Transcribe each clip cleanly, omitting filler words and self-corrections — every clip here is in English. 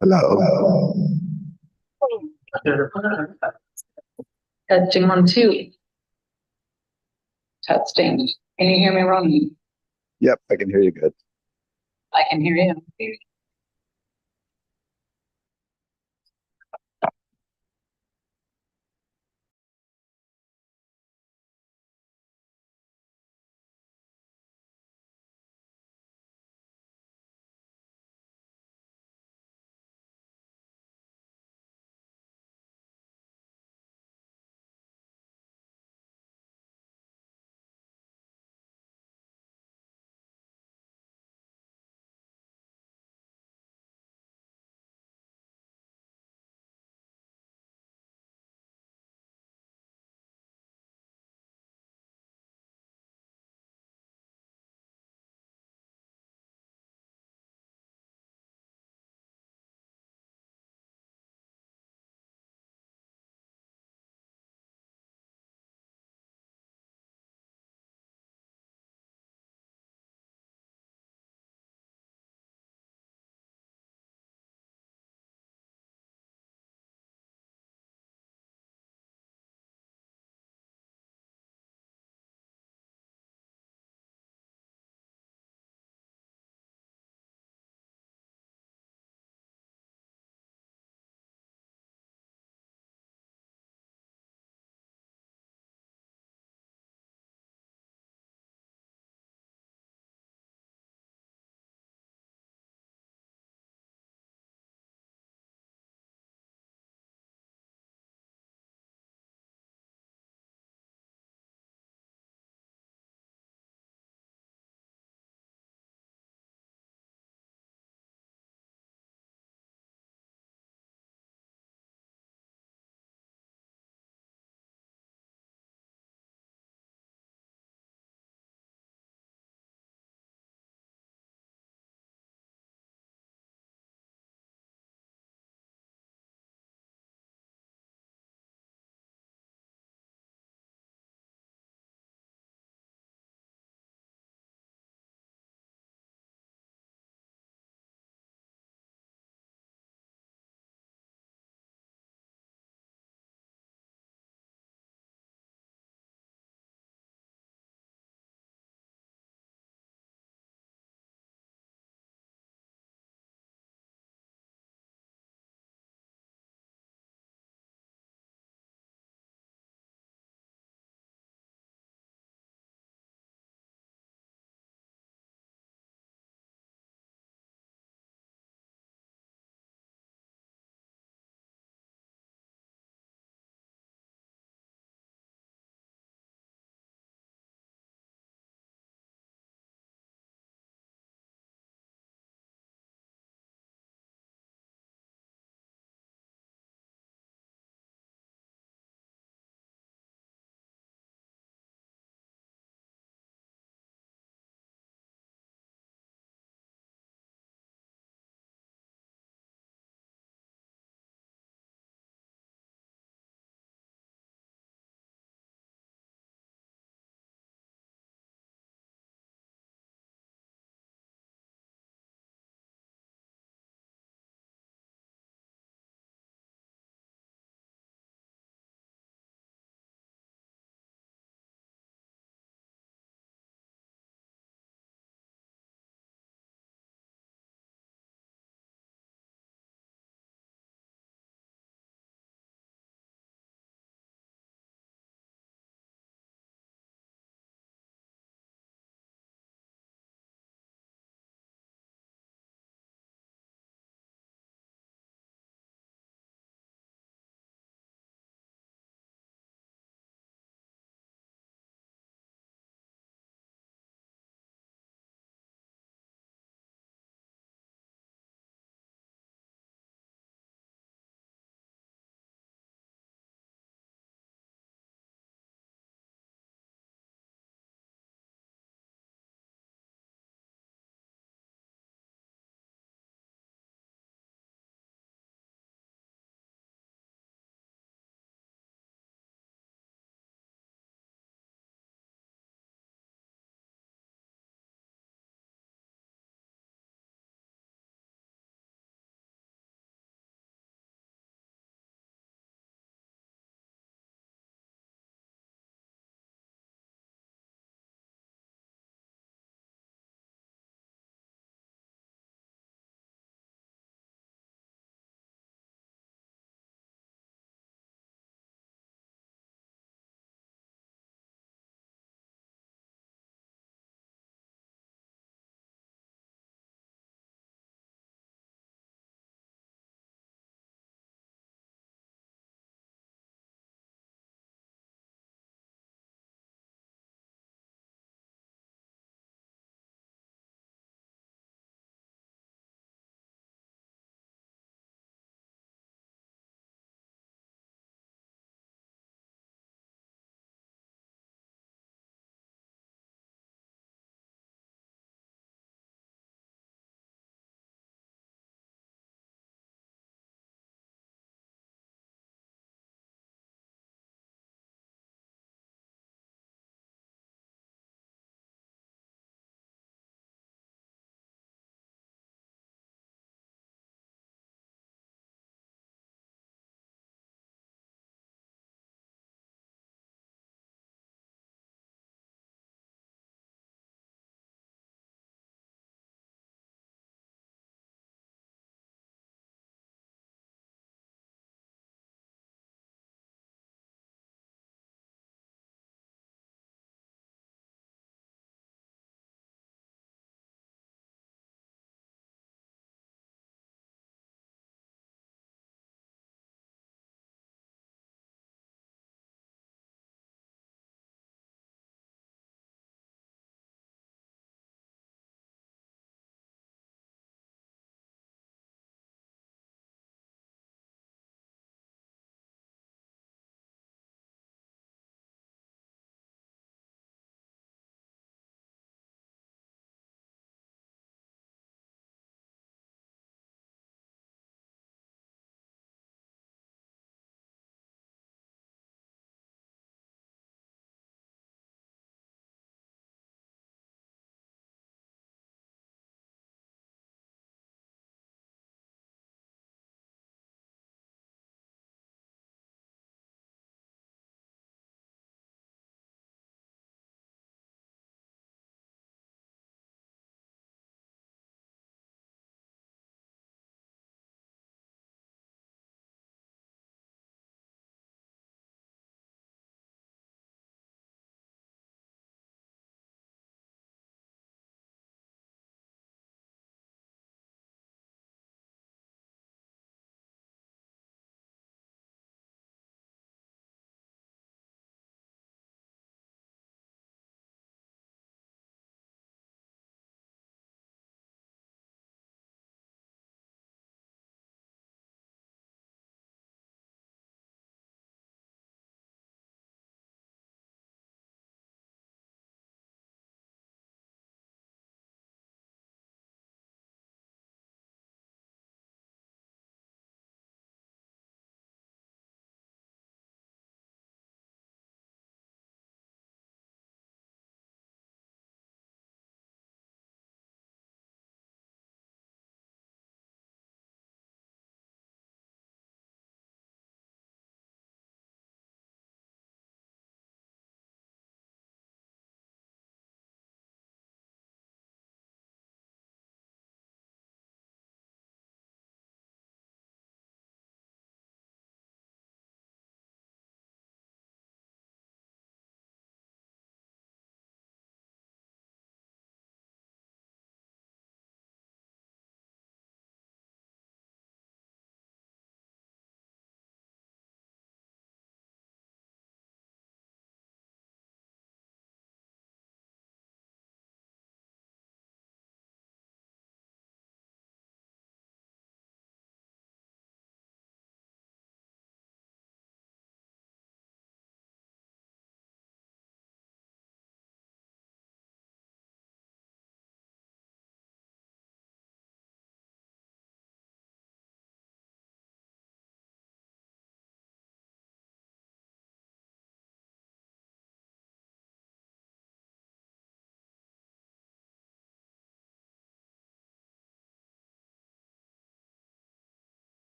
Hello. Testing 1, 2. Testing. Can you hear me, Ron? Yep, I can hear you good. I can hear you.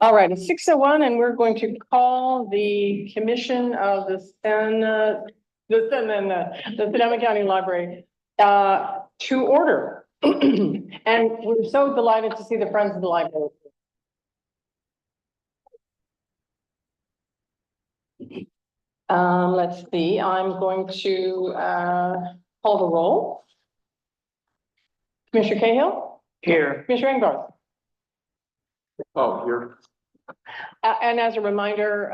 All right, it's 6:01 and we're going to call the commission of the Sonoma County Library to order. And we're so delighted to see the Friends of the Library. Let's see, I'm going to call the roll. Commissioner Cahill, Here. Commissioner Engarth. Oh, you're. And as a reminder,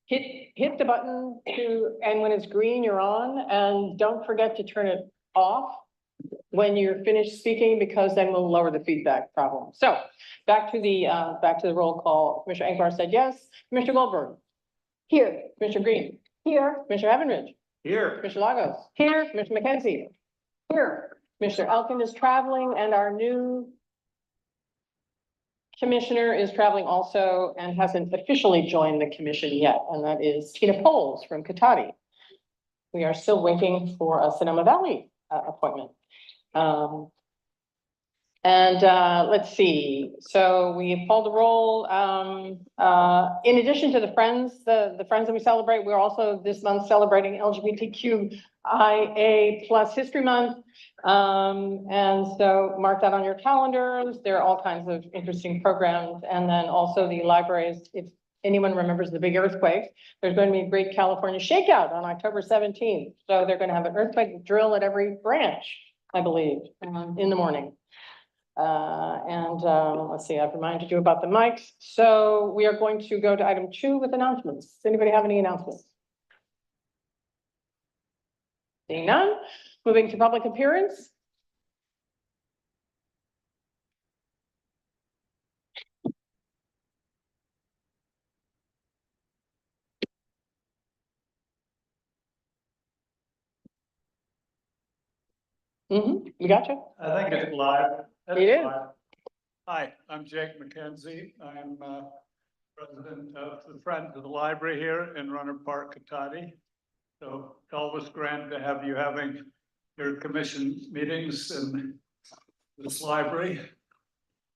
hit the button and when it's green, you're on, and don't forget to turn it off when you're finished speaking, because then we'll lower the feedback problem. So back to the roll call. Commissioner Engarth said yes. Commissioner Goldberg. Here. Commissioner Green. Here. Commissioner Evanridge. Here. Commissioner Lagos. Here. Commissioner McKenzie. Here. Commissioner Elkin is traveling, and our new commissioner is traveling also and hasn't officially joined the commission yet, and that is Tina Poles from Cotati. We are still waiting for a Sonoma Valley appointment. Let's see, so we called the roll. In addition to the Friends that we celebrate, we're also this month celebrating LGBTQIA+ History Month. And so mark that on your calendars. There are all kinds of interesting programs. And then also the libraries, if anyone remembers the big earthquake, there's going to be a great California shakeout on October 17th. So they're going to have an earthquake drill at every branch, I believe, in the morning. Let's see, I've reminded you about the mics. So we are going to go to item 2 with announcements. Does anybody have any announcements? Seeing none, moving to public appearance. You gotcha. I think it's live. It is. Hi, I'm Jake McKenzie. I'm president of the Friends of the Library here in Runner Park, Cotati. So it's always grand to have you having your commission meetings in this library.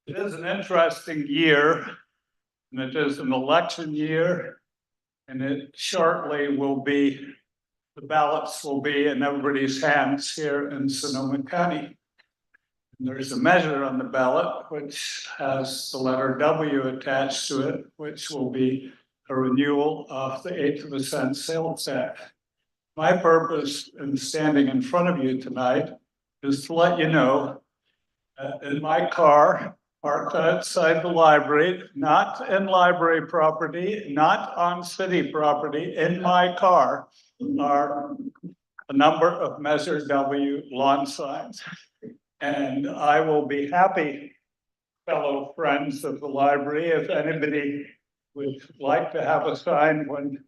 It is an interesting year, and it is an election year, and it shortly will be, the ballots will be in everybody's hands here in Sonoma County. And there's a measure on the ballot which has the letter W attached to it, which will be a renewal of the 1/8 of a cent sales tax. My purpose in standing in front of you tonight is to let you know that in my car, parked outside the library, not in library property, not on city property, in my car are a number of Measure W lawn signs. And I will be happy, fellow friends of the library, if anybody would like to have a sign when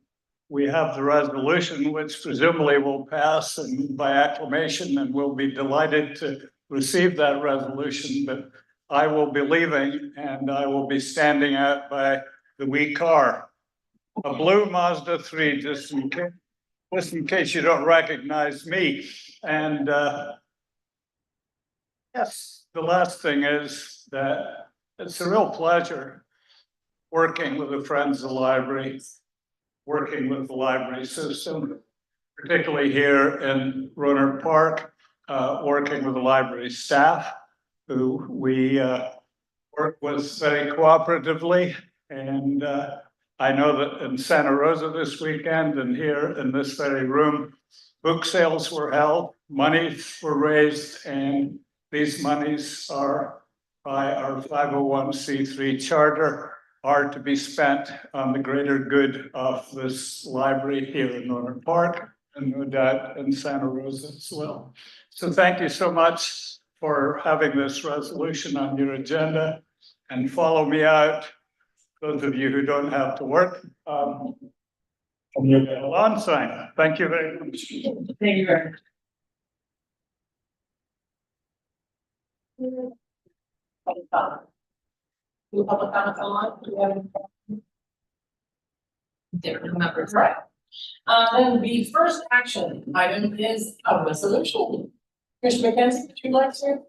we have the resolution, which presumably will pass and by acclamation, and we'll be delighted to receive that resolution. But I will be leaving and I will be standing out by the wee car, a blue Mazda 3, just in case you don't recognize me. And yes, the last thing is that it's a real pleasure working with the Friends of the Library, working with the library system, particularly here in Rohnert Park, working with the library staff, who we work with very cooperatively. And I know that in Santa Rosa this weekend and here in this very room, book sales were held, money were raised, and these monies are by our 501c3 charter are to be spent on the greater good of this library here in Rohnert Park and no doubt in Santa Rosa as well. So thank you so much for having this resolution on your agenda, and follow me out, those of you who don't have to work. You'll get a lawn sign. Thank you very much. Thank you very much. Public comments online? Do you have any? There are no members, right? Then the first action item is a resolution. Commissioner McKenzie, would you like to?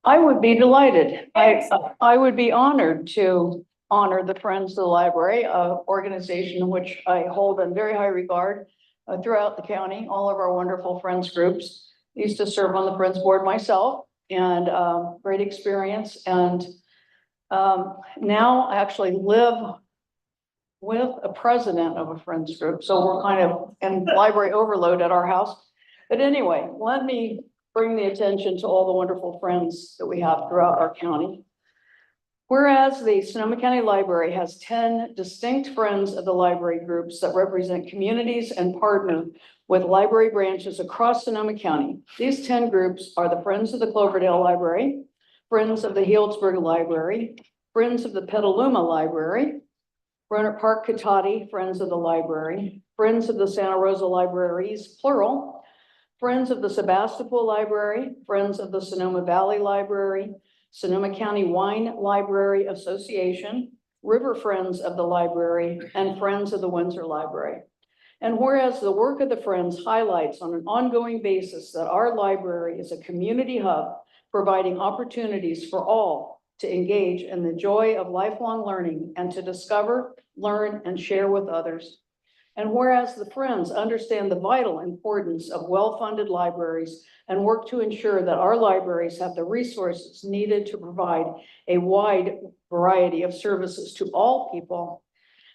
I would be delighted. I would be honored to honor the Friends of the Library, an organization which I hold in very high regard throughout the county. All of our wonderful Friends groups. Used to serve on the Friends Board myself and great experience. And now I actually live with a president of a Friends group. So we're kind of in library overload at our house. But anyway, let me bring the attention to all the wonderful friends that we have throughout our county. Whereas the Sonoma County Library has 10 distinct Friends of the Library groups that represent communities and partner with library branches across Sonoma County. These 10 groups are the Friends of the Cloverdale Library, Friends of the Healdsburg Library, Friends of the Petaluma Library, Rohnert Park Cotati, Friends of the Library, Friends of the Santa Rosa Libraries, plural, Friends of the Sebastopol Library, Friends of the Sonoma Valley Library, Sonoma County Wine Library Association, River Friends of the Library, and Friends of the Windsor Library. And whereas the work of the Friends highlights on an ongoing basis that our library is a community hub, providing opportunities for all to engage in the joy of lifelong learning and to discover, learn, and share with others. And whereas the Friends understand the vital importance of well-funded libraries and work to ensure that our libraries have the resources needed to provide a wide variety of services to all people.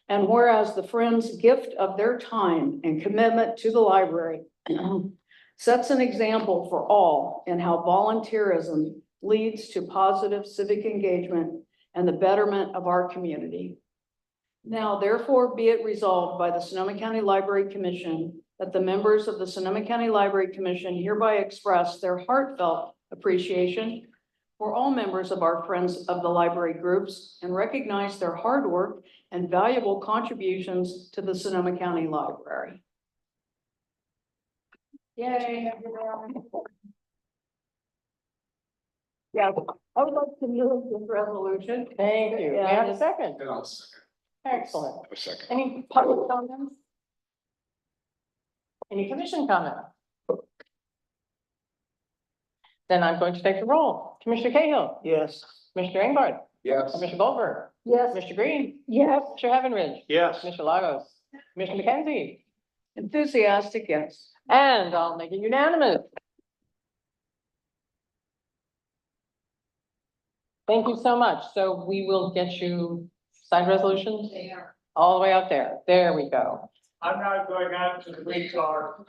And whereas the Friends' gift of their time and commitment to the library sets an example for all in how volunteerism leads to positive civic engagement and the betterment of our community. Now, therefore, be it resolved by the Sonoma County Library Commission that the members of the Sonoma County Library Commission hereby express their heartfelt appreciation for all members of our Friends of the Library groups and recognize their hard work and valuable contributions to the Sonoma County Library. Yay, everyone. Yeah, I would like to move this resolution. Thank you. May I have a second? And I'll second. Excellent. A second. Any public comments? Any commission comment? Then I'm going to take the roll. Commissioner Cahill, Yes. Commissioner Engelbart, Yes. Commissioner Goldberg, Yes. Mr. Green, Yes. Mr. Heavenridge, Yes. Mr. Lagos, Commissioner McKenzie, Enthusiastic, yes. and I'll make it unanimous. Thank you so much. So we will get you signed resolutions all the way out there. There we go. I'm not going out to the retard.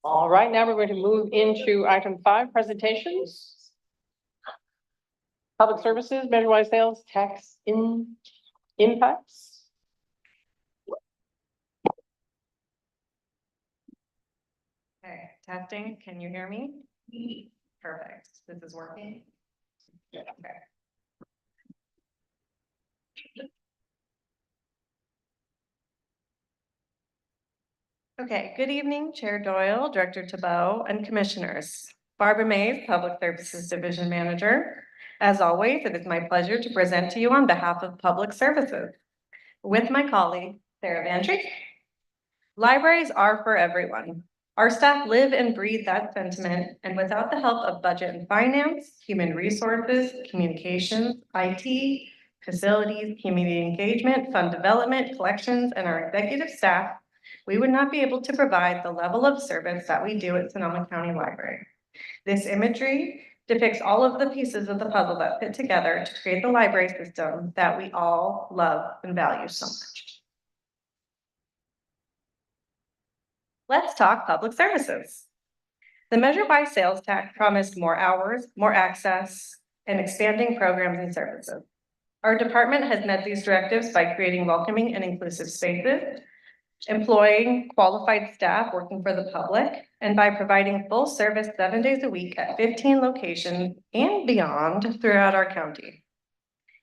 All right, now we're going to move into item 5, presentations. Public services, measure-wise sales tax impacts. Okay, testing, can you hear me? Perfect, this is working. Okay. Okay, good evening, Chair Doyle, Director Tebow, and Commissioners. Barbara Mays, Public Services Division Manager. As always, it is my pleasure to present to you on behalf of Public Services with my colleague, Sarah Van Treek. Libraries are for everyone. Our staff live and breathe that sentiment, and without the help of budget and finance, human resources, communications, IT, facilities, community engagement, fund development, collections, and our executive staff, we would not be able to provide the level of service that we do at Sonoma County Library. This imagery depicts all of the pieces of the puzzle that fit together to create the library system that we all love and value so much. Let's talk public services. The Measure by Sales Tax promised more hours, more access, and expanding programs and services. Our department has met these directives by creating welcoming and inclusive spaces, employing qualified staff working for the public, and by providing full service 7 days a week at 15 locations and beyond throughout our county.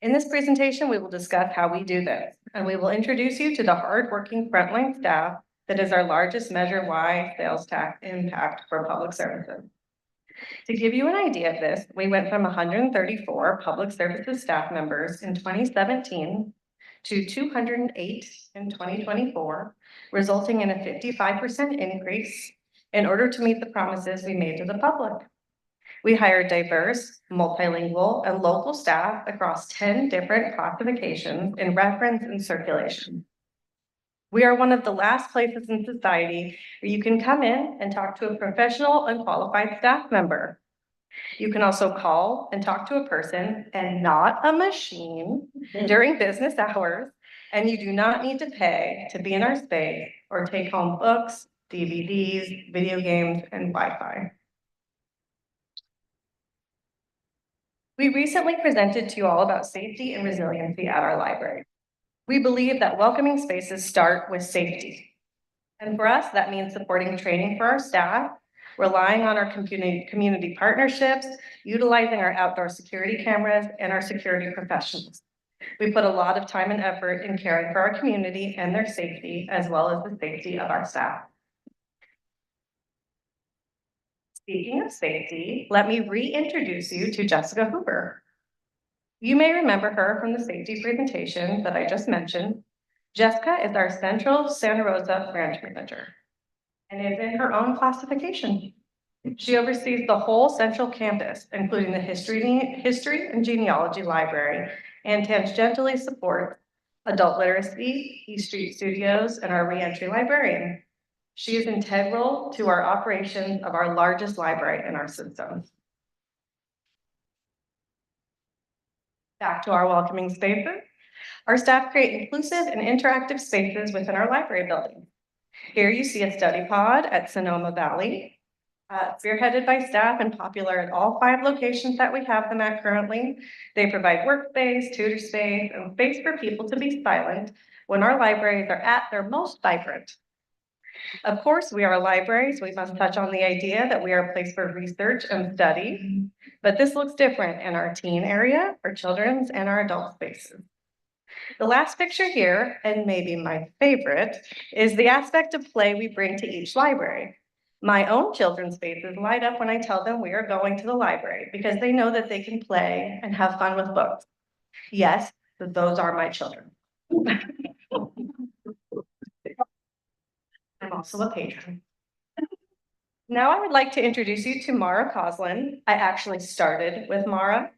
In this presentation, we will discuss how we do this, and we will introduce you to the hardworking frontline staff that is our largest Measure Y sales tax impact for public services. To give you an idea of this, we went from 134 public services staff members in 2017 to 208 in 2024, resulting in a 55% increase in order to meet the promises we made to the public. We hired diverse, multilingual, and local staff across 10 different classifications in reference and circulation. We are one of the last places in society where you can come in and talk to a professional and qualified staff member. You can also call and talk to a person and not a machine during business hours, and you do not need to pay to be in our space or take home books, DVDs, video games, and Wi-Fi. We recently presented to you all about safety and resiliency at our library. We believe that welcoming spaces start with safety. And for us, that means supporting training for our staff, relying on our community partnerships, utilizing our outdoor security cameras, and our security professionals. We put a lot of time and effort in caring for our community and their safety, as well as the safety of our staff. Speaking of safety, let me reintroduce you to Jessica Hoover. You may remember her from the safety presentation that I just mentioned. Jessica is our Central Santa Rosa branch manager and is in her own classification. She oversees the whole central campus, including the history and genealogy library, and tangentially supports adult literacy, East Street Studios, and our reentry librarian. She is integral to our operations of our largest library in our system. Back to our welcoming spaces. Our staff create inclusive and interactive spaces within our library building. Here you see a study pod at Sonoma Valley, spearheaded by staff and popular at all 5 locations that we have them at currently. They provide workspace, tutor space, and space for people to be silent when our libraries are at their most vibrant. Of course, we are a library, so we must touch on the idea that we are a place for research and study, but this looks different in our teen area, our children's, and our adult spaces. The last picture here, and maybe my favorite, is the aspect of play we bring to each library. My own children's spaces light up when I tell them we are going to the library because they know that they can play and have fun with books. Yes, those are my children. I'm also a patron. Now I would like to introduce you to Mara Coslin. I actually started with Mara,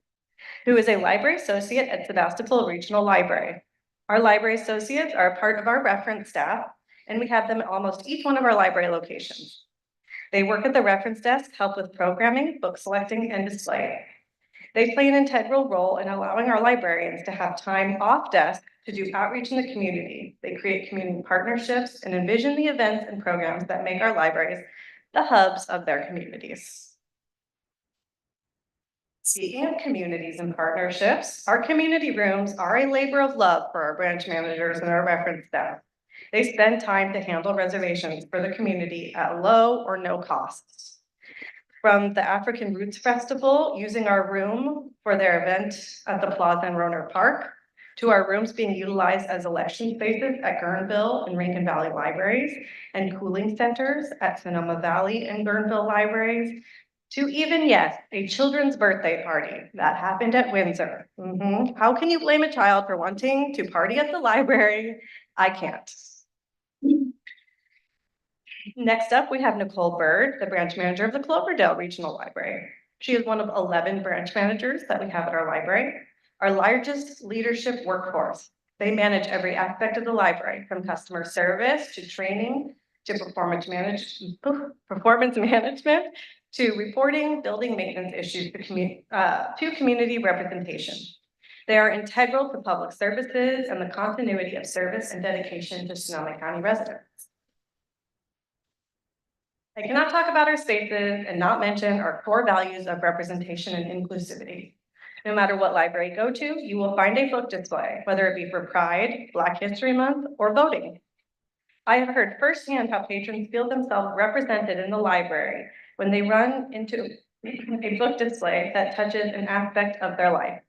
who is a library associate at Sebastopol Regional Library. Our library associates are a part of our reference staff, and we have them at almost each one of our library locations. They work at the reference desk, help with programming, book selecting, and display. They play an integral role in allowing our librarians to have time off desk to do outreach in the community. They create community partnerships and envision the events and programs that make our libraries the hubs of their communities. Speaking of communities and partnerships, our community rooms are a labor of love for our branch managers and our reference staff. They spend time to handle reservations for the community at low or no costs. From the African Roots Festival, using our room for their event at the Plaza in Rohnert Park, to our rooms being utilized as election spaces at Guerneville and Rankin Valley Libraries, and cooling centers at Sonoma Valley and Guerneville Libraries, to even, yes, a children's birthday party that happened at Windsor. How can you blame a child for wanting to party at the library? I can't. Next up, we have Nicole Bird, the branch manager of the Cloverdale Regional Library. She is one of 11 branch managers that we have at our library, our largest leadership workforce. They manage every aspect of the library, from customer service to training to performance management to reporting, building maintenance issues to community representation. They are integral to public services and the continuity of service and dedication to Sonoma County residents. I cannot talk about our spaces and not mention our core values of representation and inclusivity. No matter what library you go to, you will find a book display, whether it be for Pride, Black History Month, or voting. I have heard firsthand how patrons feel themselves represented in the library when they run into a book display that touches an aspect of their life.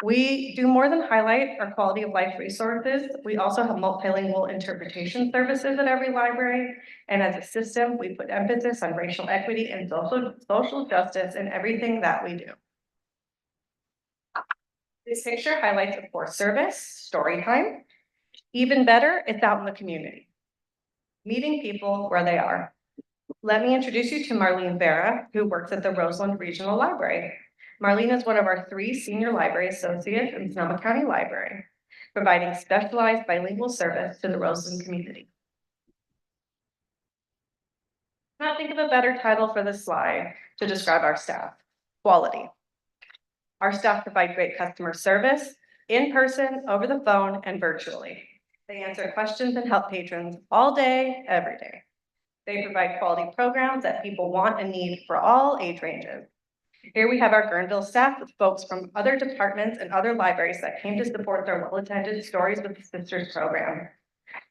We do more than highlight our quality of life resources. We also have multilingual interpretation services at every library. And as a system, we put emphasis on racial equity and social justice in everything that we do. This picture highlights a core service, story time. Even better, it's out in the community, meeting people where they are. Let me introduce you to Marlene Vera, who works at the Roseland Regional Library. Marlene is one of our 3 senior library associates in Sonoma County Library, providing specialized bilingual service to the Roseland community. Now think of a better title for this slide to describe our staff: quality. Our staff provide great customer service in person, over the phone, and virtually. They answer questions and help patrons all day, every day. They provide quality programs that people want and need for all age ranges. Here we have our Guerneville staff with folks from other departments and other libraries that came to support their well-attended Stories with the Sisters program.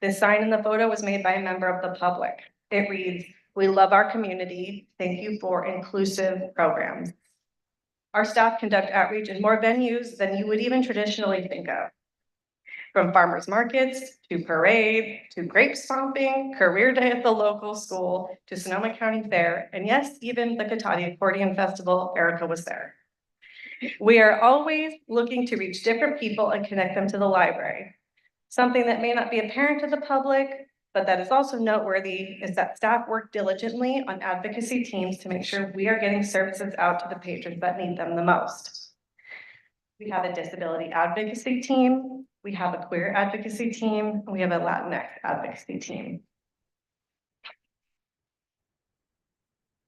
This sign in the photo was made by a member of the public. It reads, "We love our community. Thank you for inclusive programs." Our staff conduct outreach in more venues than you would even traditionally think of. From farmers markets, to parade, to grape stomping, career day at the local school, to Sonoma County Fair, and yes, even the Cotati Accordion Festival, Erica was there. We are always looking to reach different people and connect them to the library. Something that may not be apparent to the public, but that is also noteworthy, is that staff work diligently on advocacy teams to make sure we are getting services out to the patrons that need them the most. We have a disability advocacy team, we have a queer advocacy team, and we have a Latinx advocacy team.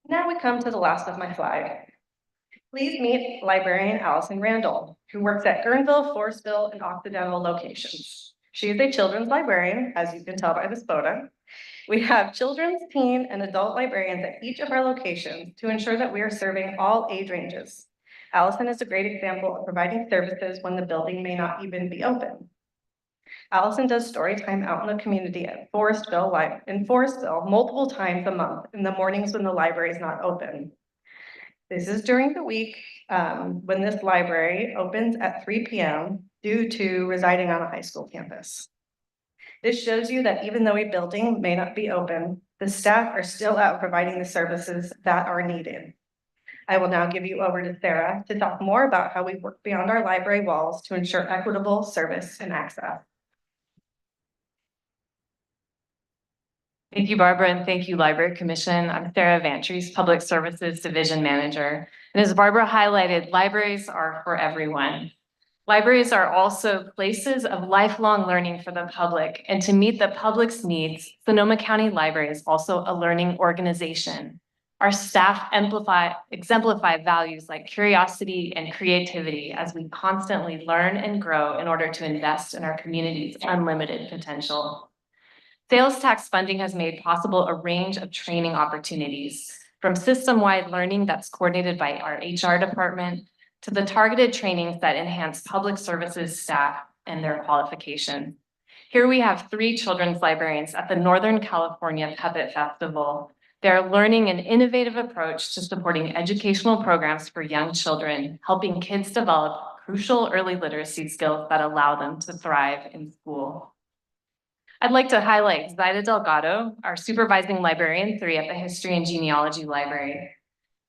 Now we come to the last of my slide. Please meet librarian Allison Randall, who works at Guerneville, Forestville, and Occidental locations. She is a children's librarian, as you can tell by this photo. We have children's, teen, and adult librarians at each of our locations to ensure that we are serving all age ranges. Allison is a great example of providing services when the building may not even be open. Allison does story time out in the community at Forestville multiple times a month in the mornings when the library is not open. This is during the week when this library opens at 3 p.m. due to residing on a high school campus. This shows you that even though a building may not be open, the staff are still out providing the services that are needed. I will now give you over to Sarah to talk more about how we work beyond our library walls to ensure equitable service and access. Thank you, Barbara, and thank you, Library Commission. I'm Sarah Vantries, Public Services Division Manager. And as Barbara highlighted, libraries are for everyone. Libraries are also places of lifelong learning for the public, and to meet the public's needs, Sonoma County Library is also a learning organization. Our staff exemplify values like curiosity and creativity as we constantly learn and grow in order to invest in our community's unlimited potential. Sales tax funding has made possible a range of training opportunities, from system-wide learning that's coordinated by our HR department to the targeted trainings that enhance public services staff and their qualification. Here we have 3 children's librarians at the Northern California Puppet Festival. They're learning an innovative approach to supporting educational programs for young children, helping kids develop crucial early literacy skills that allow them to thrive in school. I'd like to highlight Zaida Delgado, our supervising librarian 3 at the History and Genealogy Library.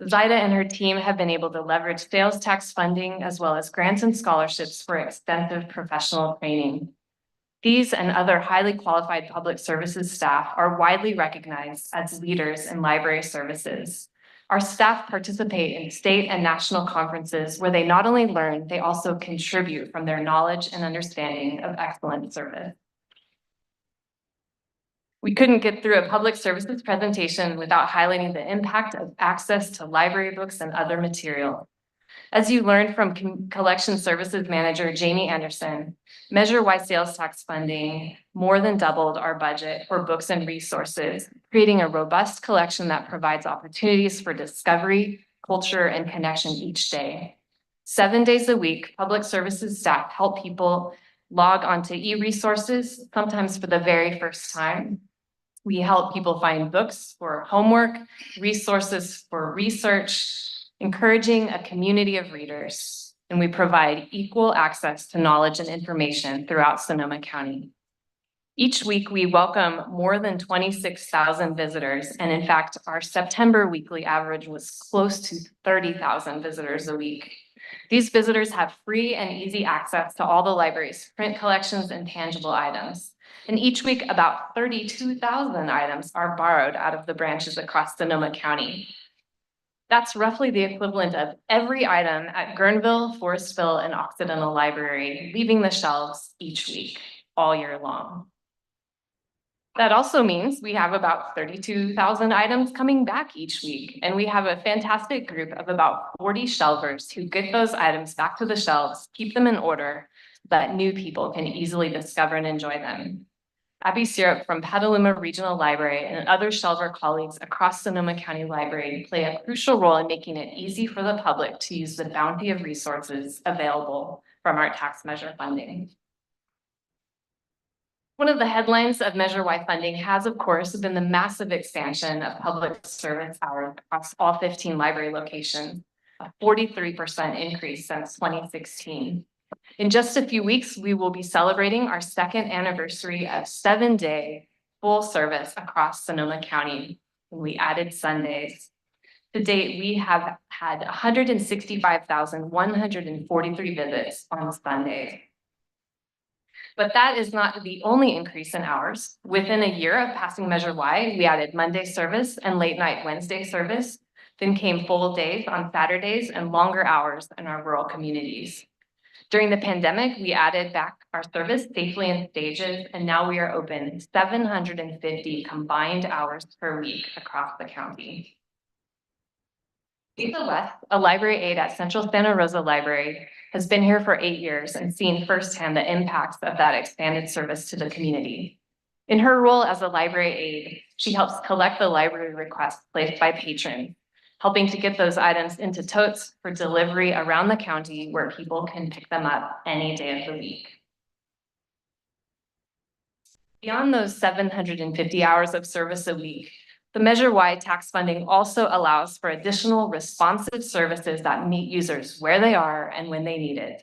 Zaida and her team have been able to leverage sales tax funding as well as grants and scholarships for extensive professional training. These and other highly qualified public services staff are widely recognized as leaders in library services. Our staff participate in state and national conferences where they not only learn, they also contribute from their knowledge and understanding of excellent service. We couldn't get through a public services presentation without highlighting the impact of access to library books and other material. As you learned from Collection Services Manager Jamie Anderson, Measure Y sales tax funding more than doubled our budget for books and resources, creating a robust collection that provides opportunities for discovery, culture, and connection each day. 7 days a week, public services staff help people log onto e-resources, sometimes for the very first time. We help people find books for homework, resources for research, encouraging a community of readers. and we provide equal access to knowledge and information throughout Sonoma County. Each week, we welcome more than 26,000 visitors, and in fact, our September weekly average was close to 30,000 visitors a week. These visitors have free and easy access to all the library's print collections and tangible items. And each week, about 32,000 items are borrowed out of the branches across Sonoma County. That's roughly the equivalent of every item at Guerneville, Forestville, and Occidental Library leaving the shelves each week, all year long. That also means we have about 32,000 items coming back each week, and we have a fantastic group of about 40 shelvers who get those items back to the shelves, keep them in order, so that new people can easily discover and enjoy them. Abby Syrup from Petaluma Regional Library and other shelver colleagues across Sonoma County Library play a crucial role in making it easy for the public to use the bounty of resources available from our tax measure funding. One of the headlines of Measure Y funding has, of course, been the massive expansion of public service hours across all 15 library locations, a 43% increase since 2016. In just a few weeks, we will be celebrating our second anniversary of 7-day full service across Sonoma County, and we added Sundays. To date, we have had 165,143 visits on Sundays. But that is not the only increase in hours. Within a year of passing Measure Y, we added Monday service and late night Wednesday service. Then came full days on Saturdays and longer hours in our rural communities. During the pandemic, we added back our service safely in stages, and now we are open 750 combined hours per week across the county. Lisa West, a library aide at Central Santa Rosa Library, has been here for 8 years and seen firsthand the impacts of that expanded service to the community. In her role as a library aide, she helps collect the library requests placed by patrons, helping to get those items into totes for delivery around the county where people can pick them up any day of the week. Beyond those 750 hours of service a week, the Measure Y tax funding also allows for additional responsive services that meet users where they are and when they need it.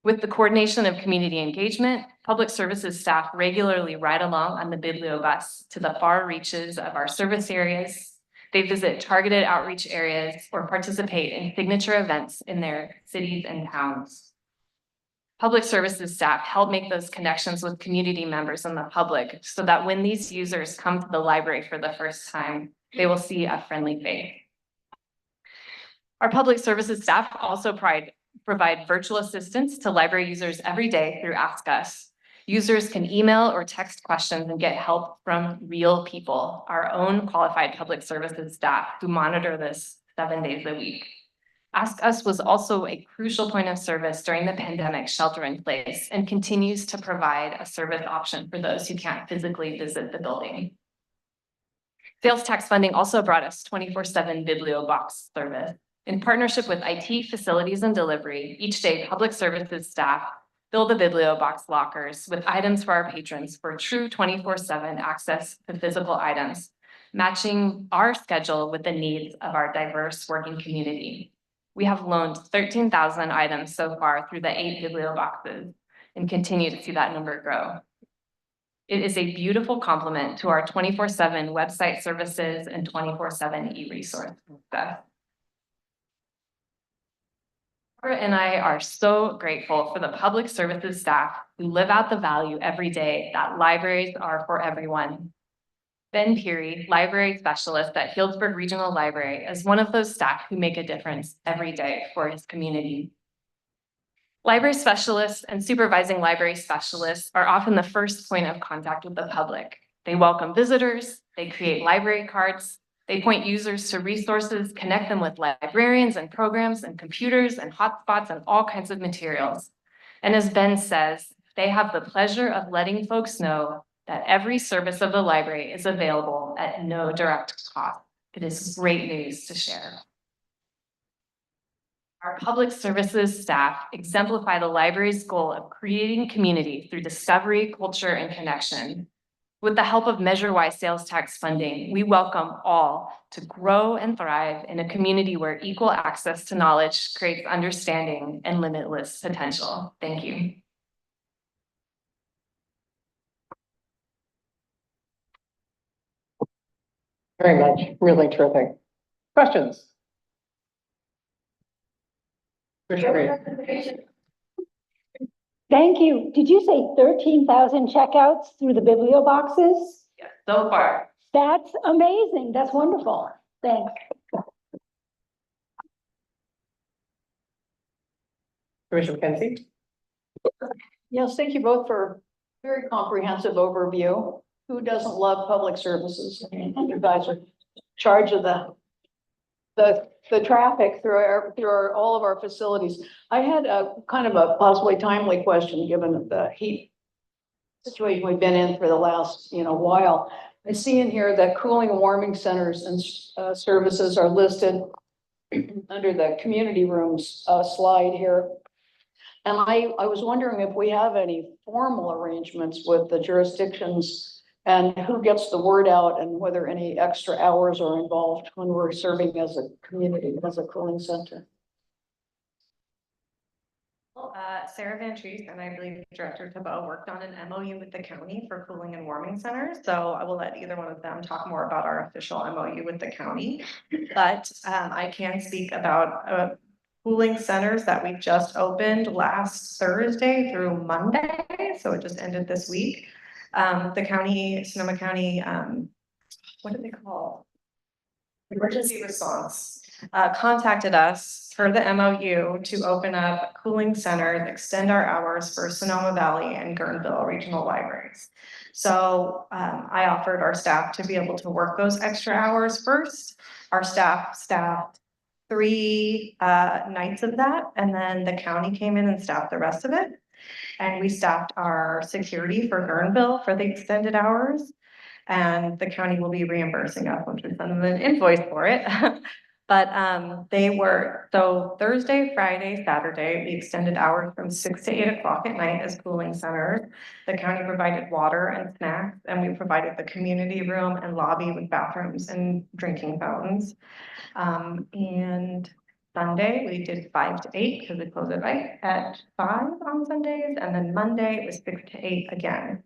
With the coordination of community engagement, public services staff regularly ride along on the Bibliobus to the far reaches of our service areas. They visit targeted outreach areas or participate in signature events in their cities and towns. Public services staff help make those connections with community members and the public so that when these users come to the library for the first time, they will see a friendly face. Our public services staff also provide virtual assistance to library users every day through Ask Us. Users can email or text questions and get help from real people, our own qualified public services staff who monitor this 7 days a week. Ask Us was also a crucial point of service during the pandemic shelter in place and continues to provide a service option for those who can't physically visit the building. Sales tax funding also brought us 24/7 Bibliobox service. In partnership with IT, facilities, and delivery, each day public services staff fill the Bibliobox lockers with items for our patrons for true 24/7 access to physical items, matching our schedule with the needs of our diverse working community. We have loaned 13,000 items so far through the 8 Biblioboxes and continue to see that number grow. It is a beautiful complement to our 24/7 website services and 24/7 e-resource stuff. Barbara and I are so grateful for the public services staff who live out the value every day that libraries are for everyone. Ben Peary, library specialist at Healdsburg Regional Library, is one of those staff who make a difference every day for his community. Library specialists and supervising library specialists are often the first point of contact with the public. They welcome visitors, they create library cards, they point users to resources, connect them with librarians and programs and computers and hotspots and all kinds of materials. And as Ben says, they have the pleasure of letting folks know that every service of the library is available at no direct cost. It is great news to share. Our public services staff exemplify the library's goal of creating community through discovery, culture, and connection. With the help of MeasureWise sales tax funding, we welcome all to grow and thrive in a community where equal access to knowledge creates understanding and limitless potential. Thank you. Very much, really terrific. Questions? Commissioner Reed. Thank you. Did you say 13,000 checkouts through the biblio boxes? Yes, so far. That's amazing. That's wonderful. Thanks. Commissioner McKenzie? Yes, thank you both for a very comprehensive overview. Who doesn't love public services? You guys are in charge of the traffic through all of our facilities. I had a kind of a possibly timely question, given the heat situation we've been in for the last, while. I see in here that cooling and warming centers and services are listed under the community rooms slide here. And I was wondering if we have any formal arrangements with the jurisdictions and who gets the word out and whether any extra hours are involved when we're serving as a community, as a cooling center. Sarah Van Treese and I believe Director Tabo worked on an MOU with the county for cooling and warming centers. So I will let either one of them talk more about our official MOU with the county. But I can speak about cooling centers that we just opened last Thursday through Monday. So it just ended this week. The county, Sonoma County, what do they call? Emergency response. Contacted us for the MOU to open up cooling centers, extend our hours for Sonoma Valley and Guerneville Regional Libraries. So I offered our staff to be able to work those extra hours first. Our staff staffed 3 nights of that, and then the county came in and staffed the rest of it. And we staffed our security for Guerneville for the extended hours. And the county will be reimbursing us once we send them an invoice for it. But they were, so Thursday, Friday, Saturday, we extended hours from 6 to 8 o'clock at night as cooling centers. The county provided water and snacks, and we provided the community room and lobby with bathrooms and drinking fountains. And Sunday, we did 5 to 8 because we closed at 5 on Sundays. And then Monday, it was 6 to 8 again.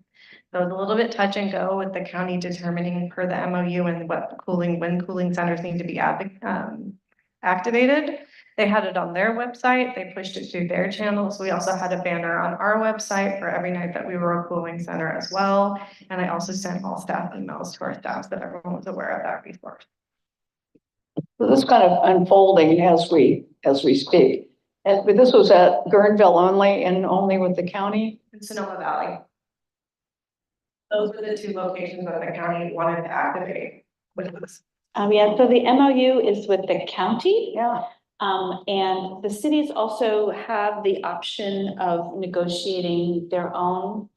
So it's a little bit touch and go with the county determining per the MOU and when cooling centers need to be activated. They had it on their website. They pushed it through their channels. We also had a banner on our website for every night that we were a cooling center as well. And I also sent all staff emails to our staff so that everyone was aware of that resource. So this kind of unfolding as we speak. But this was at Guerneville only and only with the county? In Sonoma Valley. Those were the 2 locations that the county wanted to activate with us. Yeah, so the MOU is with the county. Yeah. And the cities also have the option of negotiating their own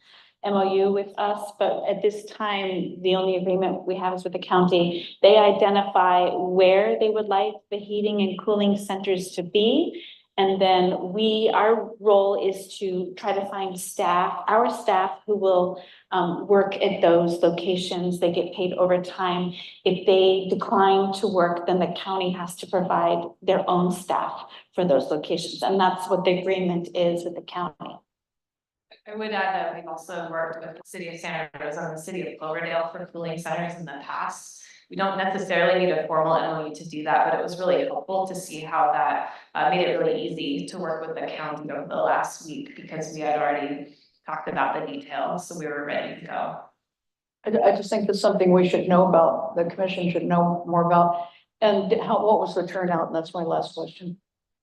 MOU with us, but at this time, the only agreement we have is with the county. They identify where they would like the heating and cooling centers to be. And then our role is to try to find our staff who will work at those locations. They get paid overtime. If they decline to work, then the county has to provide their own staff for those locations. And that's what the agreement is with the county. I would add that we've also worked with the city of Santa Rosa and the city of Cloverdale for cooling centers in the past. We don't necessarily need a formal MOU to do that, but it was really helpful to see how that made it really easy to work with the county over the last week because we had already talked about the details, so we were ready to go. I just think that's something we should know about, the commission should know more about. And what was the turnout? And that's my last question.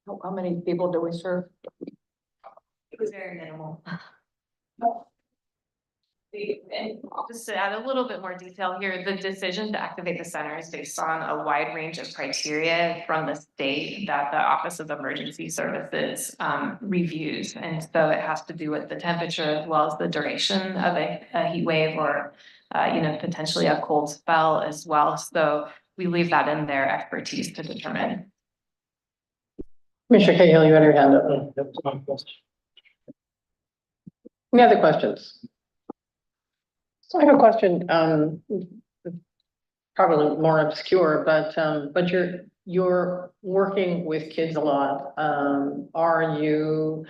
How many people do we serve? It was very minimal. And just to add a little bit more detail here, the decision to activate the center is based on a wide range of criteria from the state that the Office of Emergency Services reviews. And so it has to do with the temperature as well as the duration of a heat wave or, potentially a cold spell as well. So we leave that in their expertise to determine. Commissioner Cahill, you had your hand up. That was my question. Any other questions? So I have a question, probably more obscure, but you're working with kids a lot. Are you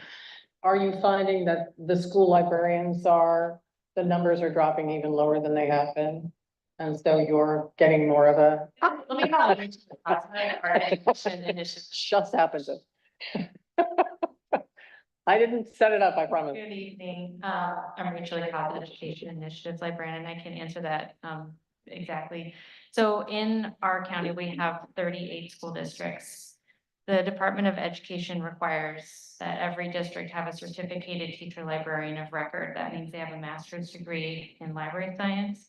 finding that the school librarians the numbers are dropping even lower than they have been? And so you're getting more of a. Let me call it. Our education initiative. Just happened to. I didn't set it up, I promise. Good evening, I'm Rachel Cobb, Education Initiatives Librarian, and I can answer that, exactly. So in our county, we have 38 school districts. The Department of Education requires that every district have a certificated teacher librarian of record. That means they have a master's degree in library science,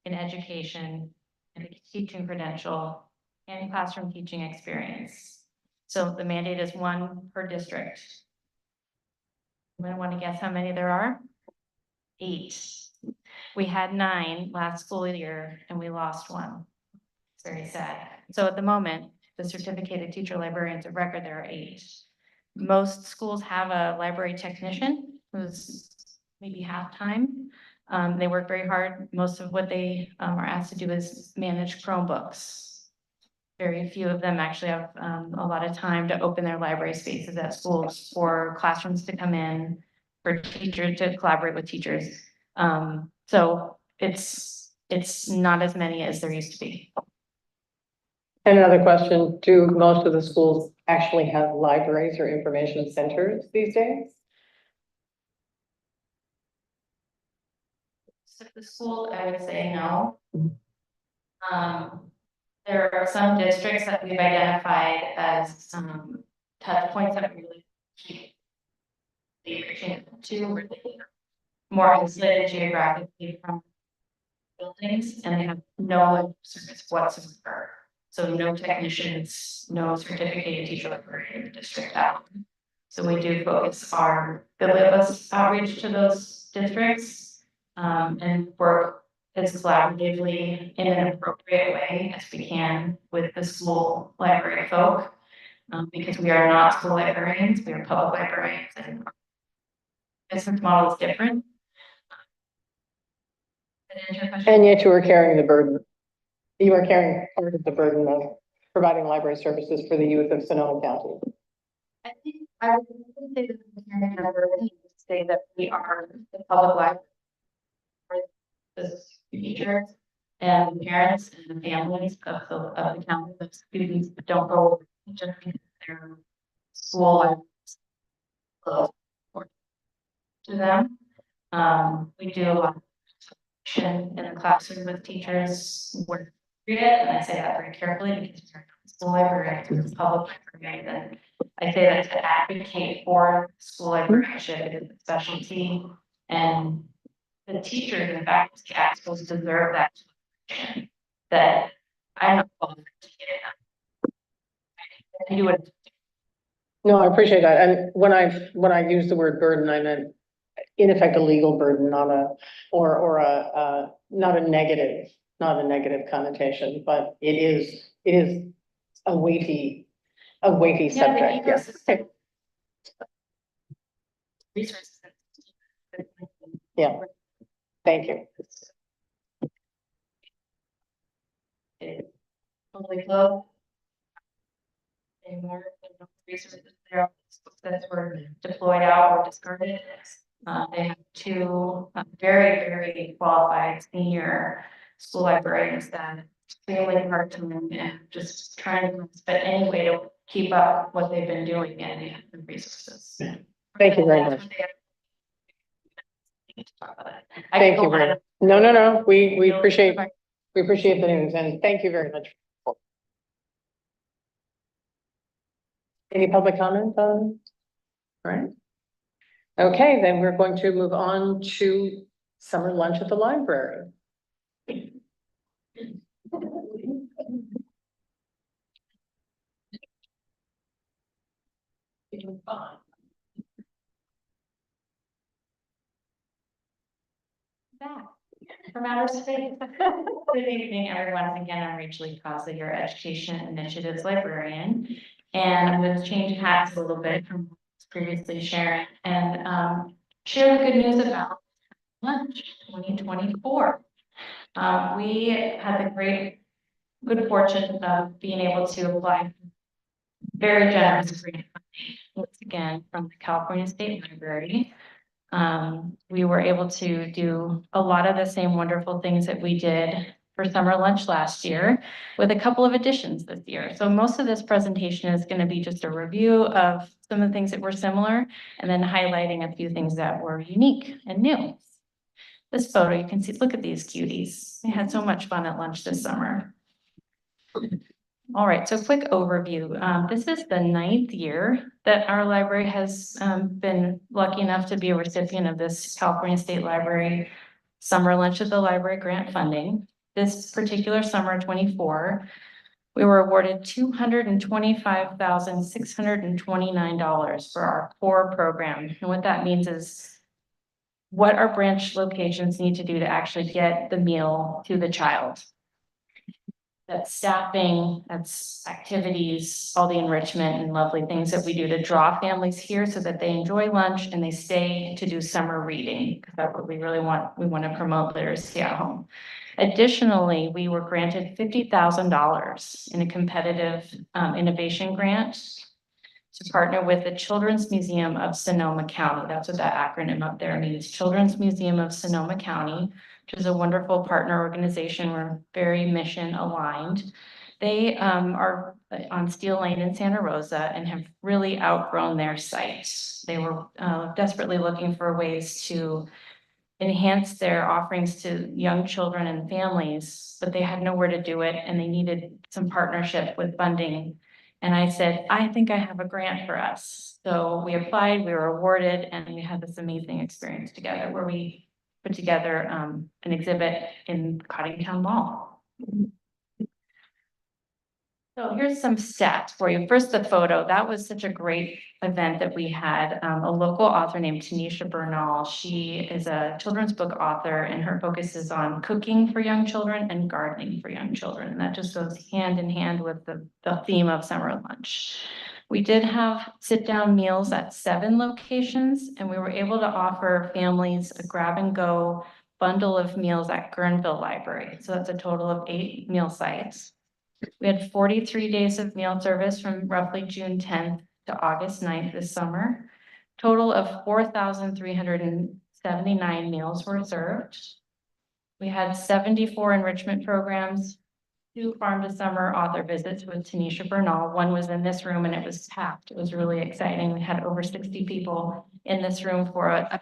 in education, and a teaching credential, and classroom teaching experience. So the mandate is 1 per district. I want to guess how many there are? 8. We had 9 last school year and we lost 1. It's very sad. So at the moment, the certificated teacher librarians of record, there are 8. Most schools have a library technician who's maybe half-time. They work very hard. Most of what they are asked to do is manage Chromebooks. Very few of them actually have a lot of time to open their library spaces at schools for classrooms to come in, for teachers to collaborate with teachers. So it's not as many as there used to be. And another question, do most of the schools actually have libraries or information centers these days? So the school, I would say no. There are some districts that we've identified as touch points that we really keep reaching to, where they are more isolated geographically from buildings, and they have no service whatsoever. So no technicians, no certificated teacher librarian in the district out. So we do focus our bibliobus outreach to those districts, and work as collaboratively in an appropriate way as we can with the school library folk. Because we are not school librarians, we are public librarians, and our business model is different. Did I answer your question? And yet you are carrying the burden. You are carrying part of the burden of providing library services for the youth of Sonoma County. I think I would say that the parent member say that we are the public library. For the teachers and the parents and the families of the county, the students that don't go just because their school life to them. We do a lot of in the classroom with teachers where read it, and I say that very carefully because we're a school library, we're a public library, and I say that to advocate for school librarianship, it is a specialty, and the teachers and faculty actually deserve that. That I'm not qualified to get it. I do it. No, I appreciate that. And when I use the word burden, I meant in effect a legal burden, not a negative connotation, but it is a weighty subject. Yes. Okay. Resources. Yeah. Thank you. Totally low. Anymore, resources there that were deployed out or discarded. They have 2 very, very qualified senior school librarians that extremely hard to move and just trying to spend any way to keep up what they've been doing and they have the resources. Thank you very much. Thank you very much. No. We appreciate the news and thank you very much. Any public comment on? All right. Okay, then we're going to move on to summer lunch at the library. Back from outer space. Good evening, everyone. Again, I'm Rachel Costa, your Education Initiatives Librarian. And I'm going to change hats a little bit from what I was previously sharing and share the good news about Lunch 2024. We had the good fortune of being able to apply very generous grant funding, once again, from the California State Library. We were able to do a lot of the same wonderful things that we did for summer lunch last year, with a couple of additions this year. So most of this presentation is going to be just a review of some of the things that were similar, and then highlighting a few things that were unique and new. This photo, you can see, look at these cuties. We had so much fun at lunch this summer. All right, so quick overview. This is the 9th year that our library has been lucky enough to be a recipient of this California State Library Summer Lunch at the Library grant funding. This particular summer, 24, we were awarded $225,629 for our core program. And what that means is what our branch locations need to do to actually get the meal to the child. That's staffing, that's activities, all the enrichment and lovely things that we do to draw families here so that they enjoy lunch and they stay to do summer reading, because that's what we really want. We want to promote literacy at home. Additionally, we were granted $50,000 in a competitive innovation grant to partner with the Children's Museum of Sonoma County. That's what that acronym up there means, Children's Museum of Sonoma County, which is a wonderful partner organization. We're very mission aligned. They are on Steel Lane in Santa Rosa and have really outgrown their site. They were desperately looking for ways to enhance their offerings to young children and families, but they had nowhere to do it and they needed some partnership with funding. And I said, I think I have a grant for us. So we applied, we were awarded, and we had this amazing experience together where we put together an exhibit in Coddingtown Mall. So here's some stats for you. First, the photo. That was such a great event that we had. A local author named Tanisha Bernal. She is a children's book author, and her focus is on cooking for young children and gardening for young children. And that just goes hand in hand with the theme of summer lunch. We did have sit-down meals at 7 locations, and we were able to offer families a grab-and-go bundle of meals at Guerneville Library. So that's a total of 8 meal sites. We had 43 days of meal service from roughly June 10th to August 9th this summer. Total of 4,379 meals were served. We had 74 enrichment programs, 2 farm to summer author visits with Tanisha Bernal. One was in this room and it was packed. It was really exciting. We had over 60 people in this room for a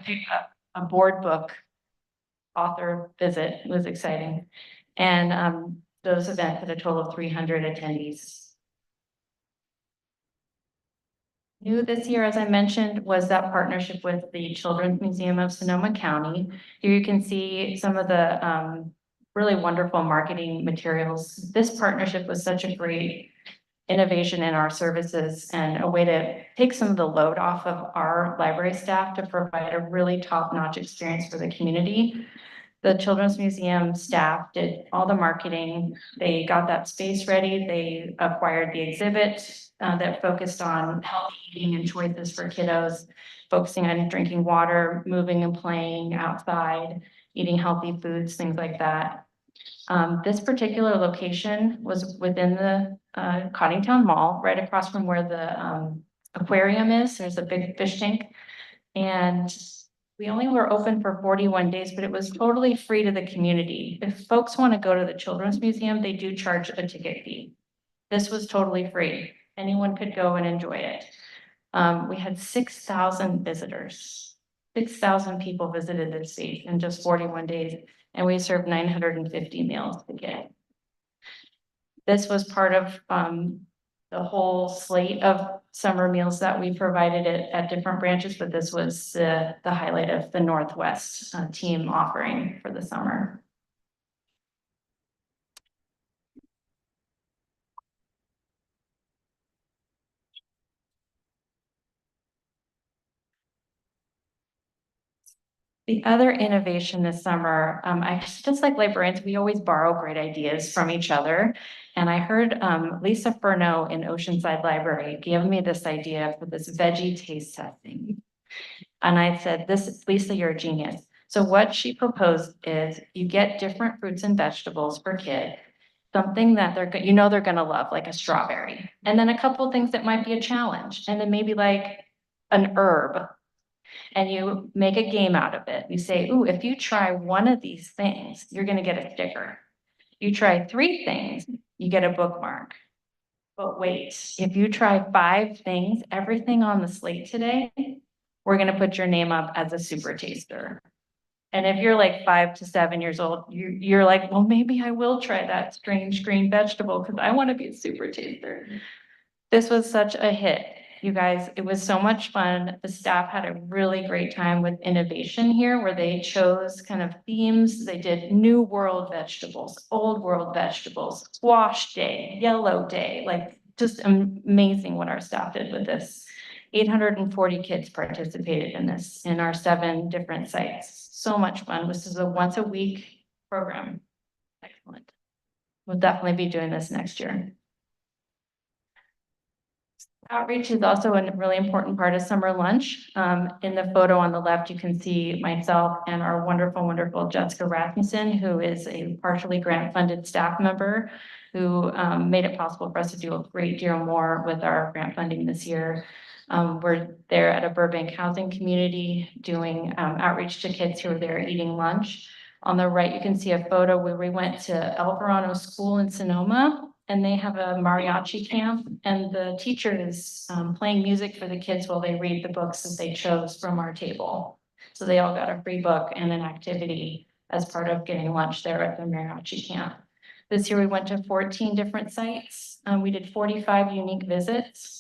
board book author visit. It was exciting. And those events had a total of 300 attendees. New this year, as I mentioned, was that partnership with the Children's Museum of Sonoma County. Here you can see some of the really wonderful marketing materials. This partnership was such a great innovation in our services and a way to take some of the load off of our library staff to provide a really top-notch experience for the community. The Children's Museum staff did all the marketing. They got that space ready. They acquired the exhibit that focused on healthy eating and choices for kiddos, focusing on drinking water, moving and playing outside, eating healthy foods, things like that. This particular location was within the Coddingtown Mall, right across from where the aquarium is. There's a big fish tank. And we only were open for 41 days, but it was totally free to the community. If folks want to go to the Children's Museum, they do charge a ticket fee. This was totally free. Anyone could go and enjoy it. We had 6,000 visitors. 6,000 people visited this space in just 41 days, and we served 950 meals a day. This was part of the whole slate of summer meals that we provided at different branches, but this was the highlight of the Northwest team offering for the summer. The other innovation this summer, just like librarians, we always borrow great ideas from each other. And I heard Lisa Furneaux in Oceanside Library give me this idea for this veggie taste testing. And I said, Lisa, you're a genius. So what she proposed is you get different fruits and vegetables per kid. Something that they're gonna love, like a strawberry, and then a couple things that might be a challenge, and then maybe like an herb. And you make a game out of it. You say, ooh, if you try one of these things, you're gonna get a sticker. You try 3 things, you get a bookmark. But wait, if you try 5 things, everything on the slate today, we're gonna put your name up as a super taster. And if you're like 5 to 7 years old, you're like, well, maybe I will try that strange green vegetable because I want to be a super taster. This was such a hit, you guys. It was so much fun. The staff had a really great time with innovation here where they chose kind of themes. They did new world vegetables, old world vegetables, squash day, yellow day, like just amazing what our staff did with this. 840 kids participated in this in our 7 different sites. So much fun. This is a once a week program. Excellent. We'll definitely be doing this next year. Outreach is also a really important part of summer lunch. In the photo on the left, you can see myself and our wonderful, wonderful Jessica Rasmussen, who is a partially grant-funded staff member who made it possible for us to do a great deal more with our grant funding this year. We're there at a Burbank housing community doing outreach to kids who are there eating lunch. On the right, you can see a photo where we went to El Verano School in Sonoma, and they have a mariachi camp, and the teacher is playing music for the kids while they read the books that they chose from our table. So they all got a free book and an activity as part of getting lunch there at the mariachi camp. This year we went to 14 different sites. We did 45 unique visits.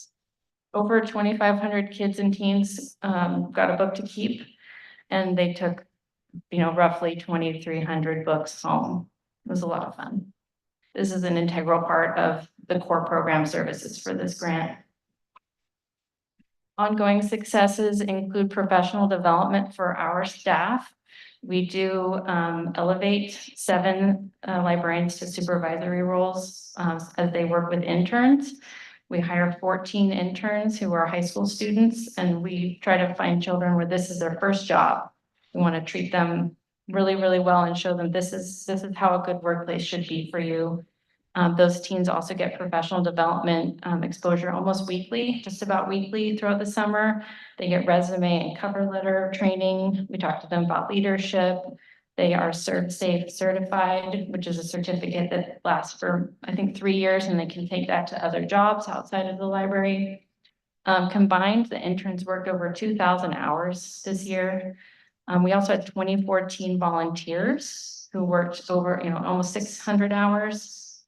Over 2,500 kids and teens got a book to keep, and they took, roughly 2,300 books home. It was a lot of fun. This is an integral part of the core program services for this grant. Ongoing successes include professional development for our staff. We do elevate 7 librarians to supervisory roles as they work with interns. We hire 14 interns who are high school students, and we try to find children where this is their first job. We want to treat them really, really well and show them this is how a good workplace should be for you. Those teens also get professional development exposure almost weekly, just about weekly throughout the summer. They get resume and cover letter training. We talk to them about leadership. They are ServSafe certified, which is a certificate that lasts for, I think, 3 years, and they can take that to other jobs outside of the library. Combined, the interns worked over 2,000 hours this year. We also had 2014 volunteers who worked over, almost 600 hours.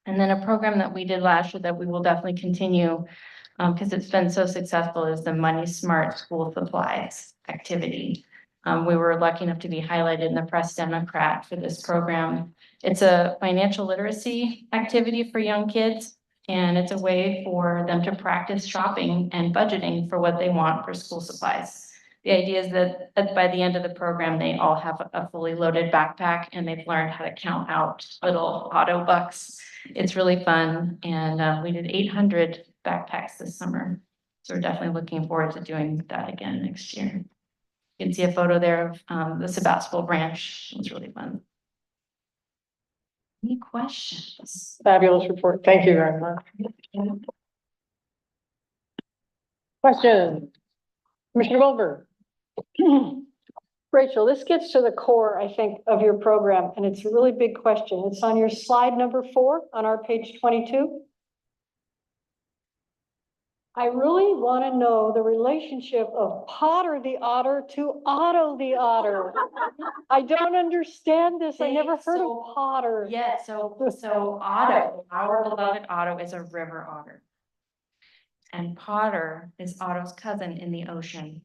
And then a program that we did last year that we will definitely continue because it's been so successful is the Money Smart School Supplies activity. We were lucky enough to be highlighted in the Press Democrat for this program. It's a financial literacy activity for young kids, and it's a way for them to practice shopping and budgeting for what they want for school supplies. The idea is that by the end of the program, they all have a fully loaded backpack and they've learned how to count out little auto bucks. It's really fun, and we did 800 backpacks this summer. So we're definitely looking forward to doing that again next year. You can see a photo there of the Sebastopol branch. It was really fun. Any questions? Fabulous report. Thank you very much. Question? Commissioner Goldberg? Rachel, this gets to the core, I think, of your program, and it's a really big question. It's on your slide number 4 on our page 22. I really want to know the relationship of Potter the otter to Otto the otter. I don't understand this. I never heard of Potter. Yeah, so Otto, our beloved Otto, is a river otter. And Potter is Otto's cousin in the ocean.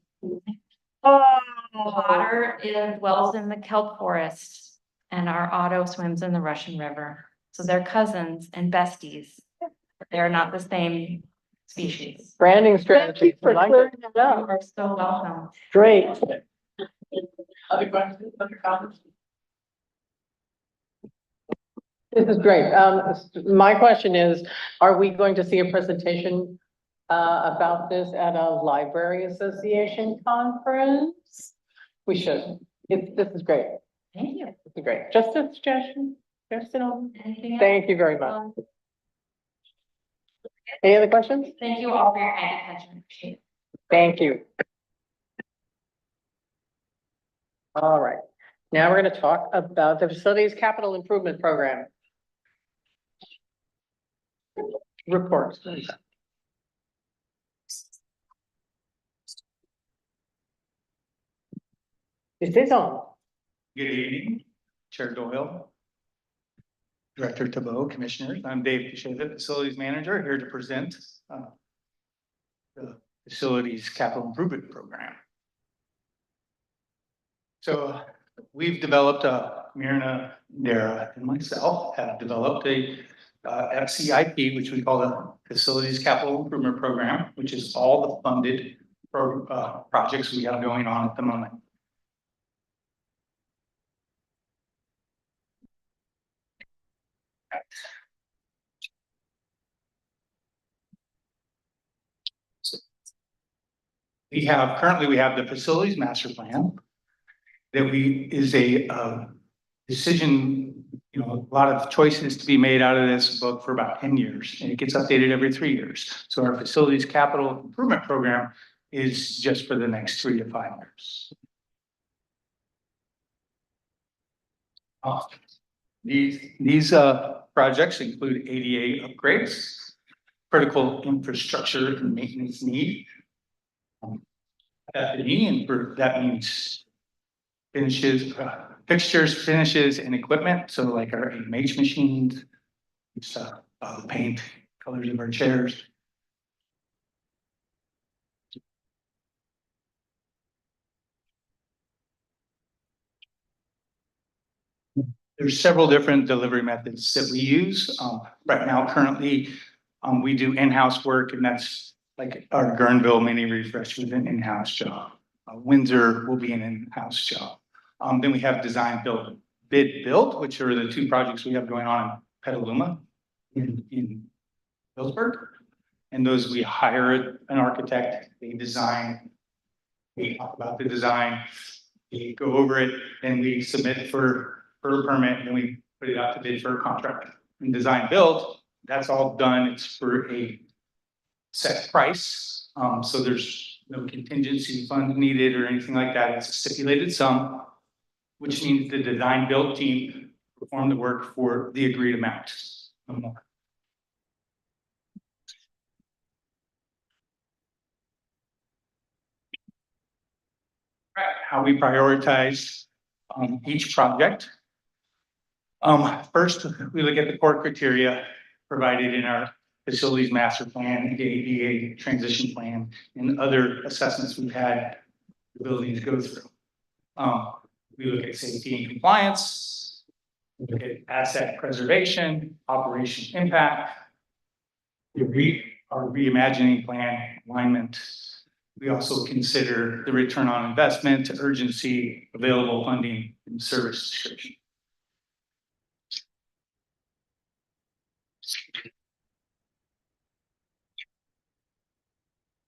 Potter dwells in the kelp forest, and our Otto swims in the Russian River. So they're cousins and besties. They're not the same species. Branding Thank strategy. you for clearing it You up. are so welcome. Great. Other questions, other comments? This is great. My question is, are we going to see a presentation about this at a library association conference? We should. This is great. Thank you. This is great. Just a suggestion, just an, Anything else? thank you very much. Any other questions? Thank you all for your kind attention. Appreciate it. Thank you. All right, now we're going to talk about the Facilities Capital Improvement Program. Report. This is on. Good evening, Chair Doyle, Director Tebow, Commissioners. I'm Dave Teixeira, Facilities Manager, here to present the Facilities Capital Improvement Program. So we've developed, Myrna, Dara, and myself have developed a FCIP, which we call the Facilities Capital Improvement Program, which is all the funded projects we have going on at the moment. Currently we have the Facilities Master Plan that is a decision, a lot of choices to be made out of this book for about 10 years, and it gets updated every 3 years. So our Facilities Capital Improvement Program is just for the next 3 to 5 years. These projects include ADA upgrades, critical infrastructure and maintenance need, F&E, and that means fixtures, finishes, and equipment. So like our AMH machines, stuff, the paint, colors of our chairs. There's several different delivery methods that we use. Right now, currently, we do in-house work, and that's like our Guerneville mini refresh was an in-house job. Windsor will be an in-house job. Then we have design, build, bid, build, which are the 2 projects we have going on in Petaluma in Hillsburg. And those we hire an architect, they design, we talk about the design, we go over it, and we submit for a permit, and then we put it out to bid for a contract. And design build, that's all done. It's for a set price. So there's no contingency fund needed or anything like that. It's a stipulated sum, which means the design build team perform the work for the agreed amount. No more. How we prioritize each project. First, we look at the core criteria provided in our Facilities Master Plan, the ADA Transition Plan, and other assessments we've had the buildings go through. We look at safety and compliance, we look at asset preservation, operation impact, our reimagining plan alignment. We also consider the return on investment, urgency, available funding, and service description.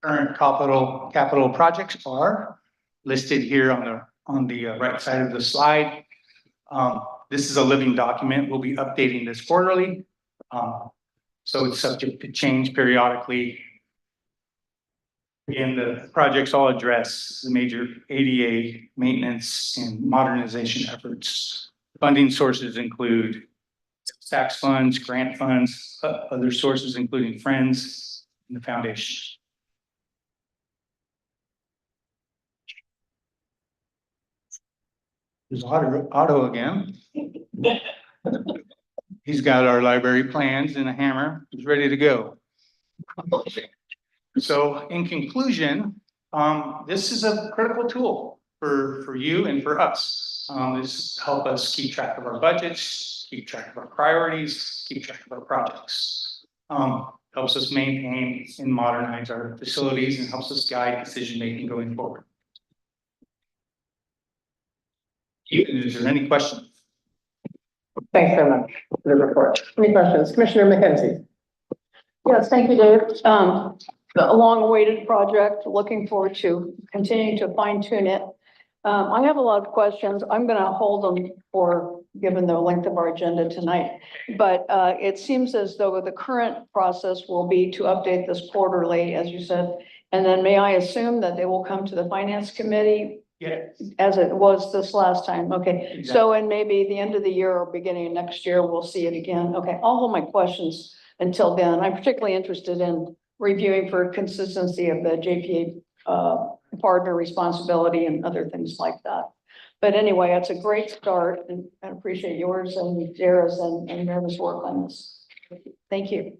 Current capital projects are listed here on the right side of the slide. This is a living document. We'll be updating this quarterly. So it's subject to change periodically. Again, the projects all address the major ADA maintenance and modernization efforts. Funding sources include tax funds, grant funds, other sources including Friends and the foundation. There's Otto again. He's got our library plans and a hammer. He's ready to go. So in conclusion, this is a critical tool for you and for us. This helps us keep track of our budgets, keep track of our priorities, keep track of our projects. Helps us maintain and modernize our facilities and helps us guide decision-making going forward. Is there any questions? Thanks very much for the report. Any questions? Commissioner McKenzie? Yes, thank you, Dave. A long-awaited project, looking forward to continuing to fine tune it. I have a lot of questions. I'm gonna hold them for, given the length of our agenda tonight. But it seems as though the current process will be to update this quarterly, as you said. And then may I assume that they will come to the finance committee Yes. as it was this last time? Okay, so in maybe the end of the year or beginning of next year, we'll see it again. Okay, I'll hold my questions until then. I'm particularly interested in reviewing for consistency of the JPA partner responsibility and other things like that. But anyway, it's a great start, and I appreciate yours and Dara's and Mira's work on this. Thank you.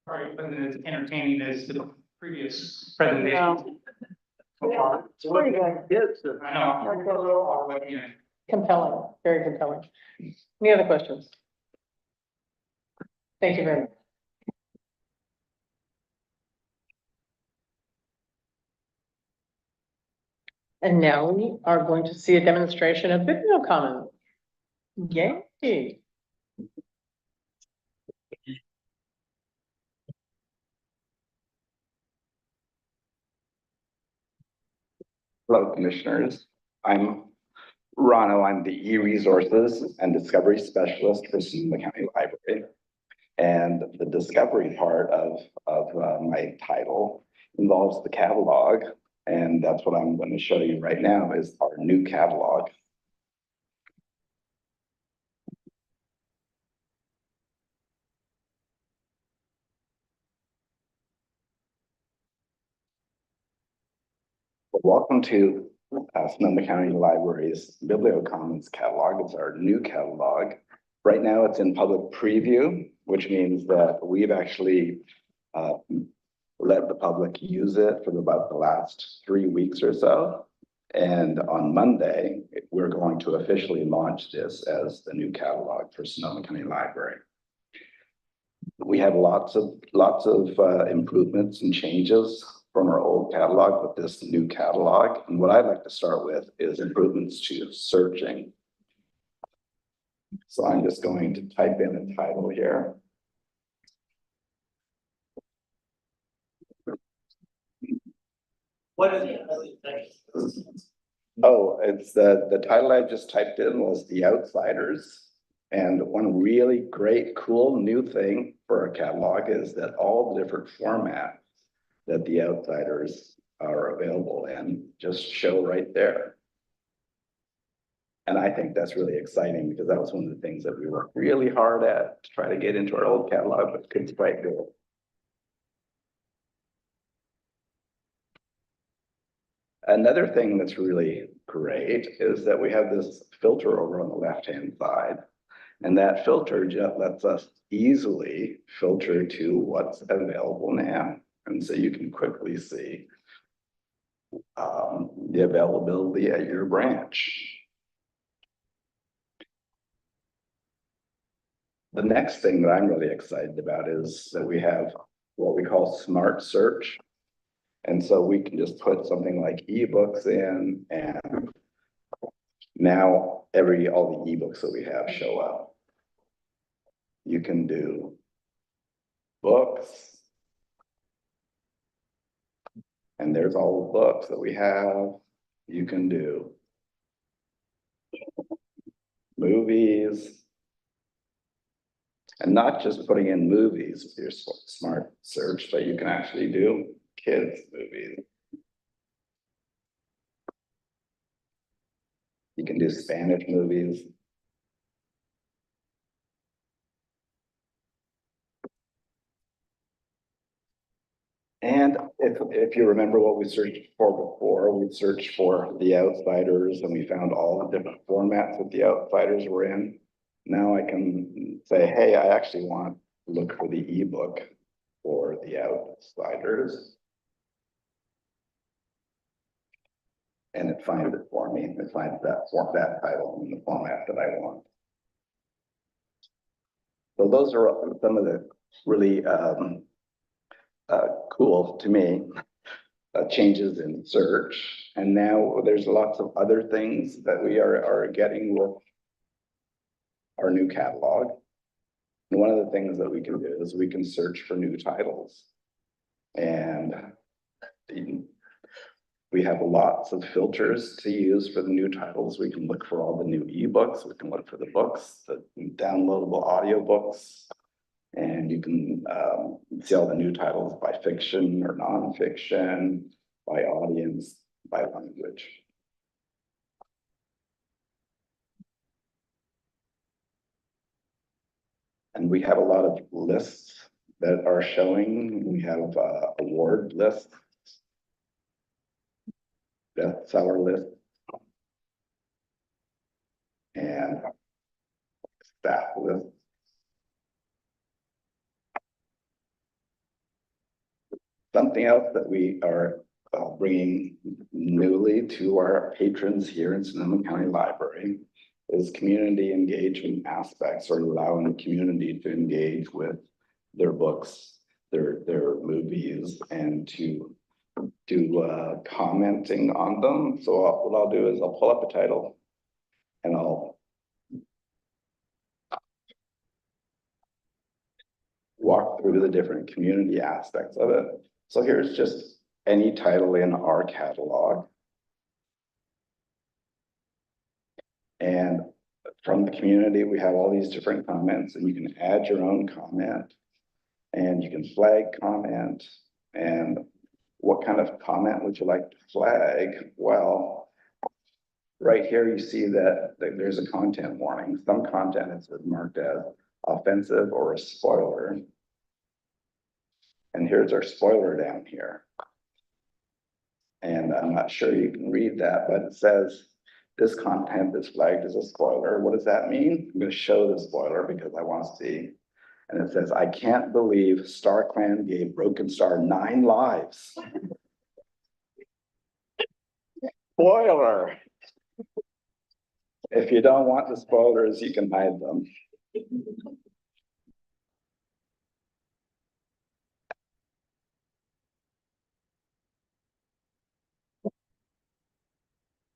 Sorry, but as entertaining as the previous presentation. Um, so far. It's pretty good. I know. But, you know, Compelling, very compelling. Any other questions? Thank you very much. And now we are going to see a demonstration of BiblioCommons. Yay. Hello, commissioners. I'm Rano. I'm the e-resources and discovery specialist for Sonoma County Library. And the discovery part of my title involves the catalog. And that's what I'm going to show you right now is our new catalog. Welcome to Sonoma County Library's BiblioCommons catalog. It's our new catalog. Right now it's in public preview, which means that we've actually let the public use it for about the last 3 weeks or so. And on Monday, we're going to officially launch this as the new catalog for Sonoma County Library. We have lots of improvements and changes from our old catalog with this new catalog. And what I'd like to start with is improvements to searching. So I'm just going to type in a title here. what is it? Oh, it's the title I just typed in was The Outsiders. And one really great, cool new thing for our catalog is that all the different formats that The Outsiders are available in just show right there. And I think that's really exciting because that was one of the things that we worked really hard at to try to get into our old catalog, but couldn't quite do it. Another thing that's really great is that we have this filter over on the left-hand side. And that filter just lets us easily filter to what's available now. And so you can quickly see the availability at your branch. The next thing that I'm really excited about is that we have what we call smart search. And so we can just put something like ebooks in, and now all the ebooks that we have show up. You can do books. And there's all the books that we have. You can do movies. And not just putting in movies with your smart search, but you can actually do kids' movies. You can do Spanish movies. And if you remember what we searched for before, we searched for The Outsiders and we found all the different formats that The Outsiders were in. Now I can say, hey, I actually want to look for the ebook for The Outsiders. And it finds it for me. It finds that title in the format that I want. So those are some of the really cool to me changes in search. And now there's lots of other things that we are getting with our new catalog. And one of the things that we can do is we can search for new titles. And We have lots of filters to use for the new titles. We can look for all the new ebooks. We can look for the books, the downloadable audiobooks. And you can see all the new titles by fiction or nonfiction, by audience, by language. And we have a lot of lists that are showing. We have award lists, bestseller list, and staff list. Something else that we are bringing newly to our patrons here in Sonoma County Library is community engagement aspects, or allowing the community to engage with their books, their movies, and to do commenting on them. So what I'll do is I'll pull up a title and I'll walk through the different community aspects of it. So here's just any title in our catalog. And from the community, we have all these different comments, and you can add your own comment, and you can flag comment. And what kind of comment would you like to flag? Well, right here, you see that there's a content warning. Some content is marked as offensive or a spoiler. And here's our spoiler down here. And I'm not sure you can read that, but it says this content is flagged as a spoiler. What does that mean? I'm going to show the spoiler because I want to see. And it says, I can't believe StarClan gave Broken Star 9 lives. Spoiler. If you don't want the spoilers, you can hide them.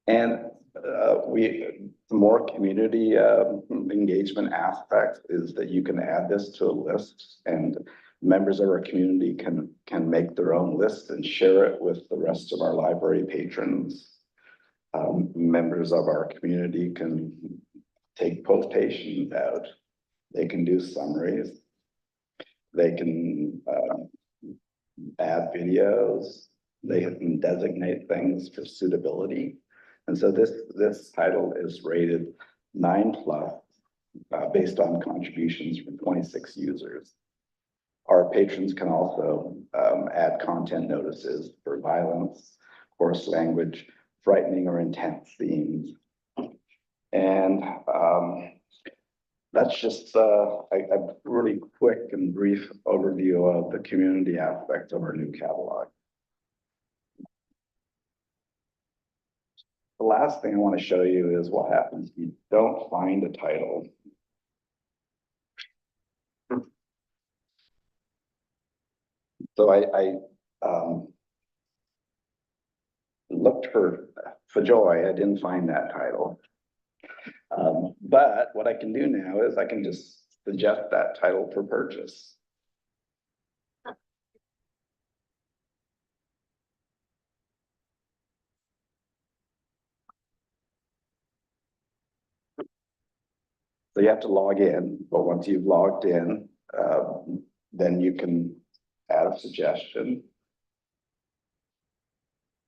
And the more community engagement aspect is that you can add this to a list, and members of our community can make their own list and share it with the rest of our library patrons. Members of our community can take quotations out. They can do summaries. They can add videos. They can designate things for suitability. And so this title is rated 9+ based on contributions from 26 users. Our patrons can also add content notices for violence, coarse language, frightening or intense themes. And that's just a really quick and brief overview of the community aspect of our new catalog. The last thing I want to show you is what happens if you don't find a title. So I looked for joy. I didn't find that title. But what I can do now is I can just suggest that title for purchase. So you have to log in, but once you've logged in, then you can add a suggestion.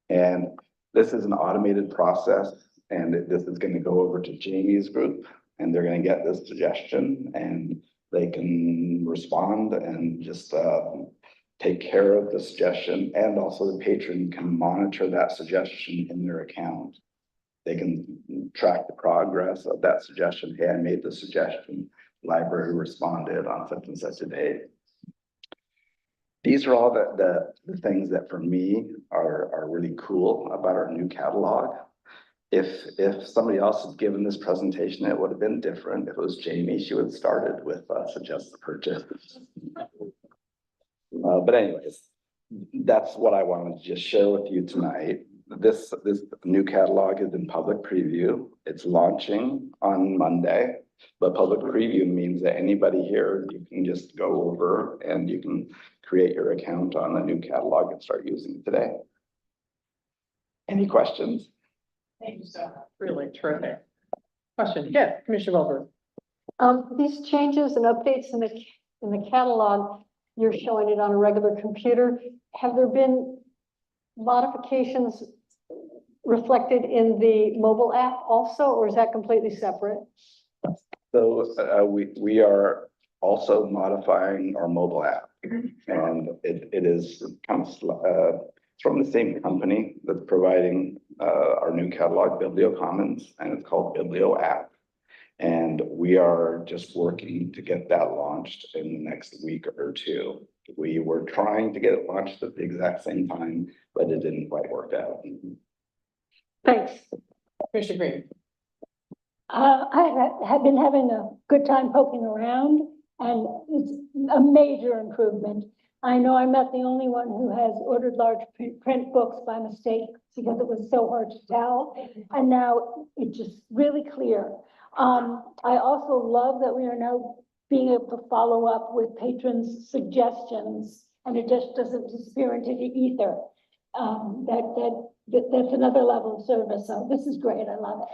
And this is an automated process, and this is going to go over to Jamie's group, and they're going to get this suggestion, and they can respond and just take care of the suggestion. And also the patron can monitor that suggestion in their account. They can track the progress of that suggestion. Hey, I made the suggestion. Library responded on such and such a date. These are all the things that for me are really cool about our new catalog. If somebody else had given this presentation, it would have been different. If it was Jamie, she would have started with suggest the purchase. But anyways, that's what I wanted to just share with you tonight. This new catalog is in public preview. It's launching on Monday, but public preview means that anybody here, you can just go over and you can create your account on the new catalog and start using it today. Any questions? Thank you so much. Really terrific. Question, yes, Commissioner Wilbur. These changes and updates in the catalog, you're showing it on a regular computer. Have there been modifications reflected in the mobile app also, or is that completely separate? So we are also modifying our mobile app. And it is kind of, it's from the same company that's providing our new catalog, Bibliocommons, and it's called Biblio App. And we are just working to get that launched in the next week or two. We were trying to get it launched at the exact same time, but it didn't quite work out. Thanks. Commissioner Green. I have been having a good time poking around, and it's a major improvement. I know I'm not the only one who has ordered large print books by mistake because it was so hard to tell. And now it's just really clear. I also love that we are now being able to follow up with patrons' suggestions, and it just doesn't disappear into the ether. That's another level of service. So this is great. I love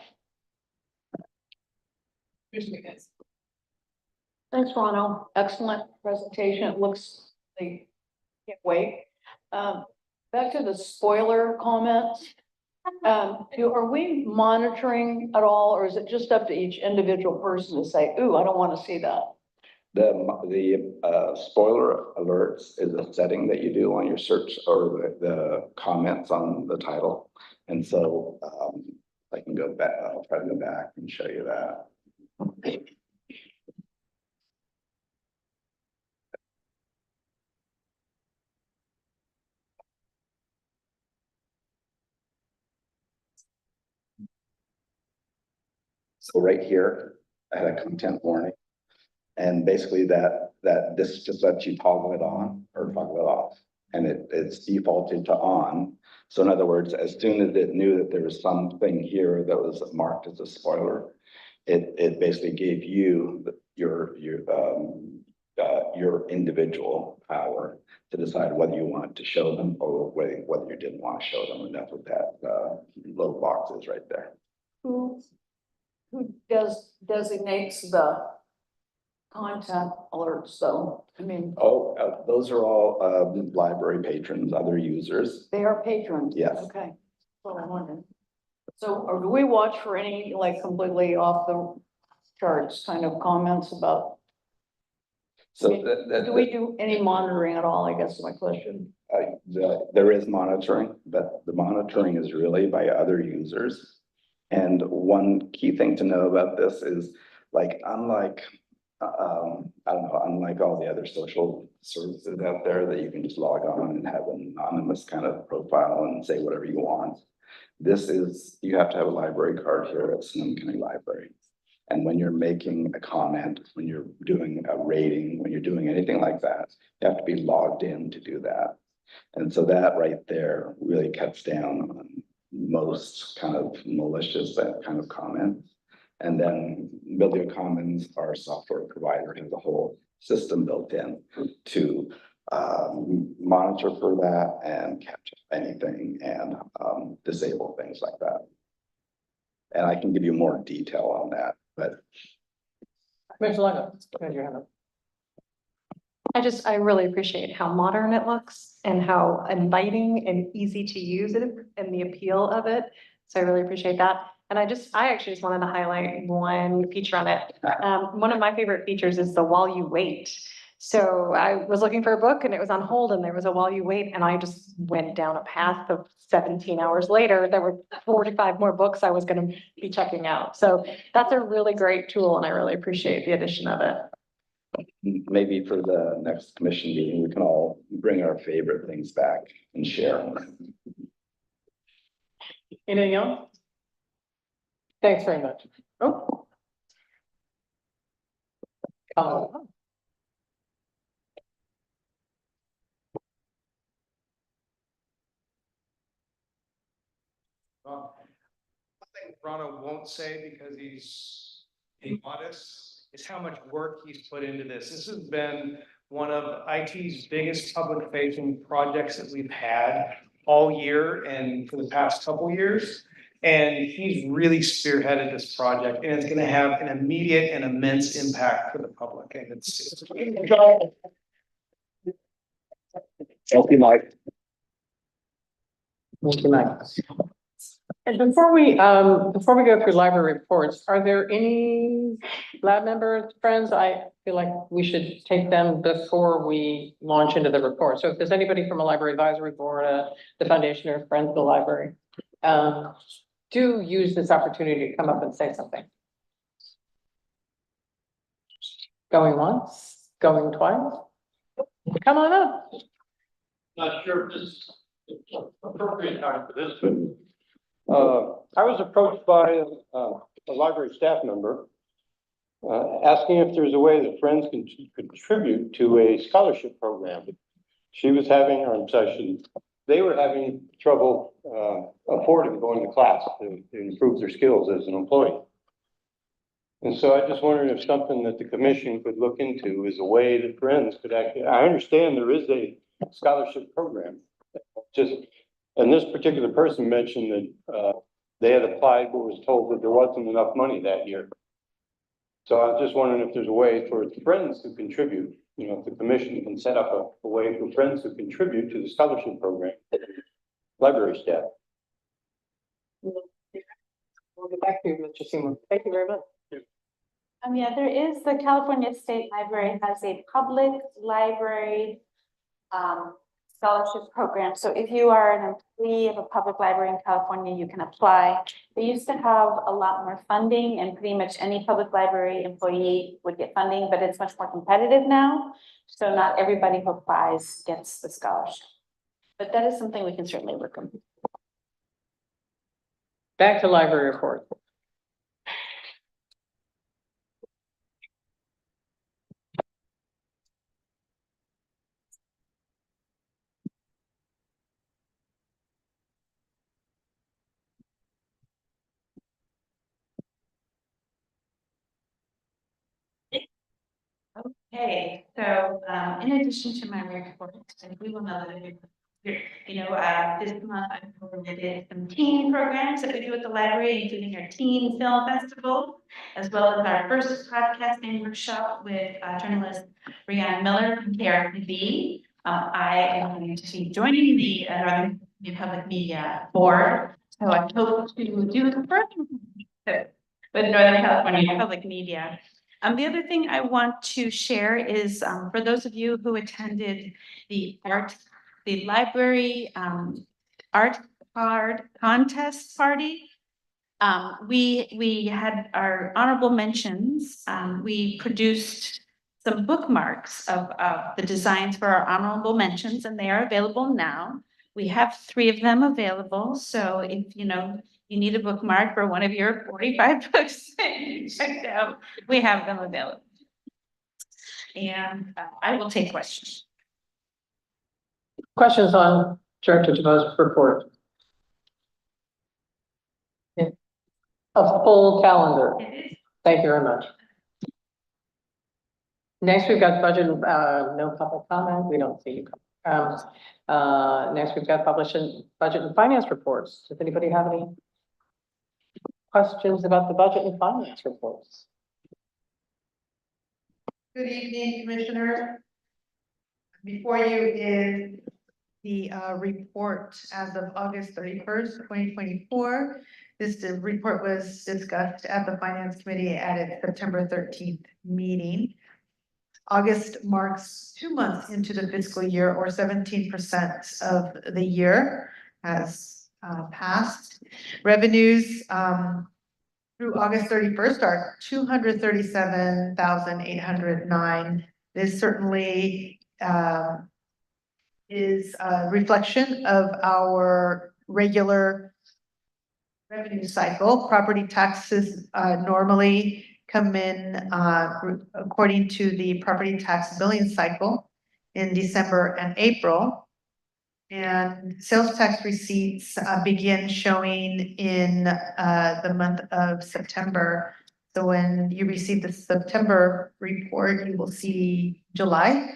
it. Commissioner McKenzie. Thanks, Ronald. Excellent presentation. It looks, they can't wait. Back to the spoiler comments. Are we monitoring at all, or is it just up to each individual person to say, ooh, I don't want to see that? The spoiler alerts is a setting that you do on your search or the comments on the title. And so I can go back, I'll try to go back and show you that. So right here, I had a content warning. And basically this just lets you toggle it on or toggle it off. And it's defaulted to on. So in other words, as soon as it knew that there was something here that was marked as a spoiler, it basically gave you your individual power to decide whether you want to show them or whether you didn't want to show them. And that's what that little box is right there. Who designates the content alerts though? I mean, Those are all library patrons, other users. they are patrons. Yes. Okay. That's what I wondered. So, or do we watch for any like completely off the charts kind of comments about, So do we do any monitoring at all, I guess is my question. there is monitoring, but the monitoring is really by other users. And one key thing to know about this is like, unlike, I don't know, unlike all the other social services out there that you can just log on and have an anonymous kind of profile and say whatever you want. This is, you have to have a library card here at Sonoma County Library. And when you're making a comment, when you're doing a rating, when you're doing anything like that, you have to be logged in to do that. And so that right there really cuts down on most kind of malicious kind of comments. And then Bibliocommons, our software provider, has a whole system built in to monitor for that and catch anything and disable things like that. And I can give you more detail on that, but. Commissioner Longo, raise your hand up. I really appreciate how modern it looks and how inviting and easy to use it and the appeal of it. So I really appreciate that. And I actually just wanted to highlight one feature on it. One of my favorite features is the while you wait. So I was looking for a book and it was on hold and there was a while you wait and I just went down a path of 17 hours later. There were 45 more books I was going to be checking out. So that's a really great tool and I really appreciate the addition of it. Maybe for the next commission meeting, we can all bring our favorite things back and share. Anything else? Thanks very much. Oh. One thing Ronald won't say because he's modest is how much work he's put into this. This has been one of IT's biggest public facing projects that we've had. all year and for the past couple years. And he's really spearheaded this project, and it's gonna have an immediate and immense impact for the public, and it's. Thank you, Mike. Thank you, Mike. And before we go through library reports, are there any lab members, friends? I feel like we should take them before we launch into the report. So if there's anybody from a library advisory board, the foundation or friends of the library, do use this opportunity to come up and say something. Going once, going twice? Come on up. Not sure if this is appropriate time for this, but I was approached by a library staff member asking if there's a way that Friends can contribute to a scholarship program. She was having, or I'm sorry, they were having trouble affording going to class to improve their skills as an employee. And so I just wondered if something that the commission could look into is a way that Friends could actually, I understand there is a scholarship program. Just, and this particular person mentioned that they had applied, but was told that there wasn't enough money that year. So I was just wondering if there's a way for Friends to contribute, you know, if the commission can set up a way for Friends to contribute to the scholarship program. Library staff. We'll get back to you, Mr. Seymour. Thank you very much. Yeah, there is, the California State Library has a public library scholarship program. So if you are an employee of a public library in California, you can apply. They used to have a lot more funding, and pretty much any public library employee would get funding, but it's much more competitive now. So not everybody who applies gets the scholarship. But that is something we can certainly work on. Back to library report. Okay, so in addition to my report, and we will know that this month I've promoted some teen programs that we do at the library, including our teen film festival, as well as our first podcasting workshop with journalist Brianne Miller from KRTV. I am going to be joining the Northern Public Media Board, so I hope to do the first with Northern California Public Media. The other thing I want to share is for those of you who attended the library art card contest party. We had our honorable mentions. We produced some bookmarks of the designs for our honorable mentions, and they are available now. We have 3 of them available. So if you need a bookmark for one of your 45 books, check it out. We have them available. And I will take questions. Questions on Director DeVos' report? Yeah. A full calendar. Thank you very much. Next, we've got budget, no public comment. We don't see you. Next, we've got budget and finance reports. Does anybody have any questions about the budget and finance reports? Good evening, Commissioner. Before you is the report as of August 31st, 2024. This report was discussed at the Finance Committee at its September 13th meeting. August marks 2 months into the fiscal year, or 17% of the year has passed. Revenues through August 31st are 237,809. This certainly is a reflection of our regular revenue cycle. Property taxes normally come in according to the property tax billing cycle in December and April. And sales tax receipts begin showing in the month of September. So when you receive the September report, you will see July.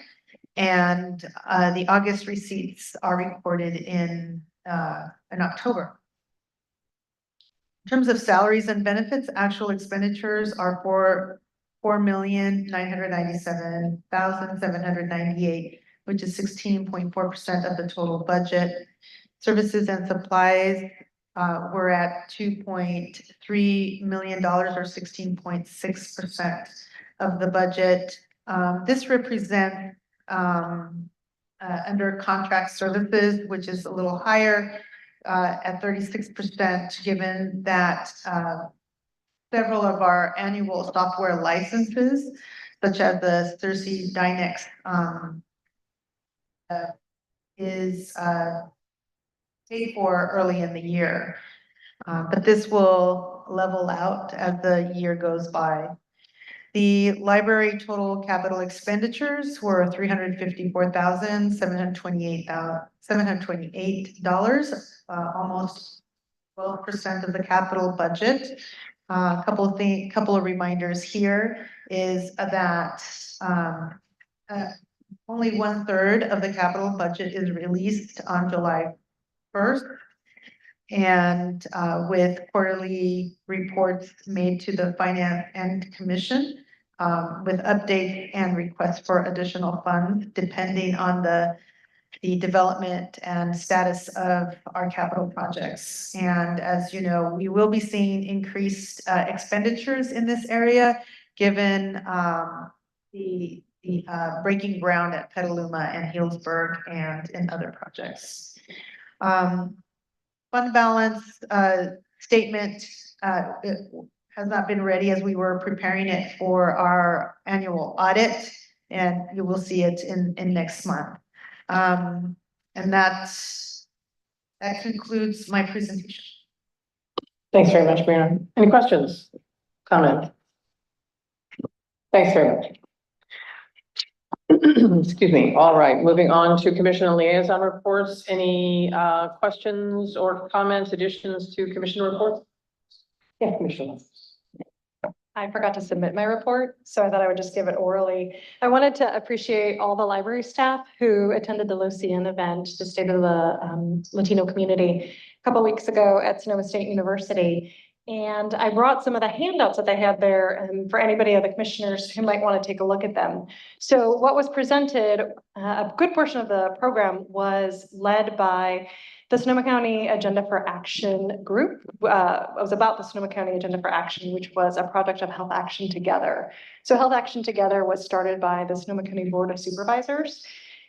And the August receipts are recorded in in October. In terms of salaries and benefits, actual expenditures are for $4,997,798, which is 16.4% of the total budget. Services and supplies were at $2.3 million or 16.6% of the budget. This represents under contract services, which is a little higher at 36%, given that several of our annual software licenses, such as the Cersei Dynex, is paid for early in the year. But this will level out as the year goes by. The library total capital expenditures were $354,728, almost 12% of the capital budget. Couple of reminders here is that only 1/3 of the capital budget is released on July 1st. And with quarterly reports made to the Finance and Commission with updates and requests for additional funds, depending on the development and status of our capital projects. And as you know, we will be seeing increased expenditures in this area, given the breaking ground at Petaluma and Healdsburg and in other projects. Fund balance statement has not been ready as we were preparing it for our annual audit, and you will see it in next month. And that concludes my presentation. Thanks very much, Brianna. Any questions? Comments? Thanks very much. Excuse me. All right, moving on to commission and liaison reports. Any questions or comments, additions to commission reports? Yeah, Commissioner. I forgot to submit my report, so I thought I would just give it orally. I wanted to appreciate all the library staff who attended the LoCN event, the State of the Latino Community, a couple weeks ago at Sonoma State University. And I brought some of the handouts that they had there for anybody of the commissioners who might want to take a look at them. So what was presented, a good portion of the program was led by the Sonoma County Agenda for Action group. It was about the Sonoma County Agenda for Action, which was a project of Health Action Together. So Health Action Together was started by the Sonoma County Board of Supervisors.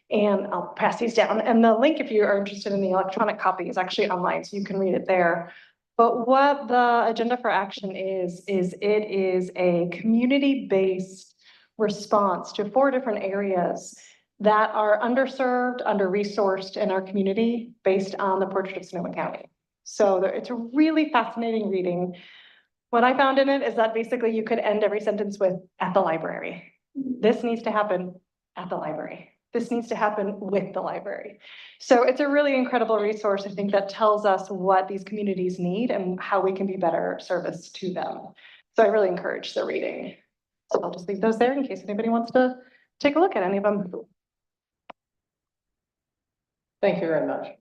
And I'll pass these down. And the link, if you are interested in the electronic copy, is actually online, so you can read it there. But what the Agenda for Action is it is a community-based response to 4 different areas that are underserved, under-resourced in our community based on the portrait of Sonoma County. So it's a really fascinating reading. What I found in it is that basically you could end every sentence with "at the library." This needs to happen at the library. This needs to happen with the library. So it's a really incredible resource, I think, that tells us what these communities need and how we can be better service to them. So I really encourage the reading. So I'll just leave those there in case anybody wants to take a look at any of them. Thank you very much.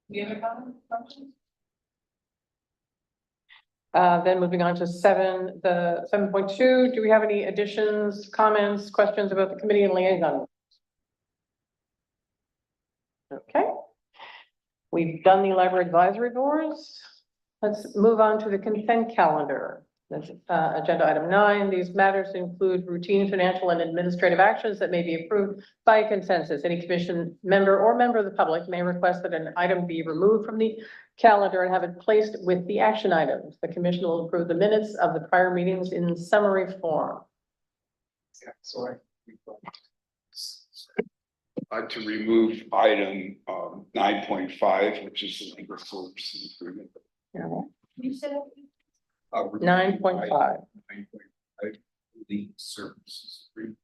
Any other comments, questions? Then moving on to 7.2, do we have any additions, comments, questions about the committee and liaison? Okay. We've done the library advisory boards. Let's move on to the consent calendar. That's agenda item 9. These matters include routine financial and administrative actions that may be approved by consensus. Any commission member or member of the public may request that an item be removed from the calendar and have it placed with the action items. The commission will approve the minutes of the prior meetings in summary form. Yeah, so I'd like to remove item 9.5, which is the legal services agreement. You said 9.5. 9.5, legal services agreement.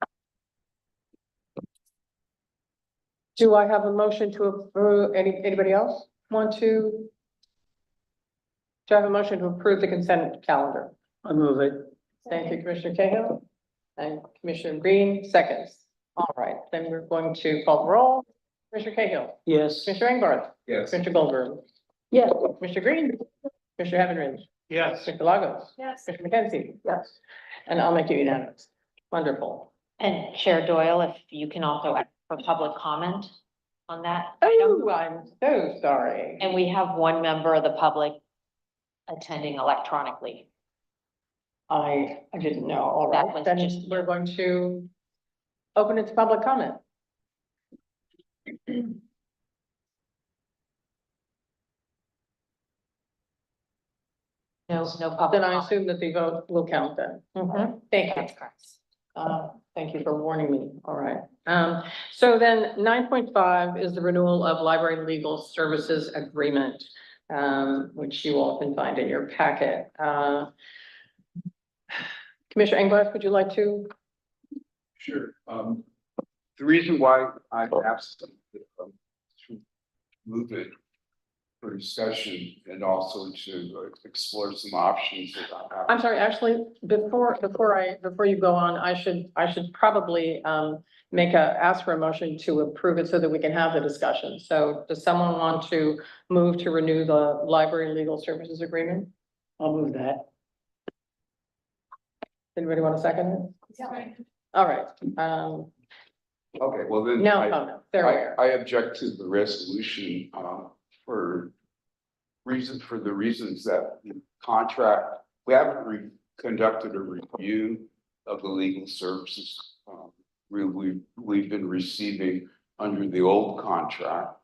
Do I have a motion to approve? Anybody else want to? Do I have a motion to approve the consent calendar? I move it. Thank you, Commissioner Cahill and Commissioner Green, seconds. All right, then we're going to call the roll. Commissioner Cahill, Yes. Commissioner Engbarth, Yes. Commissioner Goldberg, Yes, Commissioner Green, Commissioner Heavenridge, Yes. Commissioner Lagos, Yes. Commissioner McKenzie, Yes. and I'll make you unanimous. Wonderful. And Chair Doyle, if you can also ask for public comment on that. Oh, I'm so sorry. And we have one member of the public attending electronically. I didn't know. All That right, was then just- we're going to open it to public comment. No public Then I comment. assume that the vote will count then. Mhm. Thank you. That's correct. Thank you for warning me. All right. So then 9.5 is the renewal of library legal services agreement, which you all can find in your packet. Commissioner Engelhardt, would you like to? Sure. The reason why I asked them to move it for discussion and also to explore some options that I have. I'm sorry, actually, before you go on, I should probably ask for a motion to approve it so that we can have the discussion. So does someone want to move to renew the library legal services agreement? I'll move that. Anybody want a second? Yeah. All right, Okay, well then. no I- comment, they're aware. I object to the resolution, for the reasons that the contract, we haven't conducted a review of the legal services. We've been receiving under the old contract.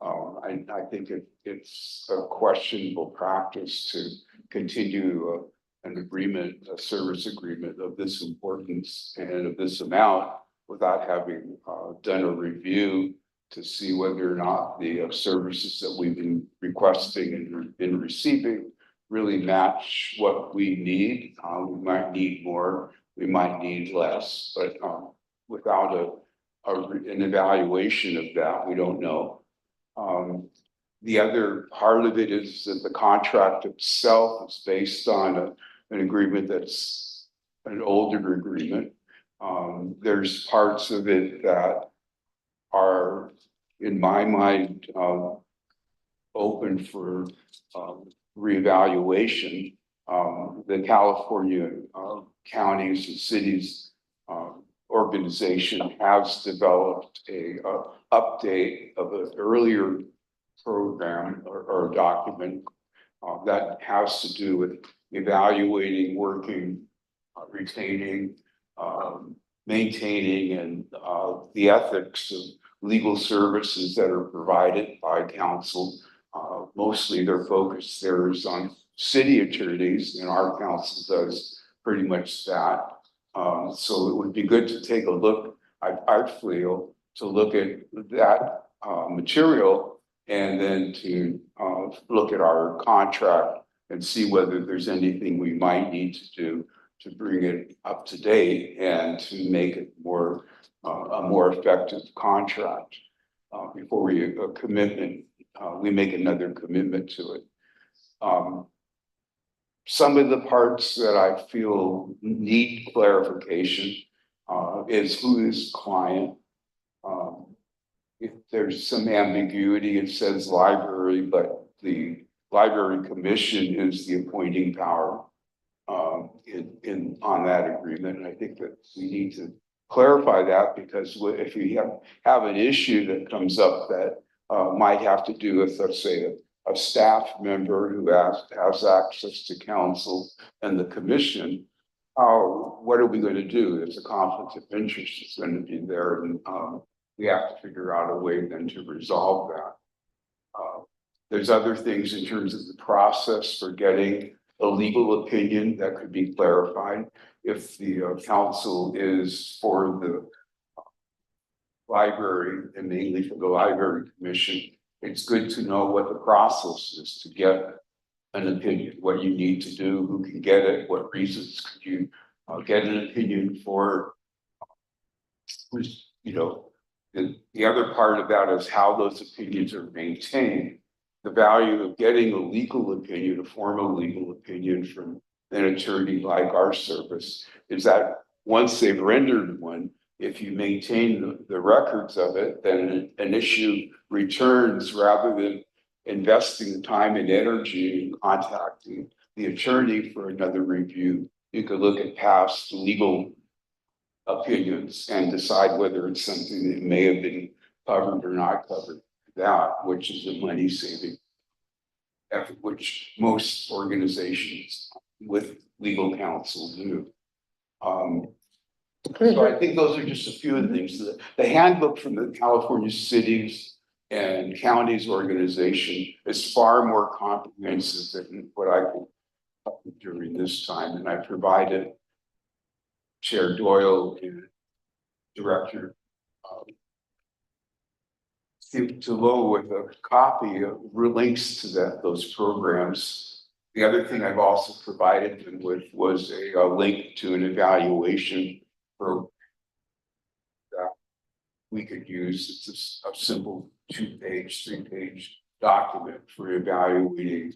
I think it's a questionable practice to continue an agreement, a service agreement of this importance and of this amount without having done a review to see whether or not the services that we've been requesting and been receiving really match what we need. We might need more, we might need less, but without an evaluation of that, we don't know. The other part of it is that the contract itself is based on an agreement that's an older agreement. There's parts of it that are, in my mind, open for reevaluation. The California counties and cities organization has developed a update of an earlier program or document that has to do with evaluating, working, retaining, maintaining, and the ethics of legal services that are provided by council. Mostly their focus there is on city attorneys, and our council does pretty much that. So it would be good to take a look, I feel, to look at that material and then to look at our contract and see whether there's anything we might need to do to bring it up to date and to make it more a more effective contract before we make another commitment to it. Some of the parts that I feel need clarification is who is client. If there's some ambiguity, it says library, but the library commission is the appointing power on that agreement. And I think that we need to clarify that, because if you have an issue that comes up that might have to do with, let's say, a staff member who has access to counsel and the commission, what are we going to do? There's a conflict of interest that's going to be there, and we have to figure out a way then to resolve that. There's other things in terms of the process for getting a legal opinion that could be clarified. If the counsel is for the library and mainly for the library commission, it's good to know what the process is to get an opinion, what you need to do, who can get it, what reasons could you get an opinion for. You know, the other part of that is how those opinions are maintained. The value of getting a legal opinion, a formal legal opinion from an attorney like our service, is that once they've rendered one, if you maintain the records of it, then an issue returns rather than investing time and energy in contacting the attorney for another review. You could look at past legal opinions and decide whether it's something that may have been covered or not covered. That, which is a money saving effort, which most organizations with legal counsel do. So I think those are just a few of the things. The handbook from the California Cities and Counties Organization is far more comprehensive than what I could during this time, and I provided Chair Doyle and Director Steve Tilo with a copy of links to those programs. The other thing I've also provided them with was a link to an evaluation program that we could use. It's just a simple 2-page, 3-page document for evaluating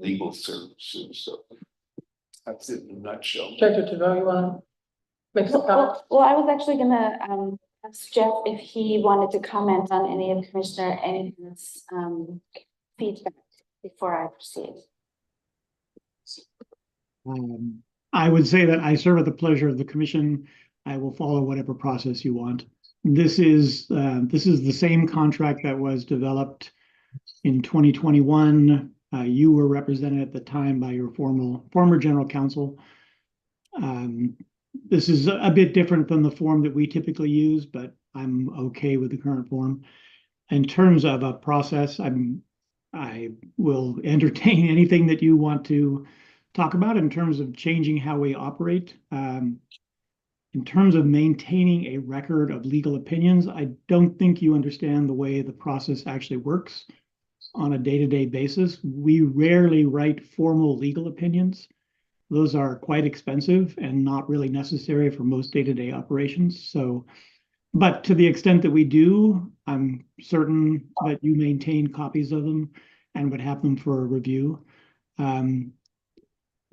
legal services. So that's it in a nutshell. Director Tavo, you want to make some comments? Well, I was actually gonna ask Jeff if he wanted to comment on any of Commissioner Eng's feedback before I proceed. I would say that I serve at the pleasure of the commission. I will follow whatever process you want. This is the same contract that was developed in 2021. You were represented at the time by your former general counsel. This is a bit different than the form that we typically use, but I'm okay with the current form. In terms of a process, I will entertain anything that you want to talk about in terms of changing how we operate. In terms of maintaining a record of legal opinions, I don't think you understand the way the process actually works on a day-to-day basis. We rarely write formal legal opinions. Those are quite expensive and not really necessary for most day-to-day operations. So, but to the extent that we do, I'm certain that you maintain copies of them and would have them for a review. You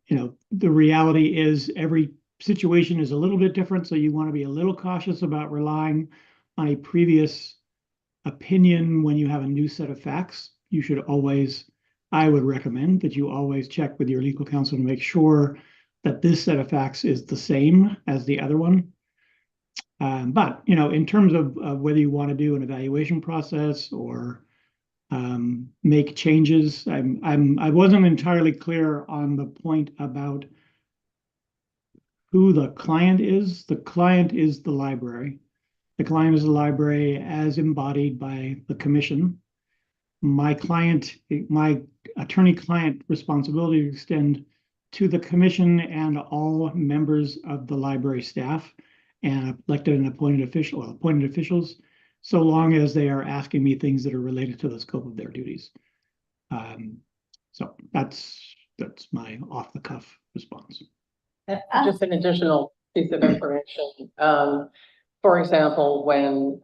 know, the reality is every situation is a little bit different, so you want to be a little cautious about relying on a previous opinion when you have a new set of facts. You should always, I would recommend that you always check with your legal counsel to make sure that this set of facts is the same as the other one. But, you know, in terms of whether you want to do an evaluation process or make changes, I wasn't entirely clear on the point about who the client is. The client is the library. The client is the library as embodied by the commission. My attorney-client responsibility to extend to the commission and all members of the library staff and elected and appointed officials, so long as they are asking me things that are related to the scope of their duties. So that's my off-the-cuff response. Just an additional piece of information. For example, when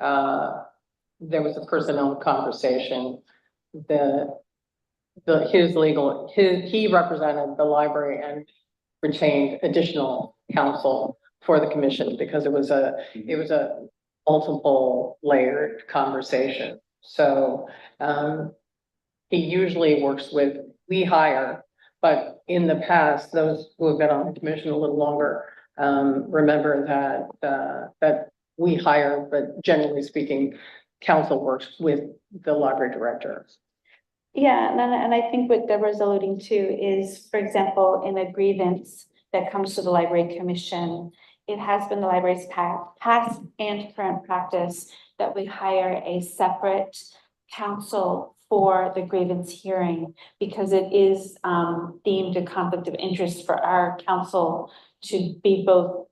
there was a personnel conversation, he represented the library and retained additional counsel for the commission because it was a multiple layered conversation. So he usually works with, we hire, but in the past, those who have been on the commission a little longer remember that we hire, but generally speaking, counsel works with the library director. Yeah, and I think what Deborah's alluding to is, for example, in a grievance that comes to the library commission, it has been the library's past and current practice that we hire a separate counsel for the grievance hearing because it is deemed a conflict of interest for our counsel to be both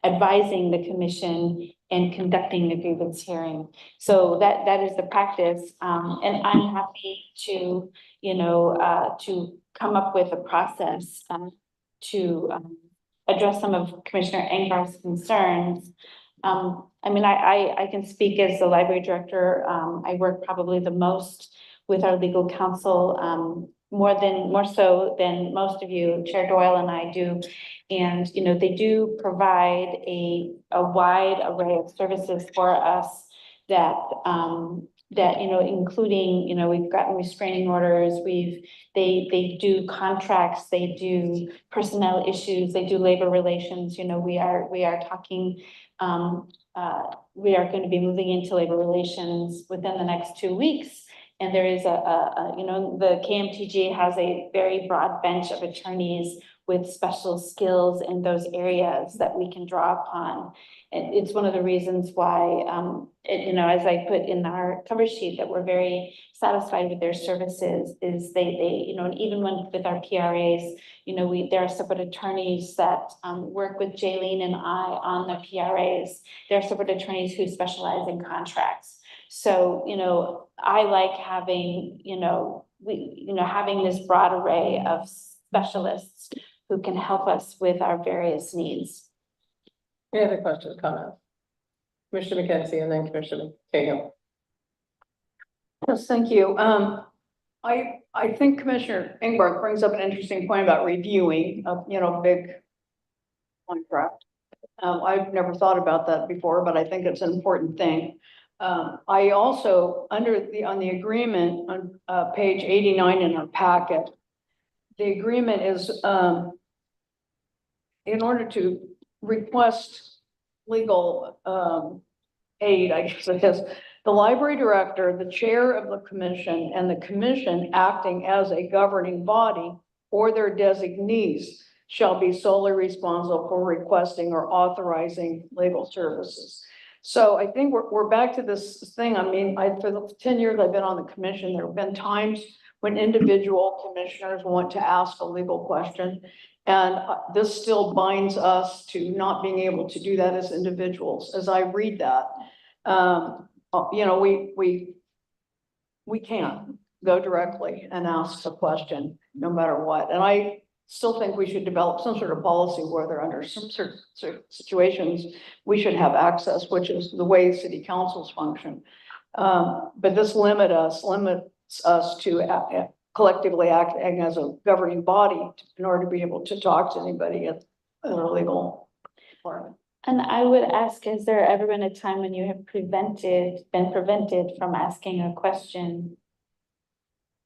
advising the commission and conducting the grievance hearing. So that is the practice. And I'm happy to, to come up with a process to address some of Commissioner Engar's concerns. I mean, I can speak as the library director. I work probably the most with our legal counsel more so than most of you, Chair Doyle and I do. And, you know, they do provide a wide array of services for us that, you know, including, you know, we've gotten restraining orders, they do contracts, they do personnel issues, they do labor relations, you know, we are talking, we are going to be moving into labor relations within the next 2 weeks. And there is you know, the KMTG has a very broad bench of attorneys with special skills in those areas that we can draw upon. And it's one of the reasons why, you know, as I put in our cover sheet, that we're very satisfied with their services is they, you know, and even when with our PRAs, you know, there are separate attorneys that work with Jaylene and I on the PRAs. There are separate attorneys who specialize in contracts. So, you know, I like having, you know, having this broad array of specialists who can help us with our various needs. Any other questions, comments? Commissioner McKenzie and then Commissioner Cahill. Yes, thank you. I think Commissioner Ingberg brings up an interesting point about reviewing of, you know, big contract. I've never thought about that before, but I think it's an important thing. I also, on the agreement on page 89 in our packet, the agreement is in order to request legal aid, I guess it is, the library director, the chair of the commission, and the commission acting as a governing body or their designees shall be solely responsible for requesting or authorizing legal services. So I think we're back to this thing. I mean, for the 10 years I've been on the commission, there have been times when individual commissioners want to ask a legal question. And this still binds us to not being able to do that as individuals. As I read that, you know, we can't go directly and ask a question no matter what. And I still think we should develop some sort of policy where they're under some sort of situations, we should have access, which is the way city councils function. But this limits us to collectively acting as a governing body in order to be able to talk to anybody at the legal department. And I would ask, has there ever been a time when you have been prevented from asking a question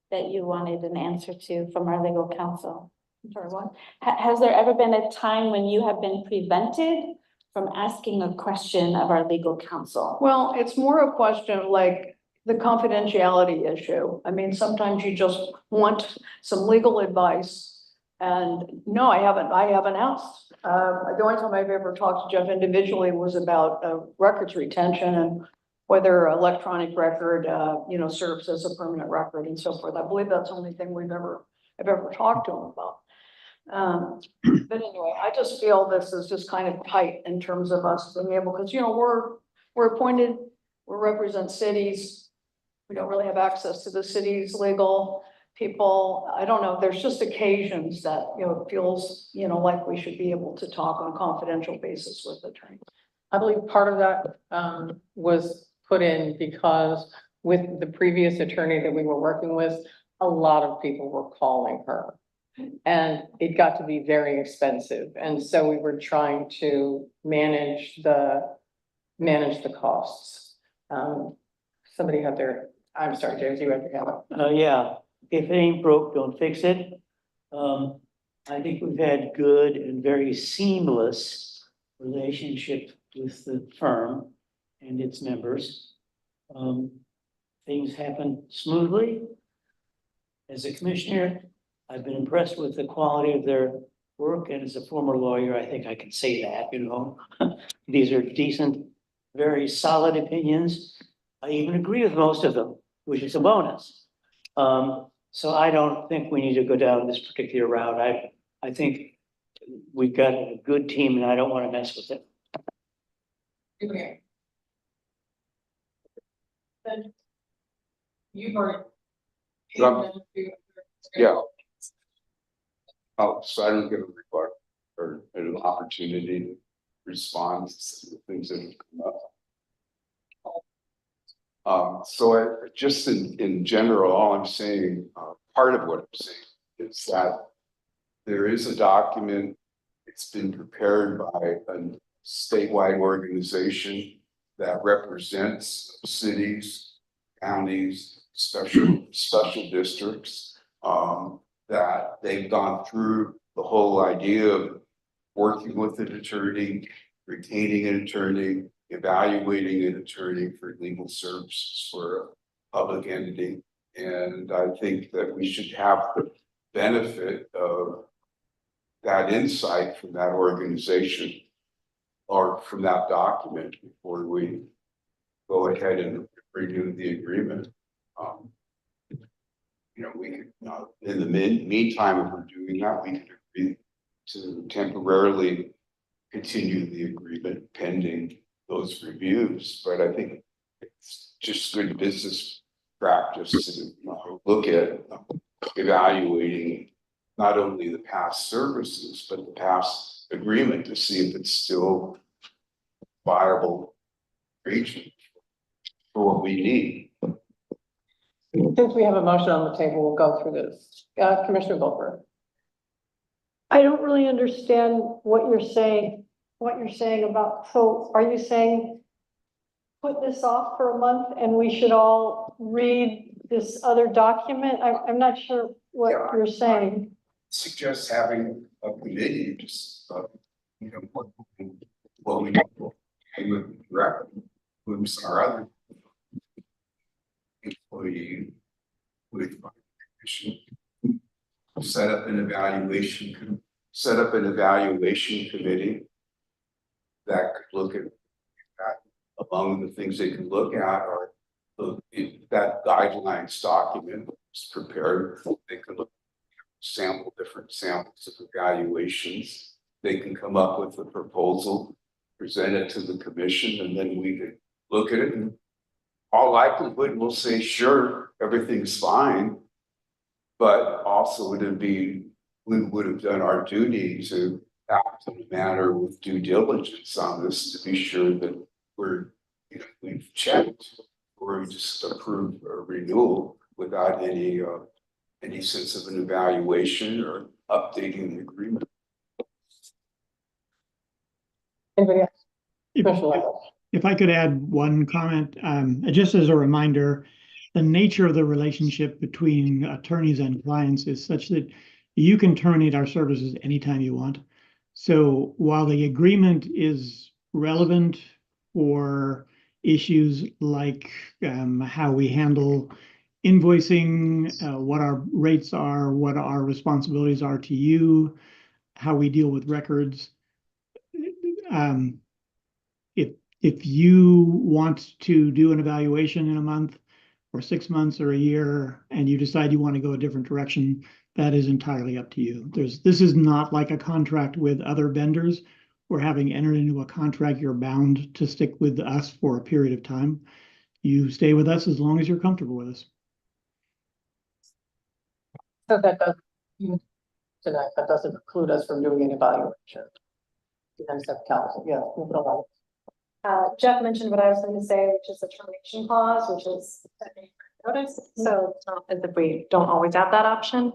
that you wanted an answer to from our legal counsel? Sorry, what? Has there ever been a time when you have been prevented from asking a question of our legal counsel? Well, it's more a question of like the confidentiality issue. I mean, sometimes you just want some legal advice. And no, I haven't asked. The only time I've ever talked to Jeff individually was about records retention and whether electronic record, you know, serves as a permanent record and so forth. I believe that's the only thing I've ever talked to him about. But anyway, I just feel this is just kind of tight in terms of us being able, because, you know, we're appointed, we represent cities. We don't really have access to the city's legal people. I don't know, there's just occasions that, you know, it feels, you know, like we should be able to talk on a confidential basis with attorneys. I believe part of that was put in because with the previous attorney that we were working with, a lot of people were calling her. And it got to be very expensive. And so we were trying to manage the costs. Somebody had their, I'm sorry, James, you had your hand up. Yeah, if it ain't broke, don't fix it. I think we've had good and very seamless relationship with the firm and its members. Things happen smoothly. As a commissioner, I've been impressed with the quality of their work, and as a former lawyer, I think I can say that, you know. These are decent, very solid opinions. I even agree with most of them, which is a bonus. So I don't think we need to go down this particular route. I think we've got a good team and I don't want to mess with it. Okay. You've already. Yeah. Oh, so I don't get a report or an opportunity to respond to the things that have come up. So just in general, all I'm saying, part of what I'm saying is that there is a document. It's been prepared by a statewide organization that represents cities, counties, special districts. That they've gone through the whole idea of working with an attorney, retaining an attorney, evaluating an attorney for legal services for a public entity. And I think that we should have the benefit of that insight from that organization or from that document before we go ahead and renew the agreement. You know, we could, in the meantime, if we're doing that, we could agree to temporarily continue the agreement pending those reviews. But I think it's just good business practice to look at evaluating not only the past services, but the past agreement to see if it's still viable region for what we need. Since we have a motion on the table, we'll go through this. Commissioner Goldberg. I don't really understand what you're saying about, so are you saying put this off for a month and we should all read this other document? I'm not sure what you're saying. Suggest having a committee, just, you know, what we do with direct, who's our other employee with commission, set up an evaluation committee that could look at that. Among the things they can look at are that guidelines document is prepared. They can look different samples of evaluations. They can come up with a proposal, present it to the commission, and then we could look at it, and all likelihood we'll say, sure, everything's fine. But also we would have done our duty to act in a manner with due diligence on this to be sure that we've checked or we just approve a renewal without any sense of an evaluation or updating the agreement. Anybody else? If I could add one comment, just as a reminder, the nature of the relationship between attorneys and clients is such that you can terminate our services anytime you want. So while the agreement is relevant for issues like how we handle invoicing, what our rates are, what our responsibilities are to you, how we deal with records. If you want to do an evaluation in a month or 6 months or a year, and you decide you want to go a different direction, that is entirely up to you. This is not like a contract with other vendors, or having entered into a contract, you're bound to stick with us for a period of time. You stay with us as long as you're comfortable with us. So that doesn't preclude us from doing an evaluation. Council, yeah. Jeff mentioned what I was going to say, which is the termination clause, which is notice. So it's not as if we don't always have that option.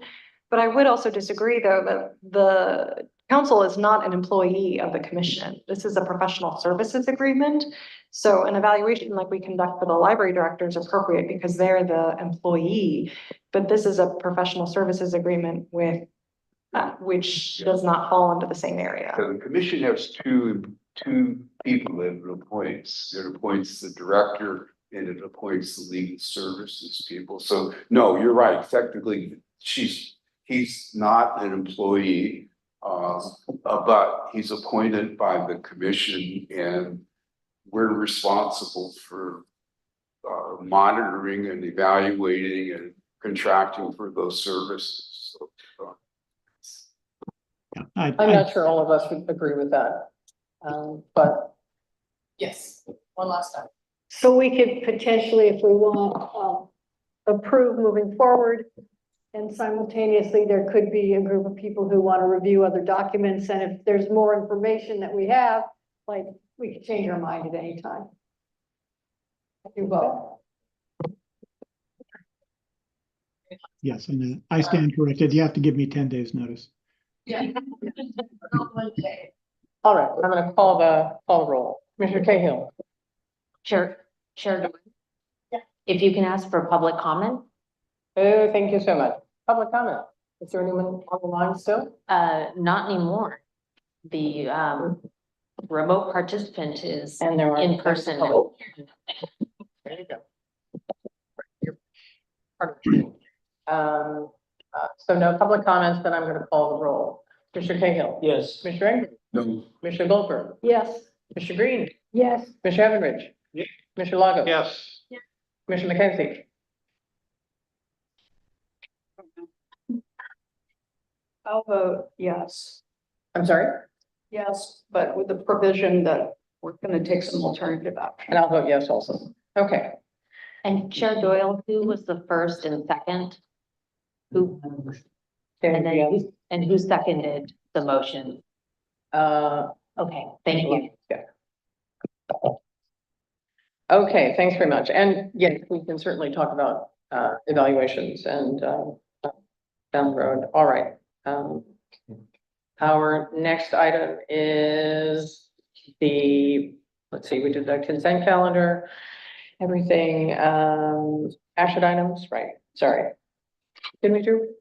But I would also disagree, though, that the council is not an employee of the commission. This is a professional services agreement. So an evaluation like we conduct for the library director is appropriate because they're the employee. But this is a professional services agreement with which does not fall into the same area. So the commission has two people that it appoints. It appoints the director and it appoints the legal services people. So no, you're right. Technically, he's not an employee, but he's appointed by the commission, and we're responsible for monitoring and evaluating and contracting for those services. So, I'm not sure all of us would agree with that. But yes, one last time. So we could potentially, if we want, approve moving forward. And simultaneously, there could be a group of people who want to review other documents. And if there's more information that we have, like, we could change our mind at any time. Do both. Yes, and I stand corrected. You have to give me 10 days notice. Yeah. Not one day. All right, I'm gonna call the roll. Commissioner Cahill. Chair Doyle. If you can ask for public comment, Oh, thank you so much. Public comment. Is there anyone on the line still? not anymore. The remote participant is And there are. in person. Oh. There you go. You're part of the team. So no public comments, then I'm gonna call the roll. Commissioner Cahill. Yes. Commissioner Engel. No. Commissioner Goldberg. Yes. Commissioner Green. Yes, Commissioner Evanridge. Yeah. Commissioner Lago. Yes. Commissioner McKenzie. I'll vote yes. I'm sorry, Yes, but with the provision that we're gonna take some alternative action. and I'll vote yes also. Okay. And Chair Doyle, who was the first and second? Who, and then, Yes. and who seconded the motion? Okay, thank you. Yeah. Okay, thanks very much. And yes, we can certainly talk about evaluations and down the road. All right. Our next item is let's see, we did the consent calendar, everything, action items, right? Sorry. Did we do?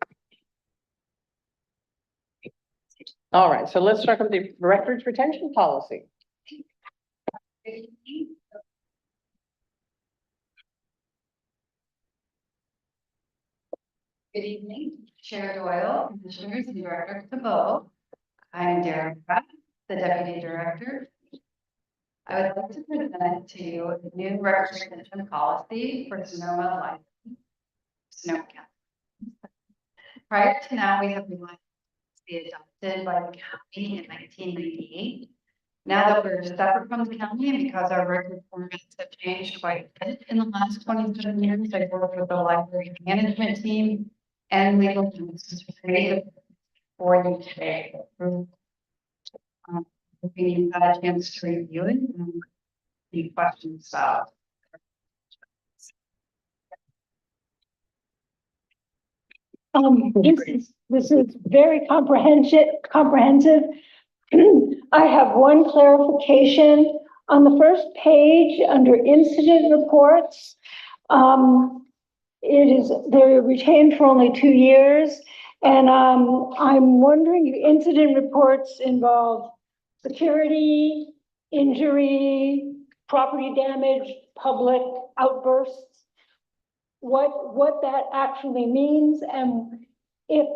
All right, so let's start with the records retention policy. Good evening, Chair Doyle, Commissioners, and Director Tebow. I'm Darren Pratt, the Deputy Director. I would like to present to you a new records retention policy for Sonoma County. Prior to now, we have relied on be adopted by the county in 1998. Now that we're separate from the county and because our record formats have changed quite a bit in the last 27 years, I've worked with the library management team and legal counsel to create for you today. We had a chance to review it and any questions about. this is very comprehensive. I have one clarification on the first page under incident reports. They're retained for only 2 years. And I'm wondering if incident reports involve security, injury, property damage, public outbursts, what that actually means, and if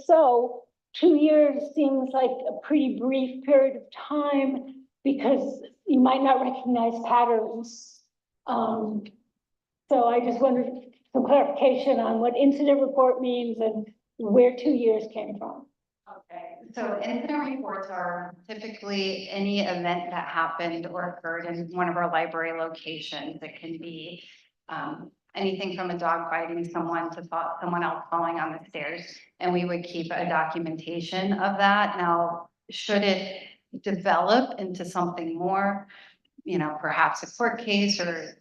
so, 2 years seems like a pretty brief period of time because you might not recognize patterns. So I just wondered some clarification on what incident report means and where 2 years came from. Okay, so incident reports are typically any event that happened or occurred in one of our library locations. It can be anything from a dog biting someone to someone else falling on the stairs. And we would keep a documentation of that. Now, should it develop into something more, perhaps a court case or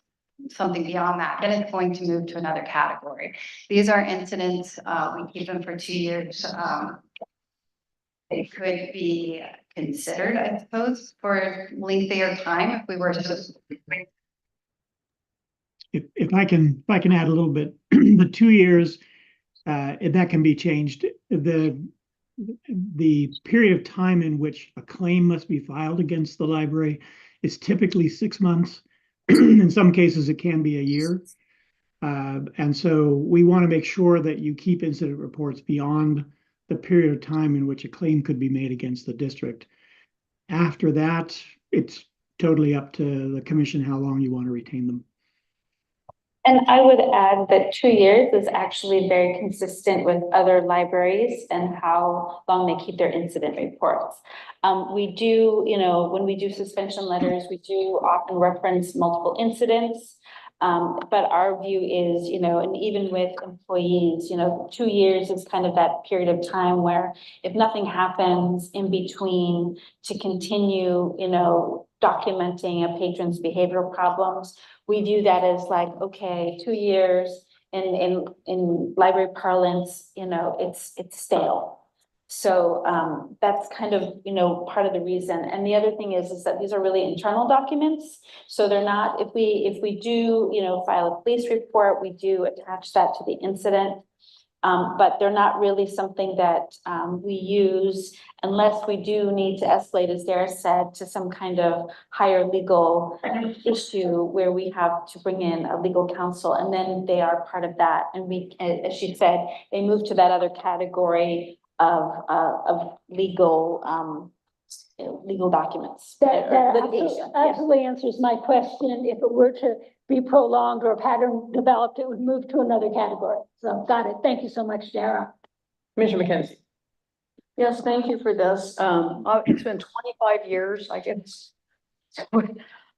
something beyond that, then it's going to move to another category. These are incidents, we keep them for 2 years. It could be considered, I suppose, for lengthier time if we were to. If I can add a little bit, the 2 years, that can be changed. The period of time in which a claim must be filed against the library is typically 6 months. In some cases, it can be a year. And so we want to make sure that you keep incident reports beyond the period of time in which a claim could be made against the district. After that, it's totally up to the commission how long you want to retain them. And I would add that 2 years is actually very consistent with other libraries and how long they keep their incident reports. We do, when we do suspension letters, we do often reference multiple incidents. But our view is, and even with employees, 2 years is kind of that period of time where if nothing happens in between to continue, documenting a patron's behavioral problems, we view that as like, okay, 2 years, in library parlance, it's stale. So, that's kind of, part of the reason. And the other thing is that these are really internal documents. So they're not, if we do, file a police report, we do attach that to the incident. But they're not really something that, we use unless we do need to escalate, as Dara said, to some kind of higher legal issue where we have to bring in a legal counsel, and then they are part of that. And we, as she said, they move to that other category of legal, legal documents. That Litigation, absolutely answers my question. If it were to be prolonged or a pattern developed, it would move to another category. So got it. Thank you so much, Dara. Commissioner McKenzie. Yes, thank you for this. It's been 25 years, I guess. I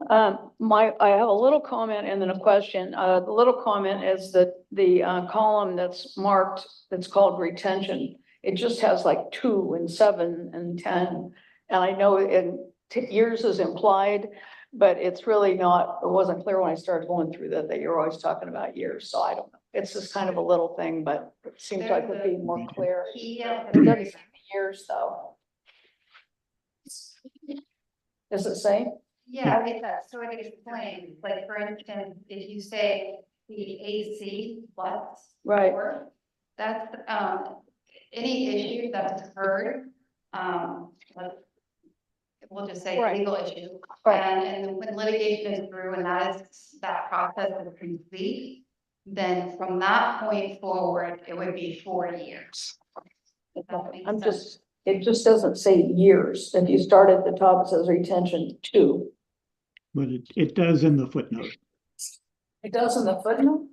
have a little comment and then a question. The little comment is that the column that's marked, that's called retention, it just has like 2 and 7 and 10. And I know years is implied, but it's really not, it wasn't clear when I started going through that you're always talking about years. So I don't know. It's just kind of a little thing, but it seems like it would be more clear. He, It doesn't say years though. Does it say? yeah, it does. So it explains, like, for instance, if you say the AC plus. Right. or, that's, any issue that's occurred, like, we'll just say Right. legal issue. Right. And when litigation is through and that process is complete, then from that point forward, it would be 4 years. If that makes I'm sense. it just doesn't say years. If you start at the top, it says retention 2. But it does in the footnote. It does in the footnote?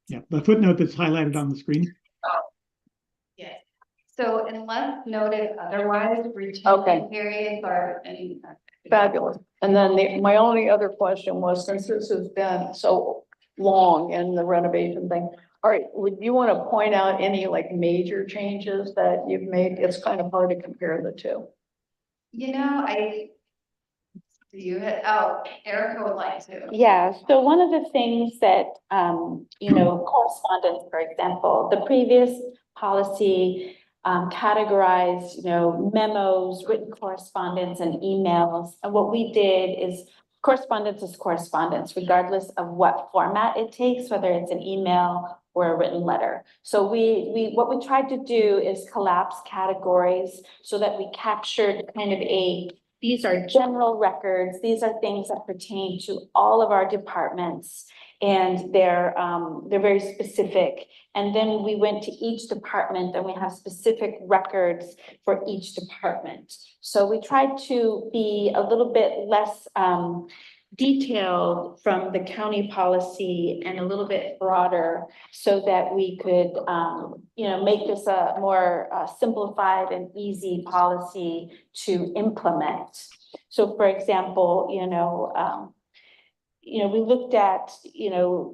Yeah, the footnote that's highlighted on the screen. Yes. So unless noted otherwise, Okay. retention periods are any. Fabulous. And then my only other question was, since this has been so long in the renovation thing, all right, would you want to point out any like major changes that you've made? It's kind of hard to compare the two. Erica would like to. Yeah, so one of the things that, correspondence, for example, the previous policy categorized, memos, written correspondence and emails. And what we did is correspondence is correspondence, regardless of what format it takes, whether it's an email or a written letter. So what we tried to do is collapse categories so that we captured kind of these are general records. These are things that pertain to all of our departments, and they're very specific. And then we went to each department and we have specific records for each department. So we tried to be a little bit less detailed from the county policy and a little bit broader so that we could, make this a more simplified and easy policy to implement. So for example, we looked at,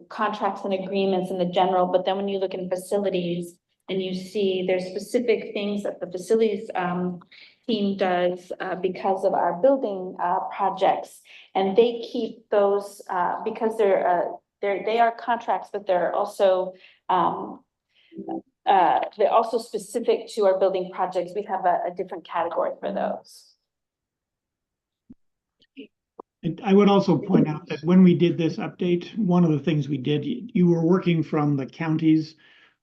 contracts and agreements in the general, but then when you look in facilities and you see there's specific things that the facilities team does because of our building projects, and they keep those because they are contracts, but they're also specific to our building projects. We have a different category for those. And I would also point out that when we did this update, one of the things we did, you were working from the county's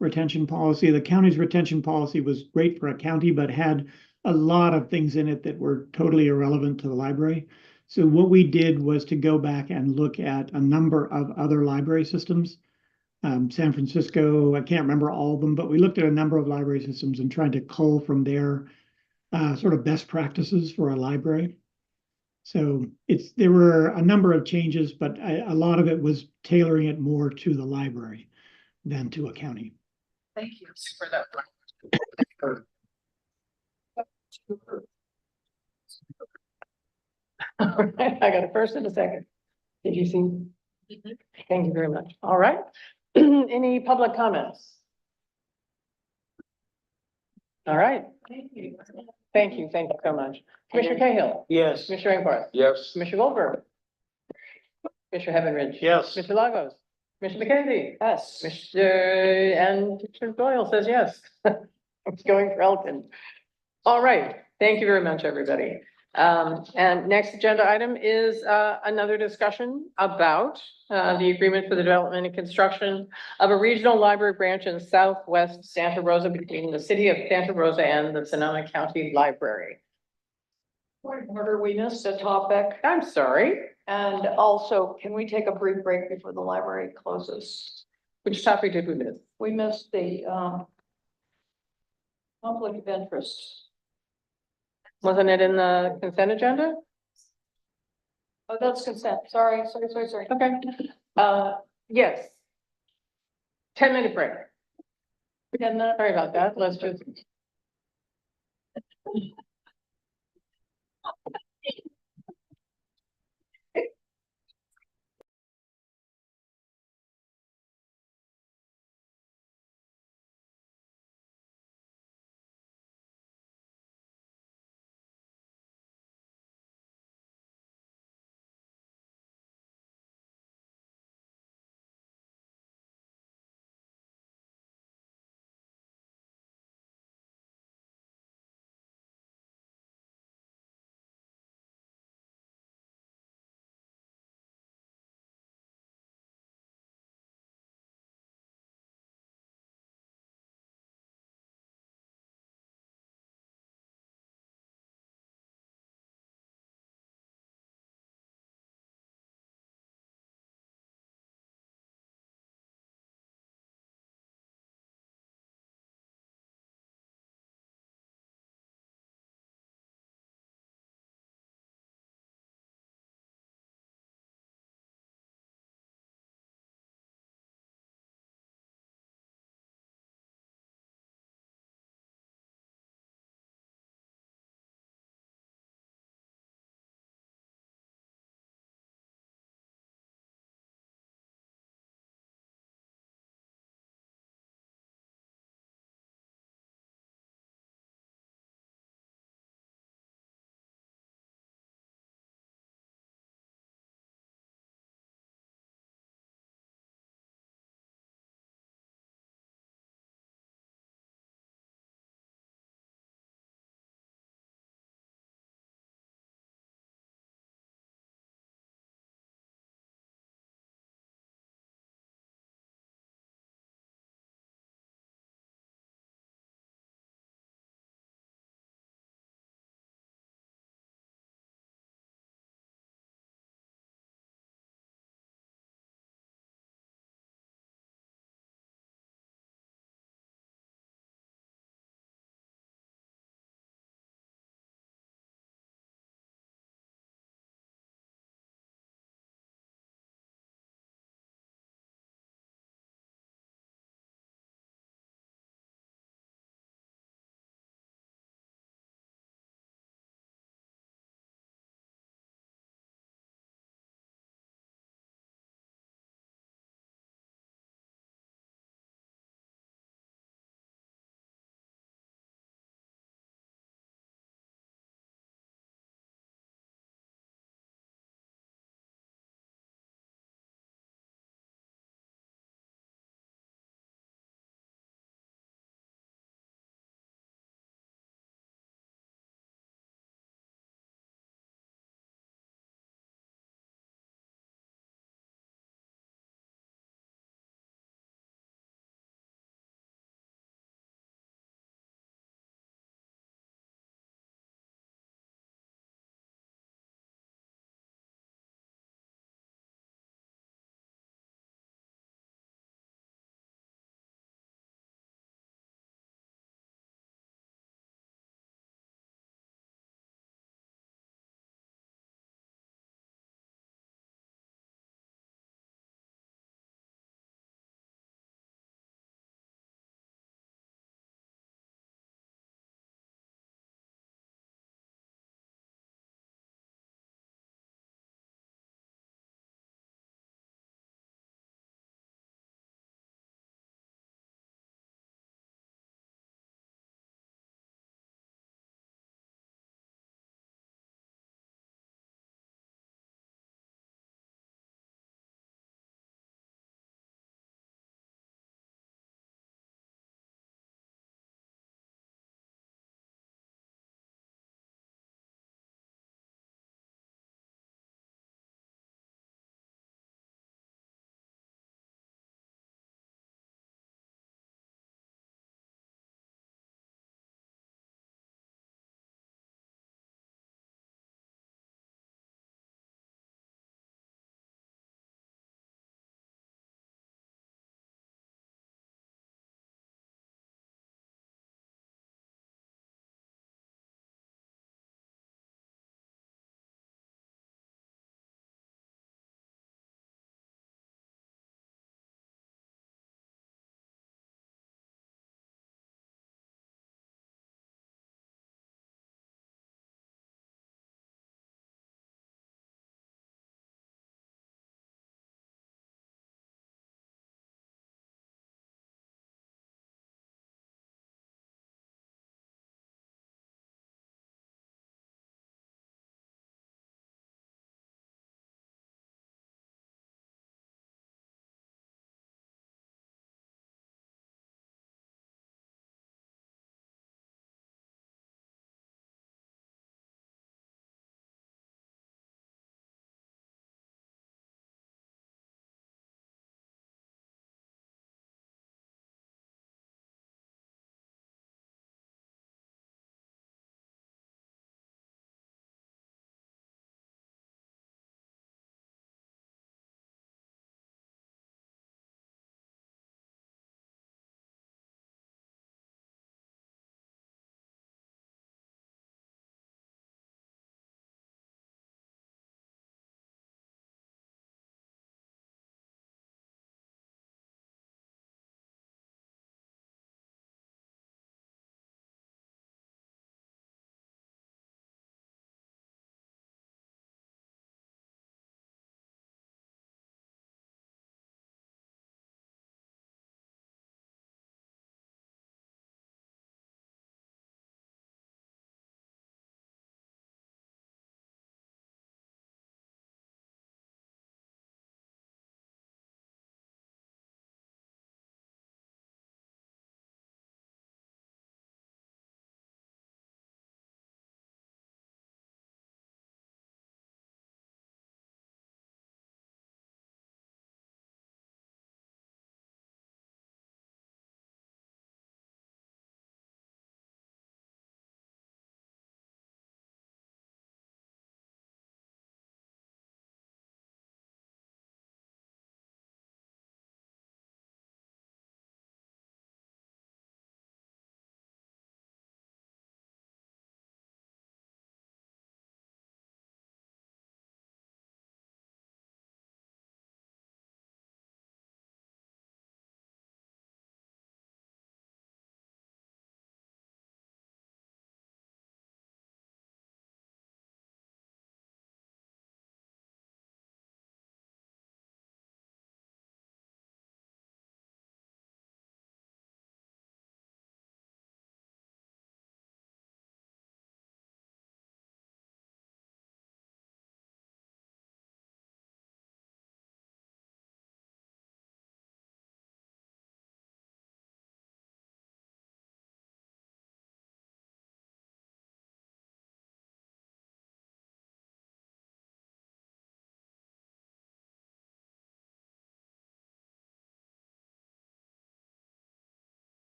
retention policy. The county's retention policy was great for a county, but had a lot of things in it that were totally irrelevant to the library. So what we did was to go back and look at a number of other library systems. San Francisco, I can't remember all of them, but we looked at a number of library systems and tried to cull from their sort of best practices for a library. So there were a number of changes, but a lot of it was tailoring it more to the library than to a county. Thank you for that. All right, I got a first and a second. Did you see? Thank you very much. All right. Any public comments? All right. Thank you. Thank you so much. Commissioner Cahill. Yes. Commissioner Rainforest. Yes. Commissioner Goldberg. Commissioner Heavenridge. Yes. Mr. Lagos. Commissioner McKenzie? Yes. And Commissioner Doyle says yes. I'm going for Elkin. All right, thank you very much, everybody. And next agenda item is another discussion about the agreement for the development and construction of a regional library branch in southwest Santa Rosa between the city of Santa Rosa and the Sonoma County Library. Point of order, we missed a topic. I'm sorry, And also, can we take a brief break before the library closes? which topic did we miss? We missed the, conflict of interest. Wasn't it in the consent agenda? Oh, that's consent. Sorry. Okay, yes. 10-minute break. Sorry about that. Let's just.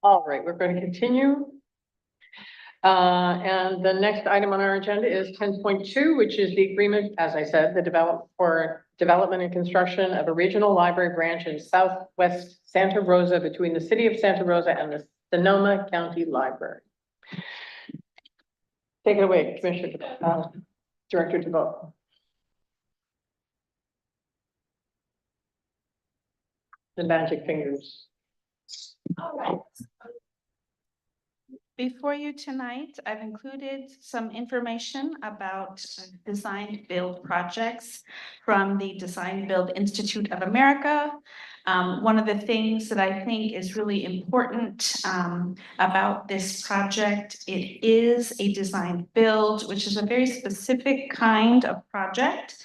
All right, we're going to continue. And the next item on our agenda is 10.2, which is the agreement, as I said, the development and construction of a regional library branch in southwest Santa Rosa between the city of Santa Rosa and the Sonoma County Library. Take it away, Commissioner, Director DeVoe. The magic fingers. All right. Before you tonight, I've included some information about design build projects from the Design Build Institute of America. One of the things that I think is really important about this project, it is a design build, which is a very specific kind of project.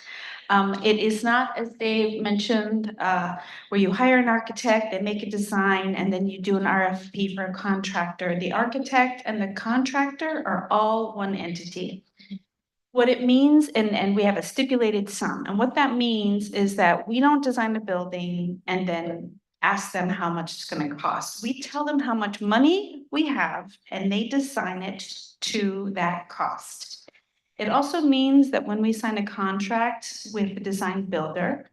It is not, as Dave mentioned, where you hire an architect, they make a design, and then you do an RFP for a contractor. The architect and the contractor are all one entity. What it means, and we have a stipulated sum, and what that means is that we don't design a building and then ask them how much it's gonna cost. We tell them how much money we have, and they design it to that cost. It also means that when we sign a contract with the design builder,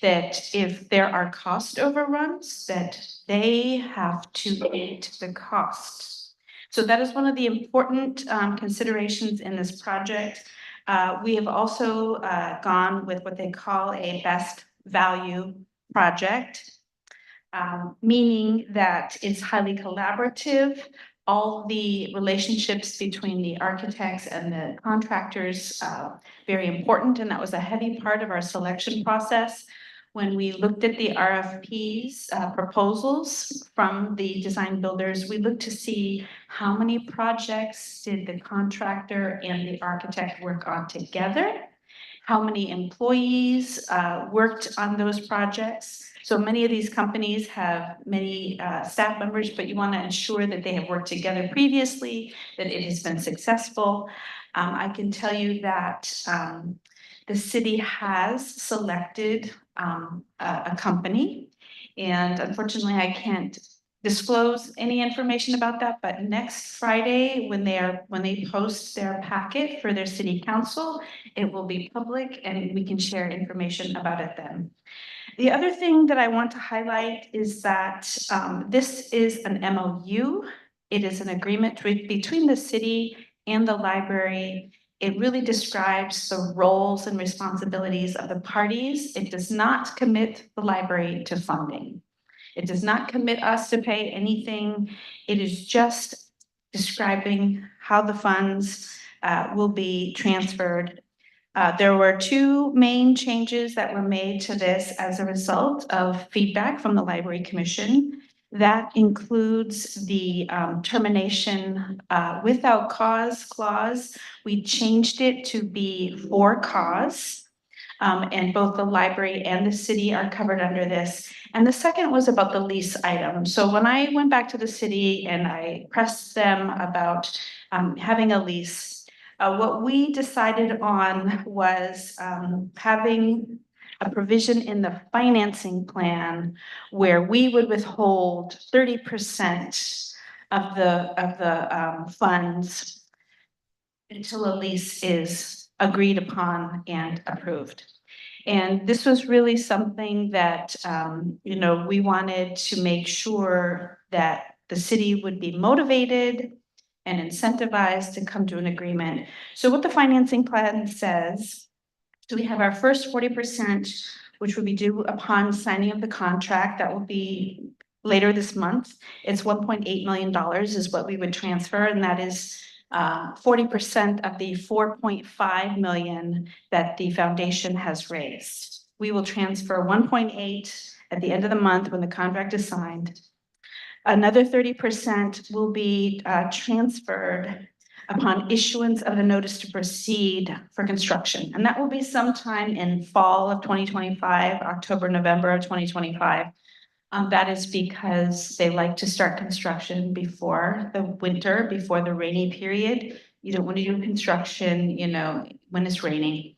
that if there are cost overruns, that they have to eat the cost. So that is one of the important considerations in this project. We have also gone with what they call a best value project, meaning that it's highly collaborative. All the relationships between the architects and the contractors, very important, and that was a heavy part of our selection process. When we looked at the RFPs, proposals from the design builders, we looked to see how many projects did the contractor and the architect work on together, how many employees worked on those projects. So many of these companies have many staff members, but you want to ensure that they have worked together previously, that it has been successful. I can tell you that the city has selected a company, and unfortunately, I can't disclose any information about that, but next Friday, when they post their packet for their city council, it will be public and we can share information about it then. The other thing that I want to highlight is that this is an MOU. It is an agreement between the city and the library. It really describes the roles and responsibilities of the parties. It does not commit the library to funding. It does not commit us to pay anything. It is just describing how the funds will be transferred. There were two main changes that were made to this as a result of feedback from the Library Commission. That includes the termination without cause clause. We changed it to be for cause. And both the library and the city are covered under this. And the second was about the lease item. So when I went back to the city and I pressed them about having a lease, what we decided on was having a provision in the financing plan where we would withhold 30% of the funds until a lease is agreed upon and approved. And this was really something that, we wanted to make sure that the city would be motivated and incentivized to come to an agreement. So what the financing plan says, so we have our first 40%, which will be due upon signing of the contract. That will be later this month. It's $1.8 million is what we would transfer, and that is 40% of the 4.5 million that the foundation has raised. We will transfer 1.8 at the end of the month when the contract is signed. Another 30% will be transferred upon issuance of a notice to proceed for construction. And that will be sometime in fall of 2025, October, November of 2025. That is because they like to start construction before the winter, before the rainy period. You don't want to do construction, when it's raining.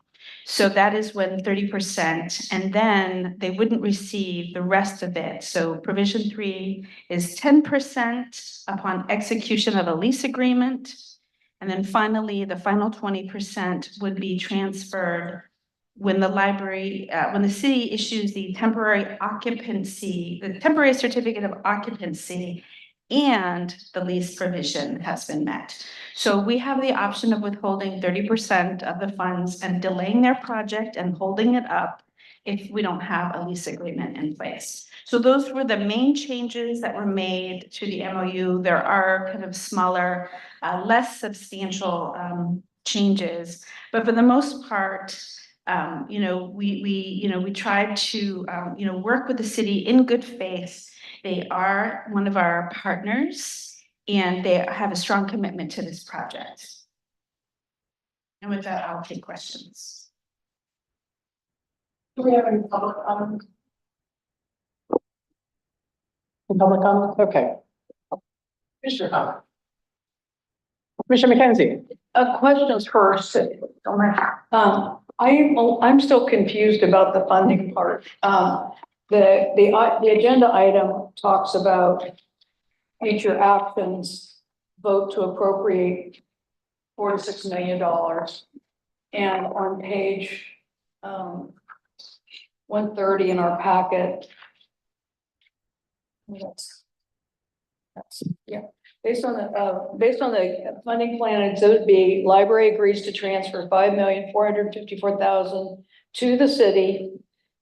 So that is when 30%, and then they wouldn't receive the rest of it. So provision 3 is 10% upon execution of a lease agreement. And then finally, the final 20% would be transferred when the library, when the city issues the temporary certificate of occupancy and the lease provision has been met. So we have the option of withholding 30% of the funds and delaying their project and holding it up if we don't have a lease agreement in place. So those were the main changes that were made to the MOU. There are kind of smaller, less substantial changes, but for the most part, we tried to work with the city in good faith. They are one of our partners, and they have a strong commitment to this project. And with that, I'll take questions. Do we have any public comment? Public comment? Okay. Commissioner comment. Commissioner McKenzie. Questions first. I'm still confused about the funding part. The agenda item talks about future actions, vote to appropriate $4 to $6 million. And on page 130 in our packet. Yeah. Based on the funding plan, exhibit B, library agrees to transfer $5,454,000 to the city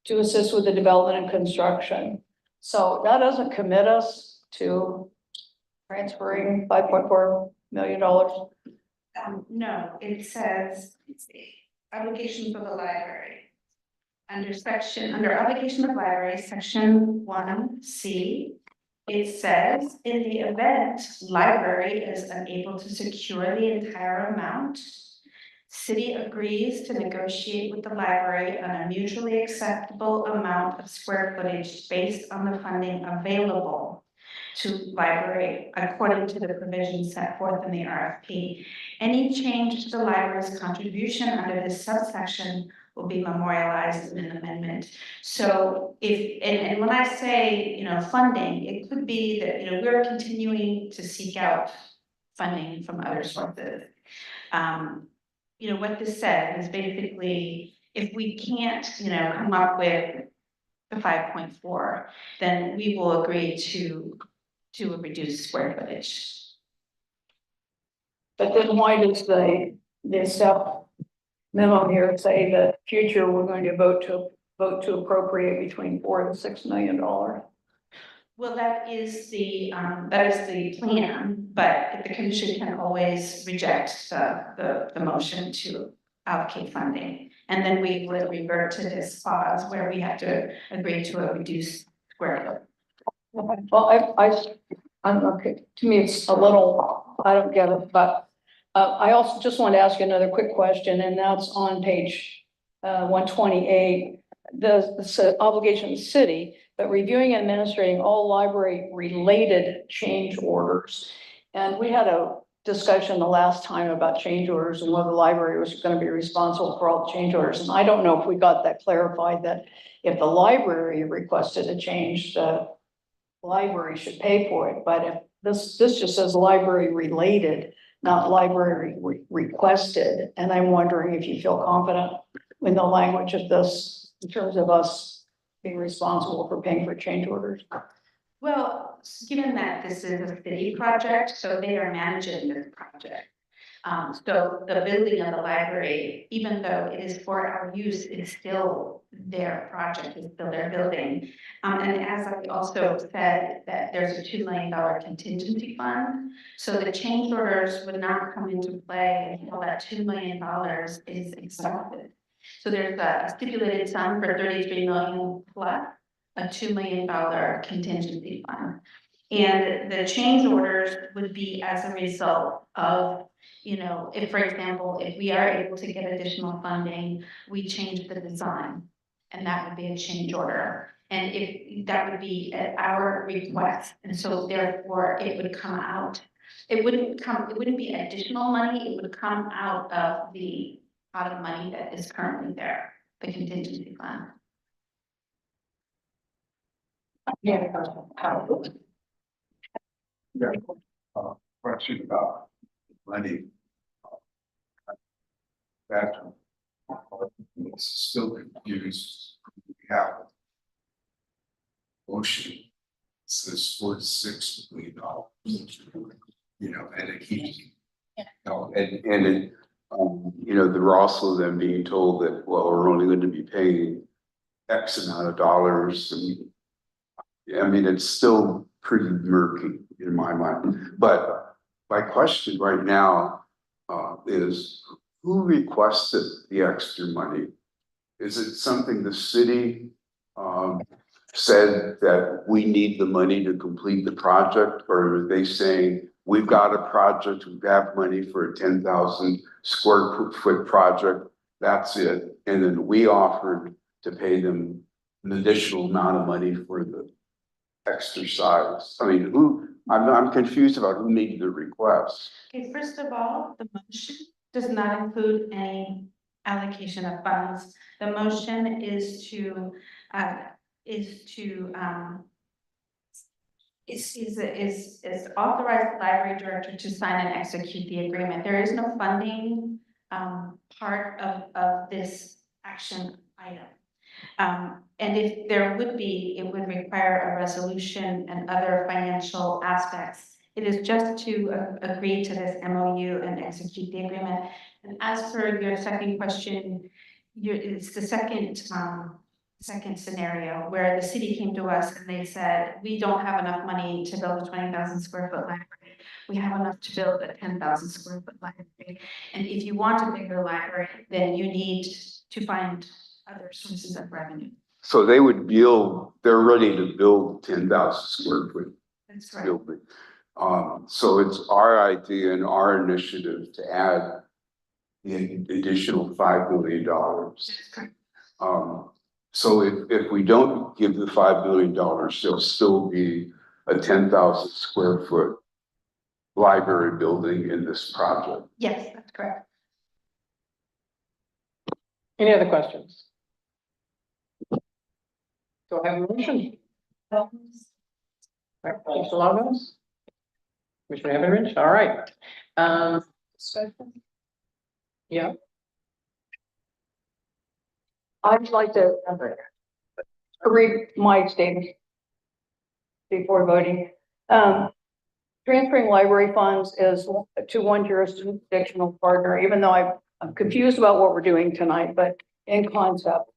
to assist with the development and construction. So that doesn't commit us to transferring $5.4 million. No, it says, let's see, obligation for the library. Under obligation of library, section 1C, it says, in the event library is unable to secure the entire amount, city agrees to negotiate with the library on a mutually acceptable amount of square footage based on the funding available to library according to the provisions set forth in the RFP. Any change to the library's contribution under this subsection will be memorialized in an amendment. So and when I say, funding, it could be that, we're continuing to seek out funding from other sources. What this says is basically, if we can't, come up with the 5.4, then we will agree to a reduced square footage. But then why does the staff memo here say that future we're going to vote to appropriate between $4 to $6 million? Well, that is the plan, but the commission can always reject the motion to allocate funding. And then we would revert to this clause where we have to agree to a reduced square foot. Well, I'm okay. To me, it's a little, I don't get it, but I also just want to ask you another quick question, and that's on page 128. The obligation of the city, but reviewing and administrating all library related change orders. And we had a discussion the last time about change orders and whether the library was going to be responsible for all the change orders. And I don't know if we got that clarified, that if the library requested a change, the library should pay for it. But if this just says library related, not library requested. And I'm wondering if you feel confident in the language of this in terms of us being responsible for paying for change orders. Well, given that this is a city project, so they are managing this project. So the building of the library, even though it is for our use, is still their project, is still their building. And as I also said, that there's a $2 million contingency fund. So the change orders would not come into play until that $2 million is exhausted. So there's a stipulated sum for $33 million plus a $2 million contingency fund. And the change orders would be as a result of, if, for example, if we are able to get additional funding, we change the design, and that would be a change order. And if that would be at our request, and so therefore it would come out. It wouldn't be additional money, it would come out of the out of money that is currently there, the contingency fund. Yeah. Question about money. That it's still confused. We have motion says $46 million, you know, and it keeps. You know, and it, you know, they're also then being told that, well, we're only going to be paying X amount of dollars, and I mean, it's still pretty murky in my mind. But my question right now is, who requested the extra money? Is it something the city said that we need the money to complete the project, or are they saying we've got a project, we have money for a 10,000 square foot project, that's it, and then we offered to pay them an additional amount of money for the exercise? I mean, I'm confused about who made the request. Okay, first of all, the motion does not include any allocation of funds. The motion is to authorize the library director to sign and execute the agreement. There is no funding part of this action item. And if there would be, it would require a resolution and other financial aspects. It is just to agree to this MOU and execute the agreement. And as for your second question, it's the second scenario where the city came to us and they said, we don't have enough money to build a 20,000 square foot library. We have enough to build a 10,000 square foot library. And if you want a bigger library, then you need to find other sources of revenue. So they would build, they're ready to build 10,000 square foot That's right. building. So it's our idea and our initiative to add the additional $5 million. That's correct. So if we don't give the $5 million, there'll still be a 10,000 square foot library building in this project. Yes, that's correct. Any other questions? Do I have a motion? All right, Mr. Lagos? Commissioner Evanridge, all right. Discussion? Yeah. I'd like to read my statement before voting. Transferring library funds is to one jurisdictional partner, even though I'm confused about what we're doing tonight, but in concept,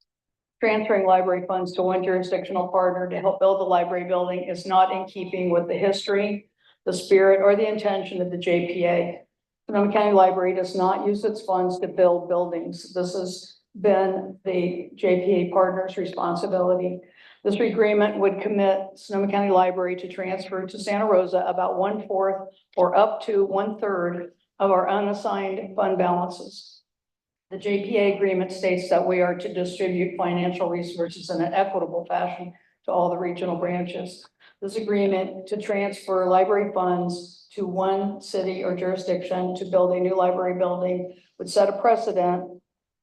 transferring library funds to one jurisdictional partner to help build the library building is not in keeping with the history, the spirit, or the intention of the JPA. Sonoma County Library does not use its funds to build buildings. This has been the JPA partner's responsibility. This agreement would commit Sonoma County Library to transfer to Santa Rosa about 1/4 or up to 1/3 of our unassigned fund balances. The JPA agreement states that we are to distribute financial resources in an equitable fashion to all the regional branches. This agreement to transfer library funds to one city or jurisdiction to build a new library building would set a precedent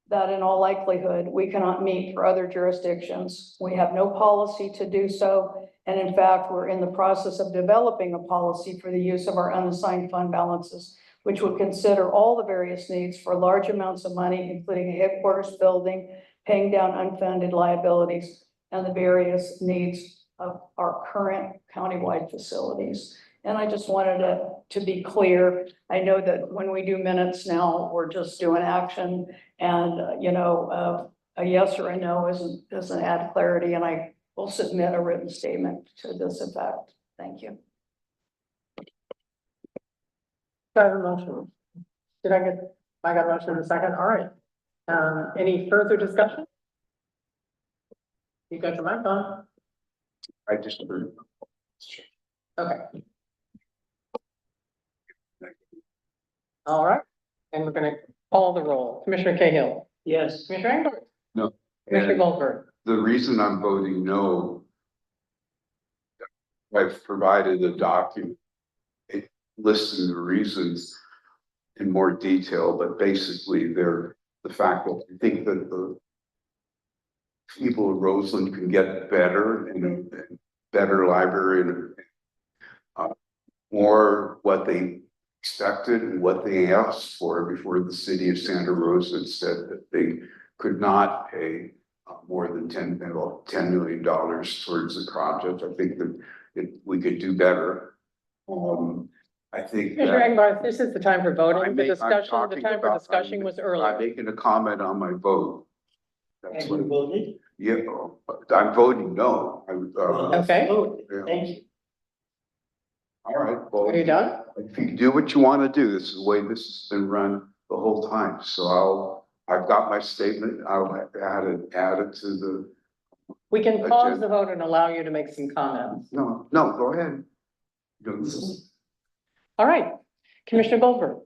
that in all likelihood, we cannot meet for other jurisdictions. We have no policy to do so. And in fact, we're in the process of developing a policy for the use of our unassigned fund balances, which would consider all the various needs for large amounts of money, including a headquarters building, paying down unfunded liabilities, and the various needs of our current countywide facilities. And I just wanted to be clear. I know that when we do minutes now, we're just doing action, and a yes or a no doesn't add clarity, and I will submit a written statement to this effect. Thank you. I have a motion. I got a motion in a second, all right. Any further discussion? You got your mic on? I just agree. Okay. All right, and we're gonna call the roll. Commissioner Cahill. Yes. Commissioner Engberg. No. Commissioner And Goldberg. the reason I'm voting no, I've provided a document listing the reasons in more detail, but basically they're the fact that I think that the people of Roseland can get better and better library and more what they expected and what they asked for before the city of Santa Rosa said that they could not pay more than $10 million towards the project. I think that we could do better. I think Commissioner that. Engelbarth, this is the time for voting. I'm The I'm discussion, the talking time for about- discussion was I'm earlier. making a comment on my vote. That's Have what, you voted? yeah, I'm voting no. Okay. Yeah. Thank you. All right, well, Are you done? if you do what you want to do, this is the way this has been run the whole time. So I've got my statement. I'll add it to the, We can pause Agenda. the vote and allow you to make some comments. no, go ahead. You know, this is- All right. Commissioner Goldberg,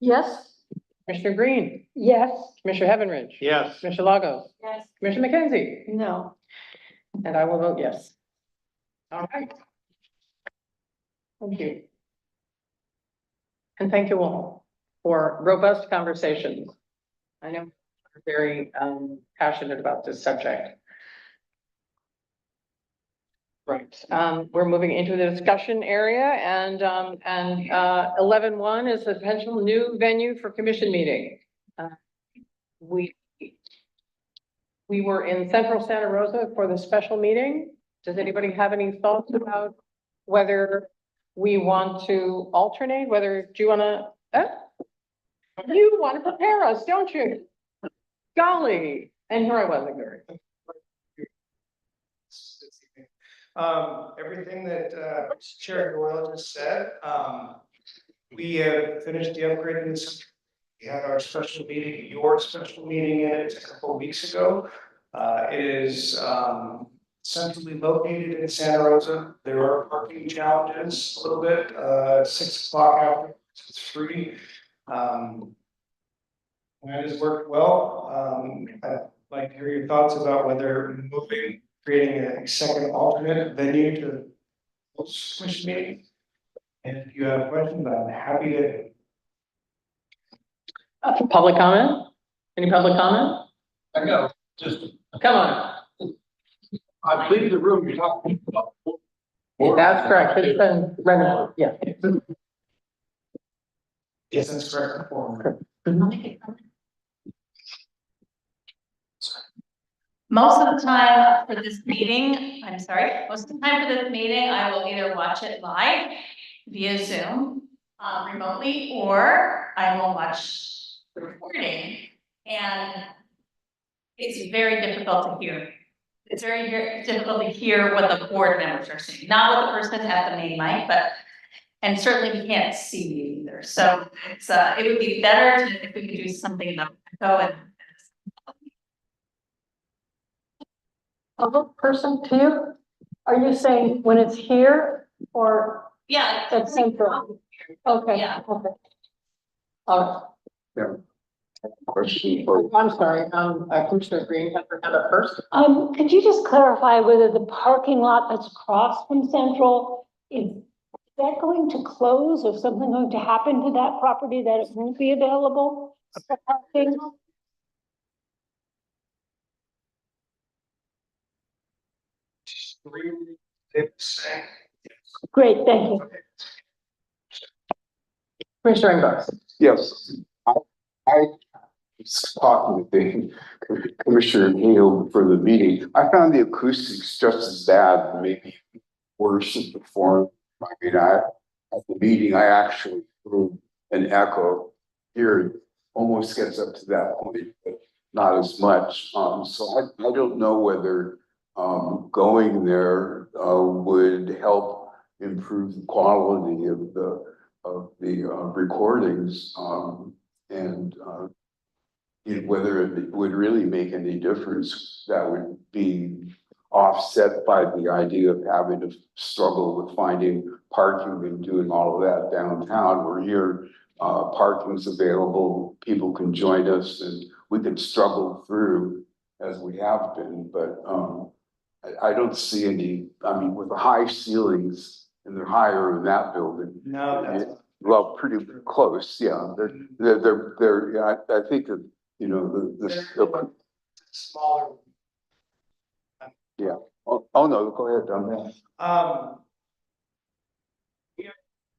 Yes? Commissioner Green, Yes. Commissioner Heavenridge. Yes. Commissioner Lagos, Yes. Commissioner McKenzie, No. and I will vote yes. All right. Thank you. And thank you all for robust conversations. I know you're very passionate about this subject. Right, we're moving into the discussion area and 11.1 is the potential new venue for commission meeting. We were in Central Santa Rosa for the special meeting. Does anybody have any thoughts about whether we want to alternate, do you wanna, you wanna prepare us, don't you? Golly, and here I was ignoring. Everything that Chair Doyle just said, we have finished the upgrade in this. We had our special meeting, your special meeting in it a couple of weeks ago. It is centrally located in Santa Rosa. There are parking challenges a little bit, 6 o'clock after it's free. That has worked well. I'd like to hear your thoughts about whether creating a second alternate venue to host commission meetings. And if you have questions, I'm happy to. Public comment? Any public comment? I know, just, Come on. I believe the room you're talking about. That's correct. It's been renovated, yeah. Yes, that's correct. Most of the time for this meeting, most of the time for this meeting, I will either watch it live via Zoom, remotely, or I will watch the recording. And it's very difficult to hear. It's very difficult to hear what the board members are saying, not what the person at the main mic, and certainly we can't see you either. So it's, it would be better if we could do something about echo and Public person to you? Are you saying when it's here or yeah. at Central? Okay. Yeah. Okay. All right. Question for, I'm sorry, Commissioner Green had her hand up first. Could you just clarify whether the parking lot that's across from Central, is that going to close or something going to happen to that property that it won't be available for parking? Great, thank you. Commissioner Engelbarth. yes, I was talking to Commissioner Hale for the meeting. I found the acoustics just as bad, maybe worse at the forum. I mean, at the meeting, I actually heard an echo. Here, it almost gets up to that point, but not as much. So I don't know whether going there would help improve the quality of the recordings, and whether it would really make any difference. That would be offset by the idea of having to struggle with finding parking and doing all of that downtown. We're here, parking's available, people can join us, and we can struggle through as we have been, but I don't see any, I mean, with the high ceilings, and they're higher in that building. No, well, pretty close, yeah. Yeah, I think that, you know, Smaller. yeah. Oh, no, go ahead, Don. We are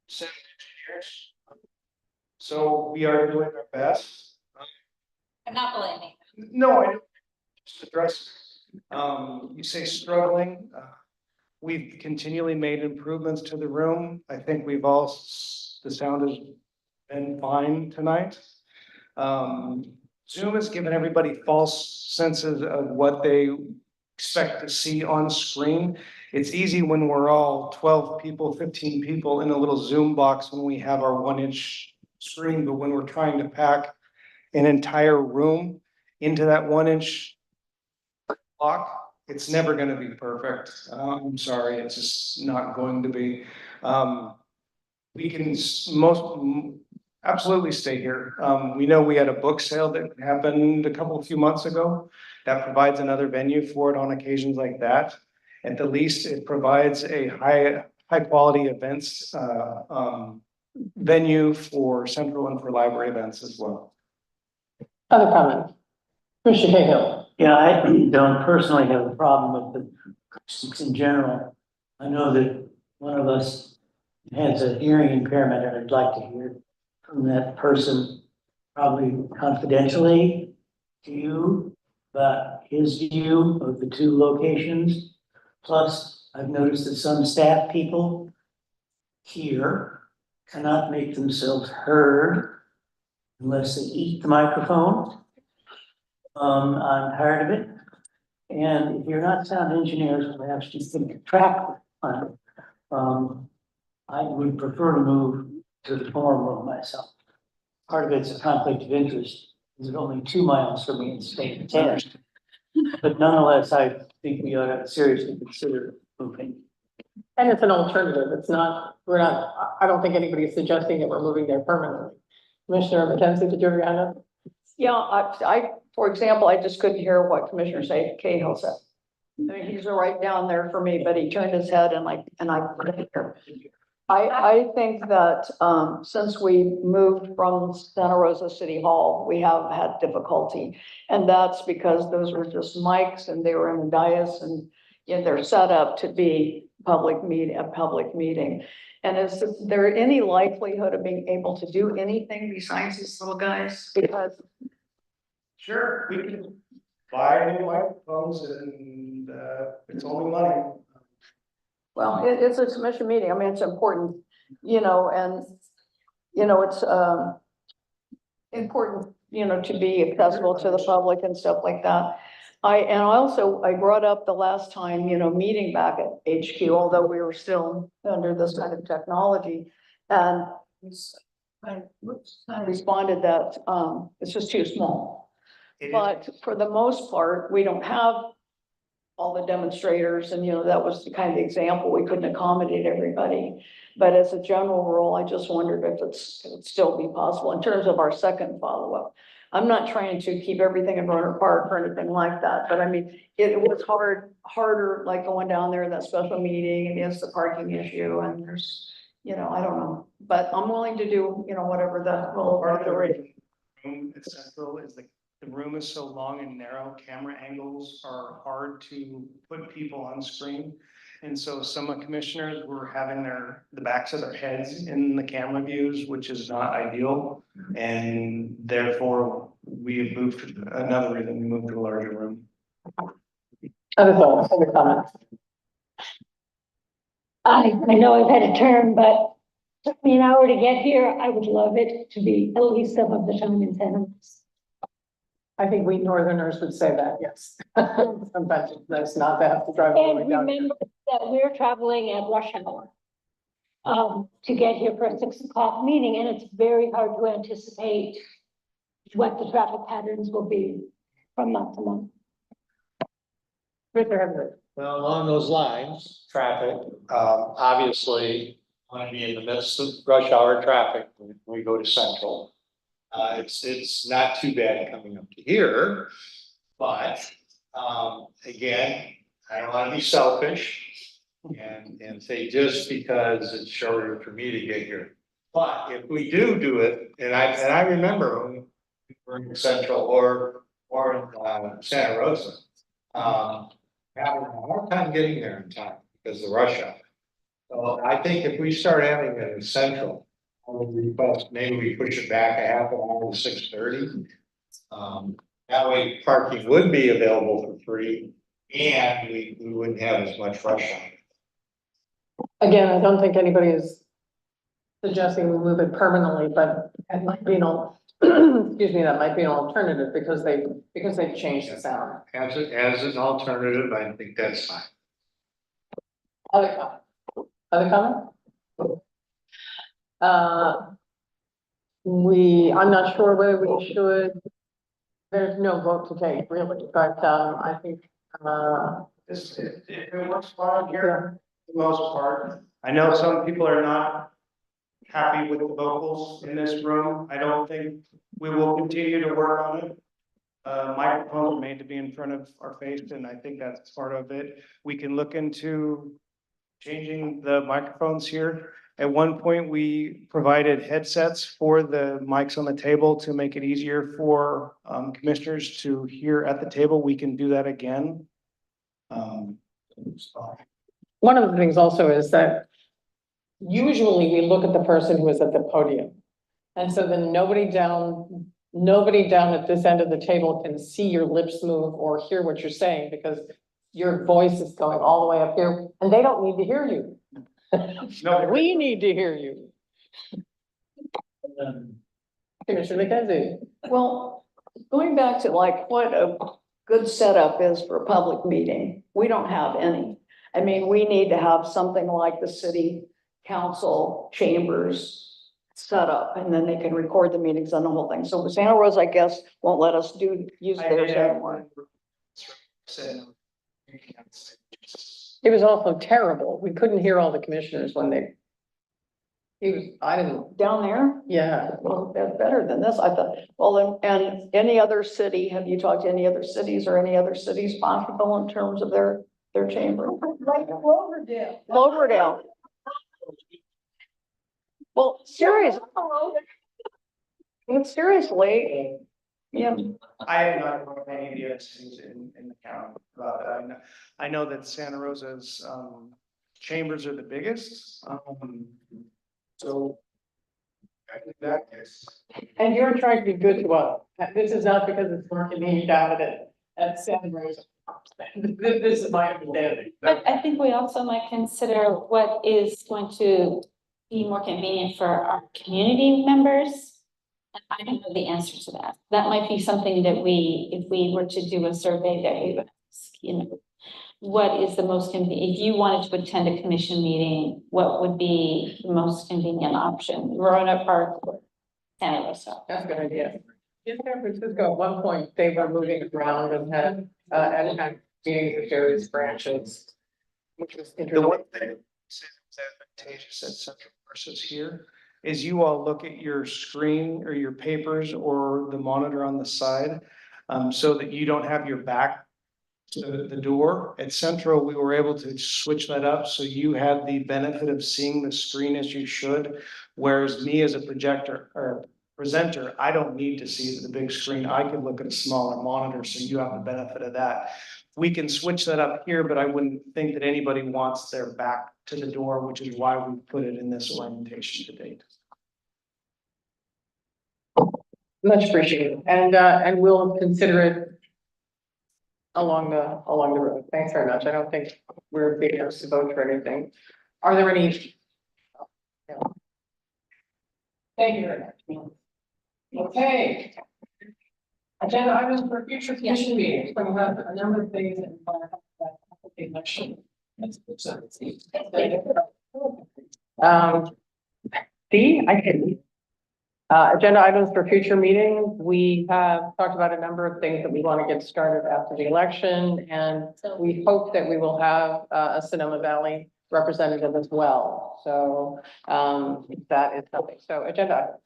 7 engineers. So we are doing our best. I'm not blaming. No, I don't, just address, you say struggling, we've continually made improvements to the room. I think we've all, the sound has been fine tonight. Zoom has given everybody false senses of what they expect to see on screen. It's easy when we're all 12 people, 15 people in a little Zoom box when we have our 1-inch screen, but when we're trying to pack an entire room into that 1-inch block, it's never gonna be perfect. I'm sorry, it's just not going to be. We can absolutely stay here. We know we had a book sale that happened a few months ago. That provides another venue for it on occasions like that. At the least, it provides a high quality events venue for central and for library events as well. Other comments? Commissioner Cahill. Yeah, I don't personally have a problem with the acoustics in general. I know that one of us has a hearing impairment, and I'd like to hear from that person, probably confidentially to you, about his view of the two locations. Plus, I've noticed that some staff people here cannot make themselves heard unless they eat the microphone. I'm tired of it. And if you're not sound engineers, perhaps you can track on it. I would prefer to move to the forum room myself. Part of it's a conflict of interest. It's only 2 miles from me in state of 10. But nonetheless, I think we ought to seriously consider moving. And it's an alternative. It's not, I don't think anybody's suggesting that we're moving there permanently. Commissioner McKenzie, did you have your hand up? Yeah, for example, I just couldn't hear what Commissioner Cahill said. I mean, he's right down there for me, but he turned his head and I couldn't hear. I think that, since we moved from Santa Rosa City Hall, we have had difficulty. And that's because those were just mics and they were in a dais and, you know, they're set up to be a public meeting. And is there any likelihood of being able to do anything besides these little guys? Because Sure, we can buy new microphones and, it's only money. well, it's a commission meeting. I mean, it's important, you know, and, you know, it's, important, you know, to be accessible to the public and stuff like that. I brought up the last time, you know, meeting back at HQ, although we were still under this kind of technology. And I responded that, it's just too small. But for the most part, we don't have all the demonstrators, and, you know, that was the kind of example, we couldn't accommodate everybody. But as a general rule, I just wondered if it would still be possible in terms of our second follow-up. I'm not trying to keep everything in Rohnert Park or anything like that, but I mean, it was harder, like going down there, that special meeting, and it's the parking issue, and there's, you know, I don't know. But I'm willing to do, you know, whatever the Room at Central is the room is so long and narrow, camera angles are hard to put people on screen. And so some commissioners were having the backs of their heads in the camera views, which is not ideal. And therefore, we have moved to another reason, we moved to a larger room. Other comments? I know I've had a turn, but took me an hour to get here. I would love it to be at least some of the time in 10 minutes. I think we Northerners would say that, yes. Sometimes it's nice not to have to drive all the way And down. remember that we're traveling at rush hour to get here for a 6 o'clock meeting, and it's very hard to anticipate what the traffic patterns will be from month to month. Well, along those lines, traffic, obviously, want to be in the midst of rush hour traffic when we go to Central. It's not too bad coming up to here, but, again, I don't want to be selfish and say just because it's shorter for me to get here, But if we do it, and I remember when we were in Central or in Santa Rosa. Having a hard time getting there in time because of the rush hour. So I think if we start having it in Central, I would request maybe we push it back a half an hour to 6:30. That way parking would be available for free and we wouldn't have as much rush hour. Again, I don't think anybody is suggesting we move it permanently, but it might be excuse me, that might be an alternative because they've changed the sound. As an alternative, I think that's fine. Other comment? I'm not sure whether we should, there's no vote to take really, but, I think, It works fine here, for the most part. I know some people are not happy with the vocals in this room. I don't think we will continue to work on it. Microphones are made to be in front of our face, and I think that's part of it. We can look into changing the microphones here. At one point, we provided headsets for the mics on the table to make it easier for commissioners to hear at the table. We can do that again. one of the things also is that usually we look at the person who is at the podium. And so then nobody down at this end of the table can see your lips move or hear what you're saying because your voice is going all the way up here and they don't need to hear you. No, we need to hear you. Commissioner McKenzie. Well, going back to like what a good setup is for a public meeting, we don't have any. I mean, we need to have something like the city council chambers set up and then they can record the meetings on the whole thing. So Santa Rosa, I guess, won't let us use theirs anymore. It was also terrible. We couldn't hear all the commissioners when I didn't. Down there? Yeah. Well, that's better than this, I thought. Well, and any other city, have you talked to any other cities or any other cities possible in terms of their chamber? Like Cloverdale. Cloverdale. Well, seriously, yeah. I have not heard any of the other cities in the county about that. I know that Santa Rosa's chambers are the biggest. So I think that is. And you're trying to be good to us. This is not because it's working me down at Santa Rosa. This is my understanding. But I think we also might consider what is going to be more convenient for our community members. I don't know the answer to that. That might be something that if we were to do a survey that we would ask, what is the most convenient, if you wanted to attend a commission meeting, what would be the most convenient option? Roanoke Park or Santa Rosa? That's a good idea. In San Francisco, at one point, they were moving around and had meetings with various branches, which was The interesting. one thing that's advantageous at Central versus here is you all look at your screen or your papers or the monitor on the side, so that you don't have your back to the door. At Central, we were able to switch that up, so you had the benefit of seeing the screen as you should, whereas me as a projector or presenter, I don't need to see the big screen. I can look at a smaller monitor, so you have the benefit of that. We can switch that up here, but I wouldn't think that anybody wants their back to the door, which is why we put it in this orientation to date. Much appreciated. And we'll consider it along the road. Thanks very much. I don't think we're being asked to vote for anything. Are there any? Thank you very much. Okay. Agenda items for future commission meetings. We have a number of things in election. I can. Agenda items for future meetings. We have talked about a number of things that we want to get started after the election, and we hope that we will have a Sonoma Valley representative as well. So that is something. So agenda items.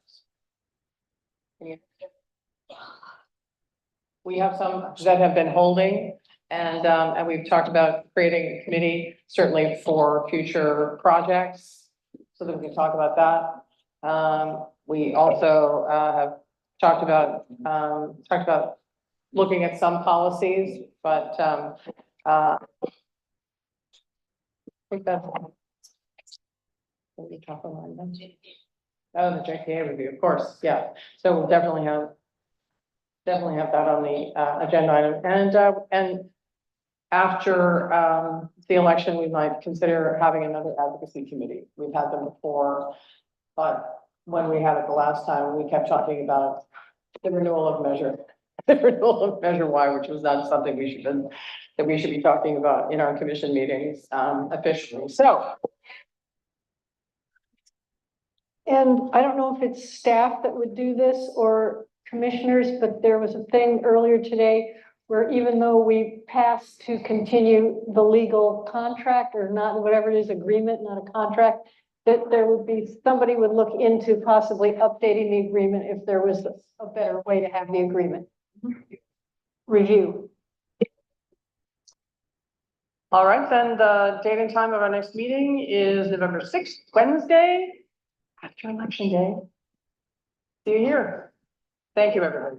We have some that have been holding, and we've talked about creating a committee, certainly for future projects, so that we can talk about that. We also, have talked about looking at some policies, but, I think that's. What are we talking about? Oh, the JPA review, of course, yeah. So we'll definitely have that on the agenda item. And after the election, we might consider having another advocacy committee. We've had them before, but when we had it the last time, we kept talking about the renewal of Measure Y, which was not something that we should be talking about in our commission meetings officially. So. And I don't know if it's staff that would do this or commissioners, but there was a thing earlier today where even though we passed to continue the legal contract or not, whatever it is, agreement, not a contract, that there would be, somebody would look into possibly updating the agreement if there was a better way to have the agreement. Review. All right, then the date and time of our next meeting is November 6th, Wednesday, after election day. See you here. Thank you, everybody.